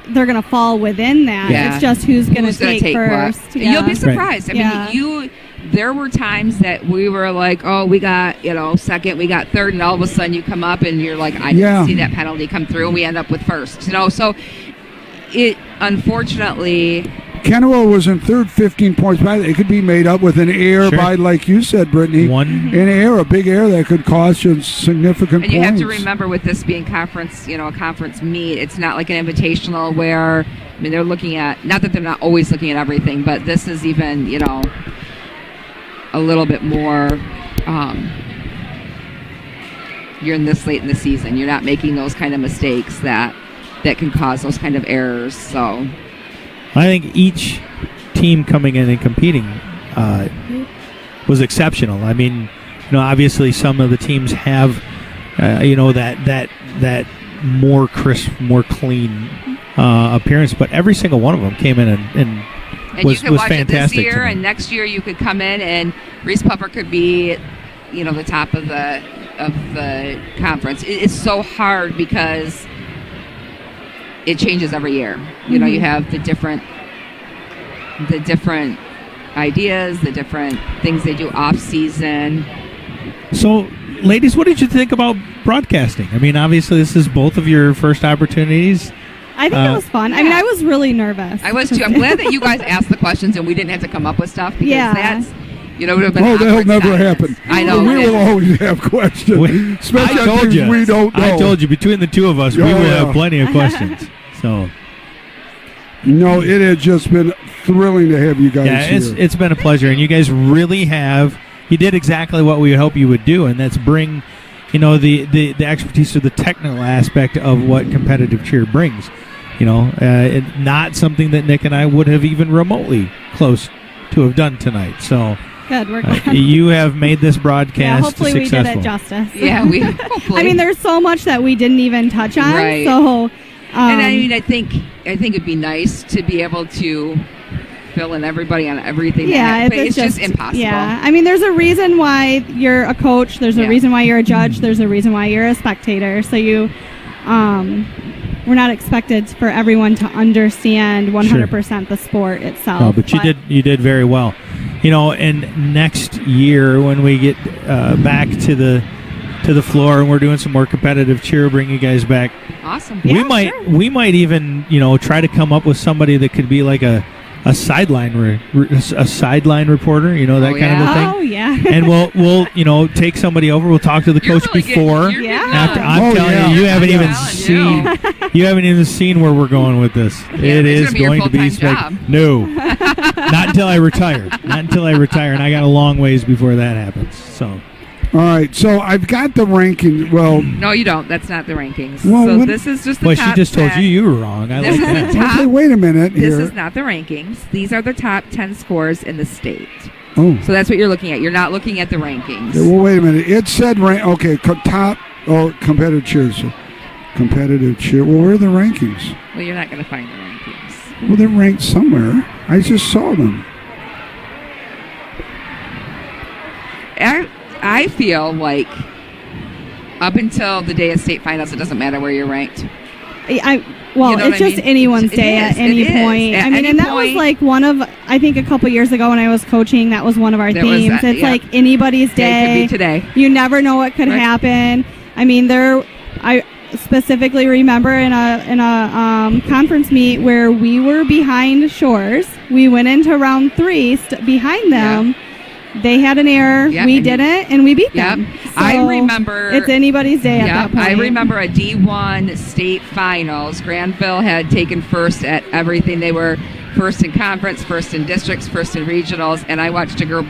they're going to fall within that. Yeah. It's just who's going to gonna take first. what. You'll be surprised. Yeah. I mean, there were times that we were like, oh, we got, second, we got third, and all of a sudden you come up and you're like, I didn't see that penalty come through, and we end up with first. So it, unfortunately... Kennewill was in third, 15 points back. It could be made up with an error by, like you said, Brittany, an error, a big error that could cost you significant points. And you points. have to remember with this being conference, a conference meet, it's not like an invitational where, they're looking at, not that they're not always looking at everything, but this is even, a little bit more, you're in this late in the season. You're not making those kind of mistakes that can cause those kind of errors. So I think each team coming in and competing was exceptional. I mean, obviously some of the teams have, that more crisp, more clean appearance, but every single one of them came in and was you could watch fantastic. It this year, and next year you could come in and Reese Puffer could be, the top of the conference. It's so hard because it changes every year. You have the different ideas, the different things they do off season. So, ladies, what did you think about broadcasting? I mean, obviously this is both of your first opportunities. I think it was fun. Yeah. I mean, I was really nervous. I was too. I'm glad that you guys asked the questions and we didn't have to come up with stuff because that's, it would have been that'll never happen. I know. We will always have questions. Especially I told you. We don't know. I told you, between the two of us, we will have plenty of questions. So, no, it has just been thrilling to have you guys here. It's been a pleasure, and you guys really have. You did exactly what we hope you would do, and that's bring, the expertise or the technical aspect of what competitive cheer brings. Not something that Nick and I would have even remotely close to have done tonight. So. Good, we're glad. You have made this broadcast hopefully successful. We did it justice. Yeah, hopefully. I mean, there's so much that we didn't even touch on. Right. So, and I mean, I think it'd be nice to be able to fill in everybody on everything. Yeah, but it's just impossible. Yeah, I mean, there's a reason why you're a coach. There's a reason why you're a judge. There's a reason why you're a spectator. So we're not expected for everyone to understand 100% the sport itself. No, but you did very well. And next year when we get back to the floor and we're doing some more competitive cheer, bring you guys back. Awesome. We might even try to come up with somebody that could be like a sideline reporter, that kind of a thing. Oh yeah. And we'll take somebody over. We'll talk to the coach really before. After I'm telling you, you haven't even seen where we're going with this. Yeah, it is going to be no, not until I retire. And I got a long ways before that happens. So. All right, so I've got the ranking. Well, no, you don't. That's not the rankings. Well, so this is just the top. Well, she just told you were wrong. I like that. Okay, wait a minute here. This is not the rankings. These are the top 10 scores in the state. Oh. So that's what you're looking at. You're not looking at the rankings. Okay, well, wait a minute. It said top competitive cheers. Competitive cheer. Well, where are the rankings? Well, you're not going to find the rankings. Well, they're ranked somewhere. I just saw them. I feel like up until the day of state finals, it doesn't matter where you're ranked. It's just anyone's day at any point. And that was like one of, I think a couple years ago when I was coaching, that was one of our themes. It's like anybody's day. It could be today. You never know what could happen. I mean, I specifically remember in a conference meet where we were behind Shores. We went into round 3 behind them. Yeah. They had an error, we didn't, and we beat them. So I remember it's anybody's day at that point. I remember a D1 state finals. Granville had taken first at everything. They were first in conference, first in districts, first in regionals, and I watched a girl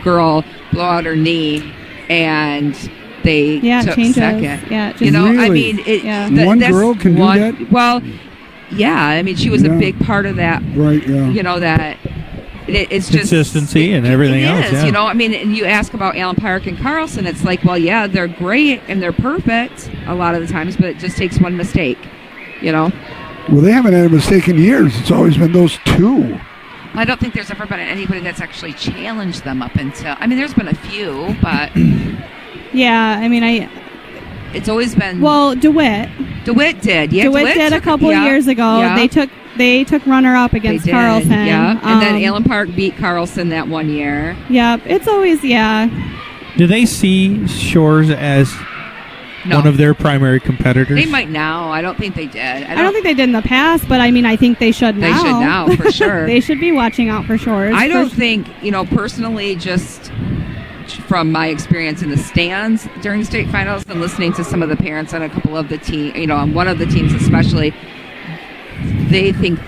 blow out her knee, and they took second. Yeah, really? I mean, one girl can do that? Well, yeah, I mean, she was a big part of that. Right, yeah. That... It's just consistency and everything else. Yeah. I mean, and you ask about Allen Park and Carlson, it's like, well, yeah, they're great and they're perfect a lot of the times, but it just takes one mistake, Well, they haven't had a mistake in years. It's always been those two. I don't think there's ever been anybody that's actually challenged them up until. I mean, there's been a few, but yeah, I mean, it's always been. Well, DeWitt. DeWitt did. Yeah, DeWitt did a couple years ago. Yeah. They took runner-up against Carlson. Yeah, and then Allen Park beat Carlson that one year. Yep, it's always, Do they see Shores as one of their primary competitors? They might now. I don't think they did. I don't think they did in the past, but I mean, I think they should now. They should now, for sure. They should be watching out for Shores. I don't think, personally, just from my experience in the stands during state finals and listening to some of the parents on a couple of the team, on one of the teams especially, they think,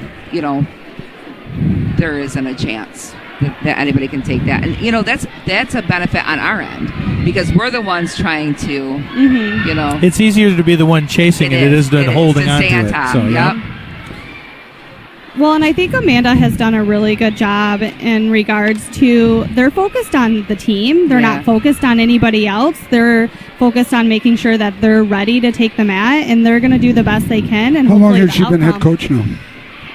there isn't a chance that anybody can take that. And, that's a benefit on our end because we're the ones trying to, It's easier to be the one chasing it than holding on to it. So, yep. Well, and I think Amanda has done a really good job in regards to they're focused on the team. They're not focused on anybody else. They're focused on making sure that they're ready to take the mat, and they're going to do the best they can. And how long has she been head coach now?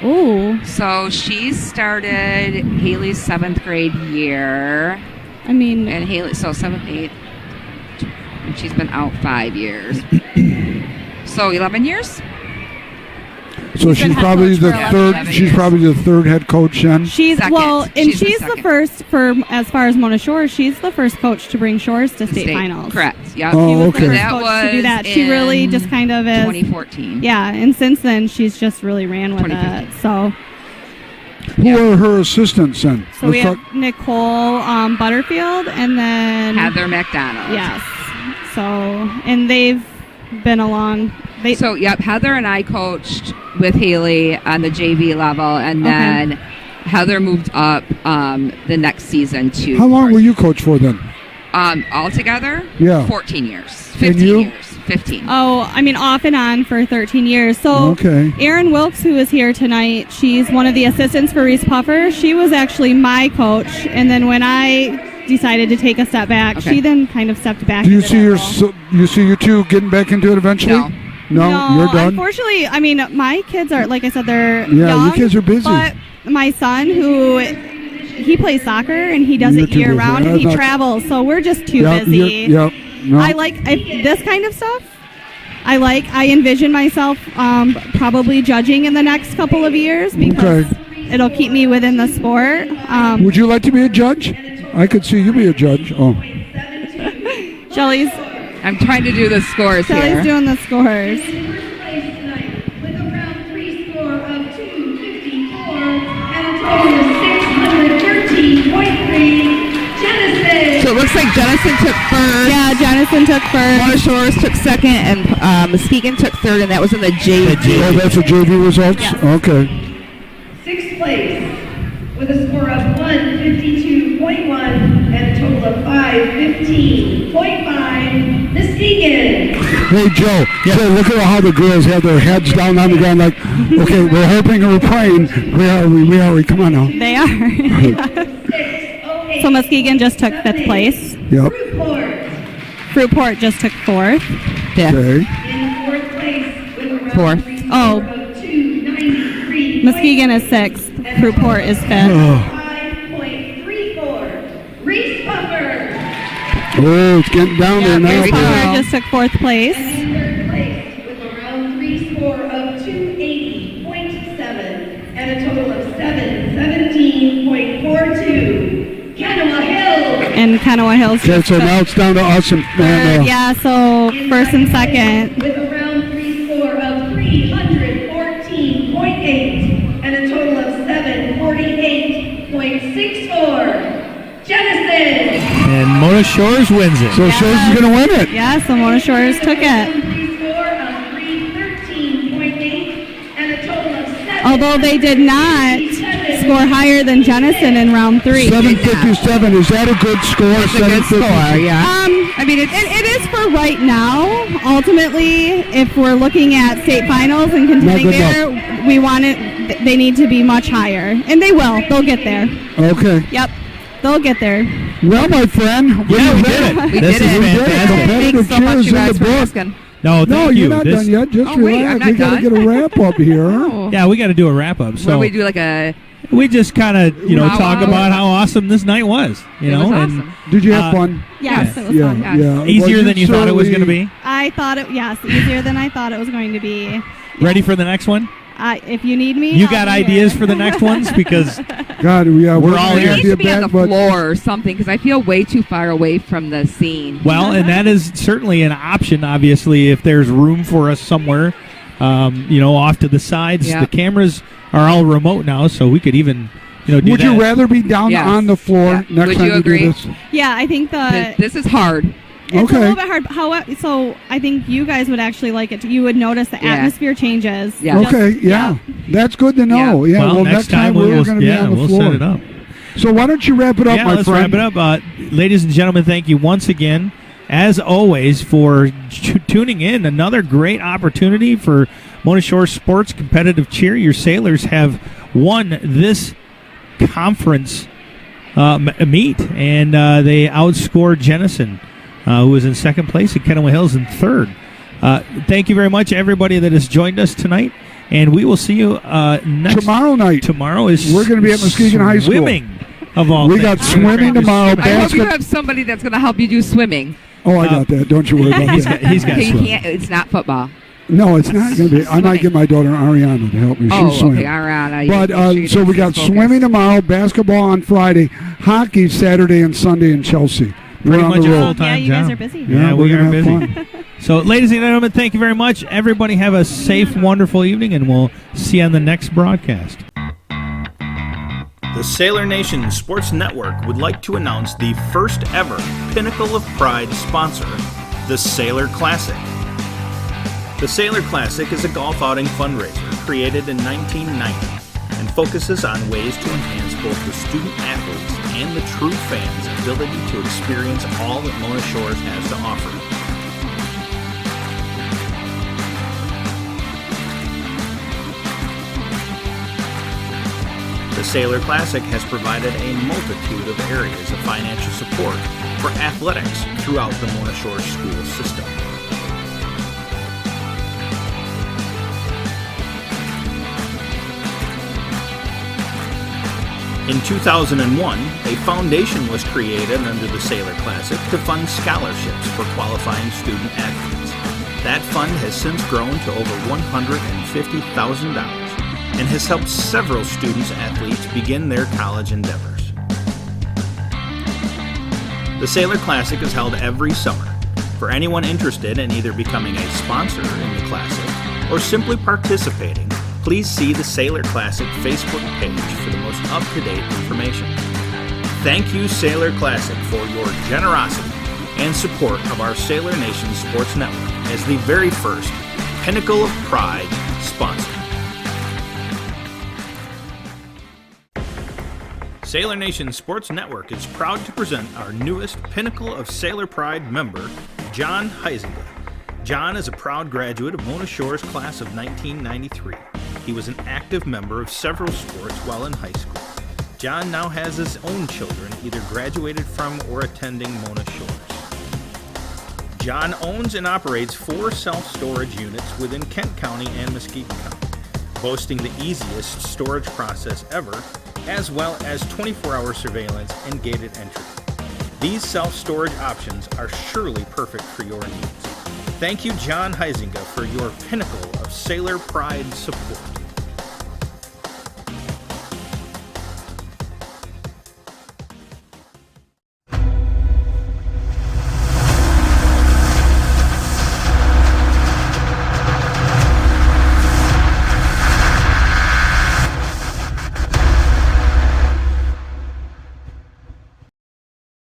Oh. So she started Haley's 7th grade year. I mean. And Haley, so 7th, 8th. And she's been out 5 years. So 11 years? So she's probably the third. She's probably the third head coach then. She's second. and she's the first for as far as Mona Shores. She's the first coach to bring Shores to state finals. Correct. Yeah. Oh, she was okay. the first That coach was to do that. She really just kind of is 2014. Yeah, and since then she's just really ran with it. So. Who are her assistants then? So we have Nicole Butterfield and then Heather McDonald. Yes. So and they've been along. Heather and I coached with Haley on the JV level, and then Heather moved up the next season to. How long were you coach for then? Altogether? Yeah. 14 years. 15 years. 15. Oh, I mean, off and on for 13 years. So, Erin Wilkes, who is here tonight, she's one of the assistants for Reese Puffer. She was actually my coach, and then when I decided to take a step back, she then kind of stepped back. Do you see you two getting back into it eventually? No, you're done. Unfortunately, I mean, my kids are, like I said, they're young. Your kids are busy. But my son, he plays soccer and he does it year round and he travels, so we're just too busy. No. I like this kind of stuff. I envision myself probably judging in the next couple of years because it'll keep me within the sport. Would you like to be a judge? I could see you be a judge. Oh. Shelly's. I'm trying to do the scores here. Shelly's doing the scores. With a round 3 score of 254 and a total of 613.3. Jennison. So it looks like Jennison took first. Yeah, Jennison took first. Mona Shores took second, and Muskegon took third, and that was in the JV. Oh, that's the JV results? Yes. Okay. 6th place with a score of 152.1 and a total of 515.5. Muskegon. Hey, Joe. Joe, look at how the girls have their heads down on the ground like, okay, we're hoping and we're praying. Where are we? Come on now. They are. So Muskegon just took 5th place. Yep. Fruitport just took 4th. Okay. In 4th place with a round 4th. 3 Oh. score of 293. Muskegon is 6th. Fruitport is 5th. 5.34. Reese Puffer. Oh, it's getting down there now. Reese Puffer just took 4th place. And 3rd place with a round 3 score of 280.7 and a total of 717.42. Kanawha Hills. And Kanawha Hills. Okay, so now it's down to us and yeah, so first and second. With a round 3 score of 314.8 and a total of 748.64. Jennison. And Mona Shores wins it. So Shores is going to win it. Yeah, so Mona Shores took it. 3 score of 313.8 and a total of 7. Although they did not score higher than Jennison in round 3. 757. Is that a good score? It's a good score, yeah. I mean, it is for right now. Ultimately, if we're looking at state finals and contending there, we want it. They need to be much higher, and they will. They'll get there. Okay. Yep, they'll get there. Well, my friend, we did it. We This did is it. fantastic. Thanks so much, you guys, for book. asking. No, No, thank you're you. not done yet. Just relax. We got to get a wrap up here. Yeah, we got to do a wrap up. What do So we do, like a... we just kind of, talk about how awesome this night was. It was awesome. Did you have fun? Yes, it was Yeah, fun. yeah. Easier Well, than you thought it was going to certainly- be. I I thought it. Yes, easier than I thought it was going to be. Ready for the next one? If you need me, You I'll got be ideas here. for the next ones? Because God, yeah, We're all gonna here. It have needs you to be on the back, but floor or something because I feel way too far away from the scene. well, and that is certainly an option. Obviously, if there's room for us somewhere, off to the sides. Yeah. The cameras are all remote now, so we could even, do would that. you rather be down Yes. on the floor Yeah. next Would time you you agree? do this? Yeah, I think This is hard. it's Okay. a little bit hard. However, so I think you guys would actually like it. You would notice the Yeah. atmosphere changes. Yeah. Okay, yeah. That's good to know. Yeah, Well, next time we're we'll going to be on the we'll floor. set it up. So why don't you wrap it up, Yeah, my let's friend? wrap it up. Ladies and gentlemen, thank you once again, as always, for tuning in. Another great opportunity for Mona Shore Sports Competitive Cheer. Your Sailors have won this conference meet, and they outscored Jennison, who was in second place, and Kennewick Hills in third. Thank you very much, everybody that has joined us tonight, and we will see you next Tomorrow night. Tomorrow is We're gonna be at Muskegon High School. Swimming, of all We things. got swimming tomorrow. I hope you Basket. have somebody that's going to help you do swimming. Oh, I got that. Don't you worry about He's that. got, he's got Okay, you swimming. can't. It's not football. No, it's not going to be. I might Swimming. get my daughter Ariana to help me. Oh, She's swimming. okay, all right. But so we got swimming tomorrow, basketball on Friday, hockey Saturday and Sunday in Chelsea. Pretty We're on much the a road. full-time Yeah, you guys job. are busy. Yeah, we're we gonna are have busy. fun. So, ladies and gentlemen, thank you very much. Everybody have a safe, wonderful evening, and we'll see you on the next broadcast. The Sailor Nation Sports Network would like to announce the first ever Pinnacle of Pride sponsor, the Sailor Classic. The Sailor Classic is a golf outing fundraiser created in 1990 and focuses on ways to enhance both the student athletes and the true fans' ability to experience all that Mona Shores has to offer. The Sailor Classic has provided a multitude of areas of financial support for athletics throughout the Mona Shores school system. In 2001, a foundation was created under the Sailor Classic to fund scholarships for qualifying student athletes. That fund has since grown to over $150,000 and has helped several students-athletes begin their college endeavors. The Sailor Classic is held every summer. For anyone interested in either becoming a sponsor in the Classic or simply participating, please see the Sailor Classic Facebook page for the most up-to-date information. Thank you, Sailor Classic, for your generosity and support of our Sailor Nation Sports Network as the very first Pinnacle of Pride sponsor. Sailor Nation Sports Network is proud to present our newest Pinnacle of Sailor Pride member, John Heisinger. John is a proud graduate of Mona Shores class of 1993. He was an active member of several sports while in high school. John now has his own children, either graduated from or attending Mona Shores. John owns and operates 4 self-storage units within Kent County and Muskegon County, boasting the easiest storage process ever, as well as 24-hour surveillance and gated entry. These self-storage options are surely perfect for your needs. Thank you, John Heisinger, for your Pinnacle of Sailor Pride support.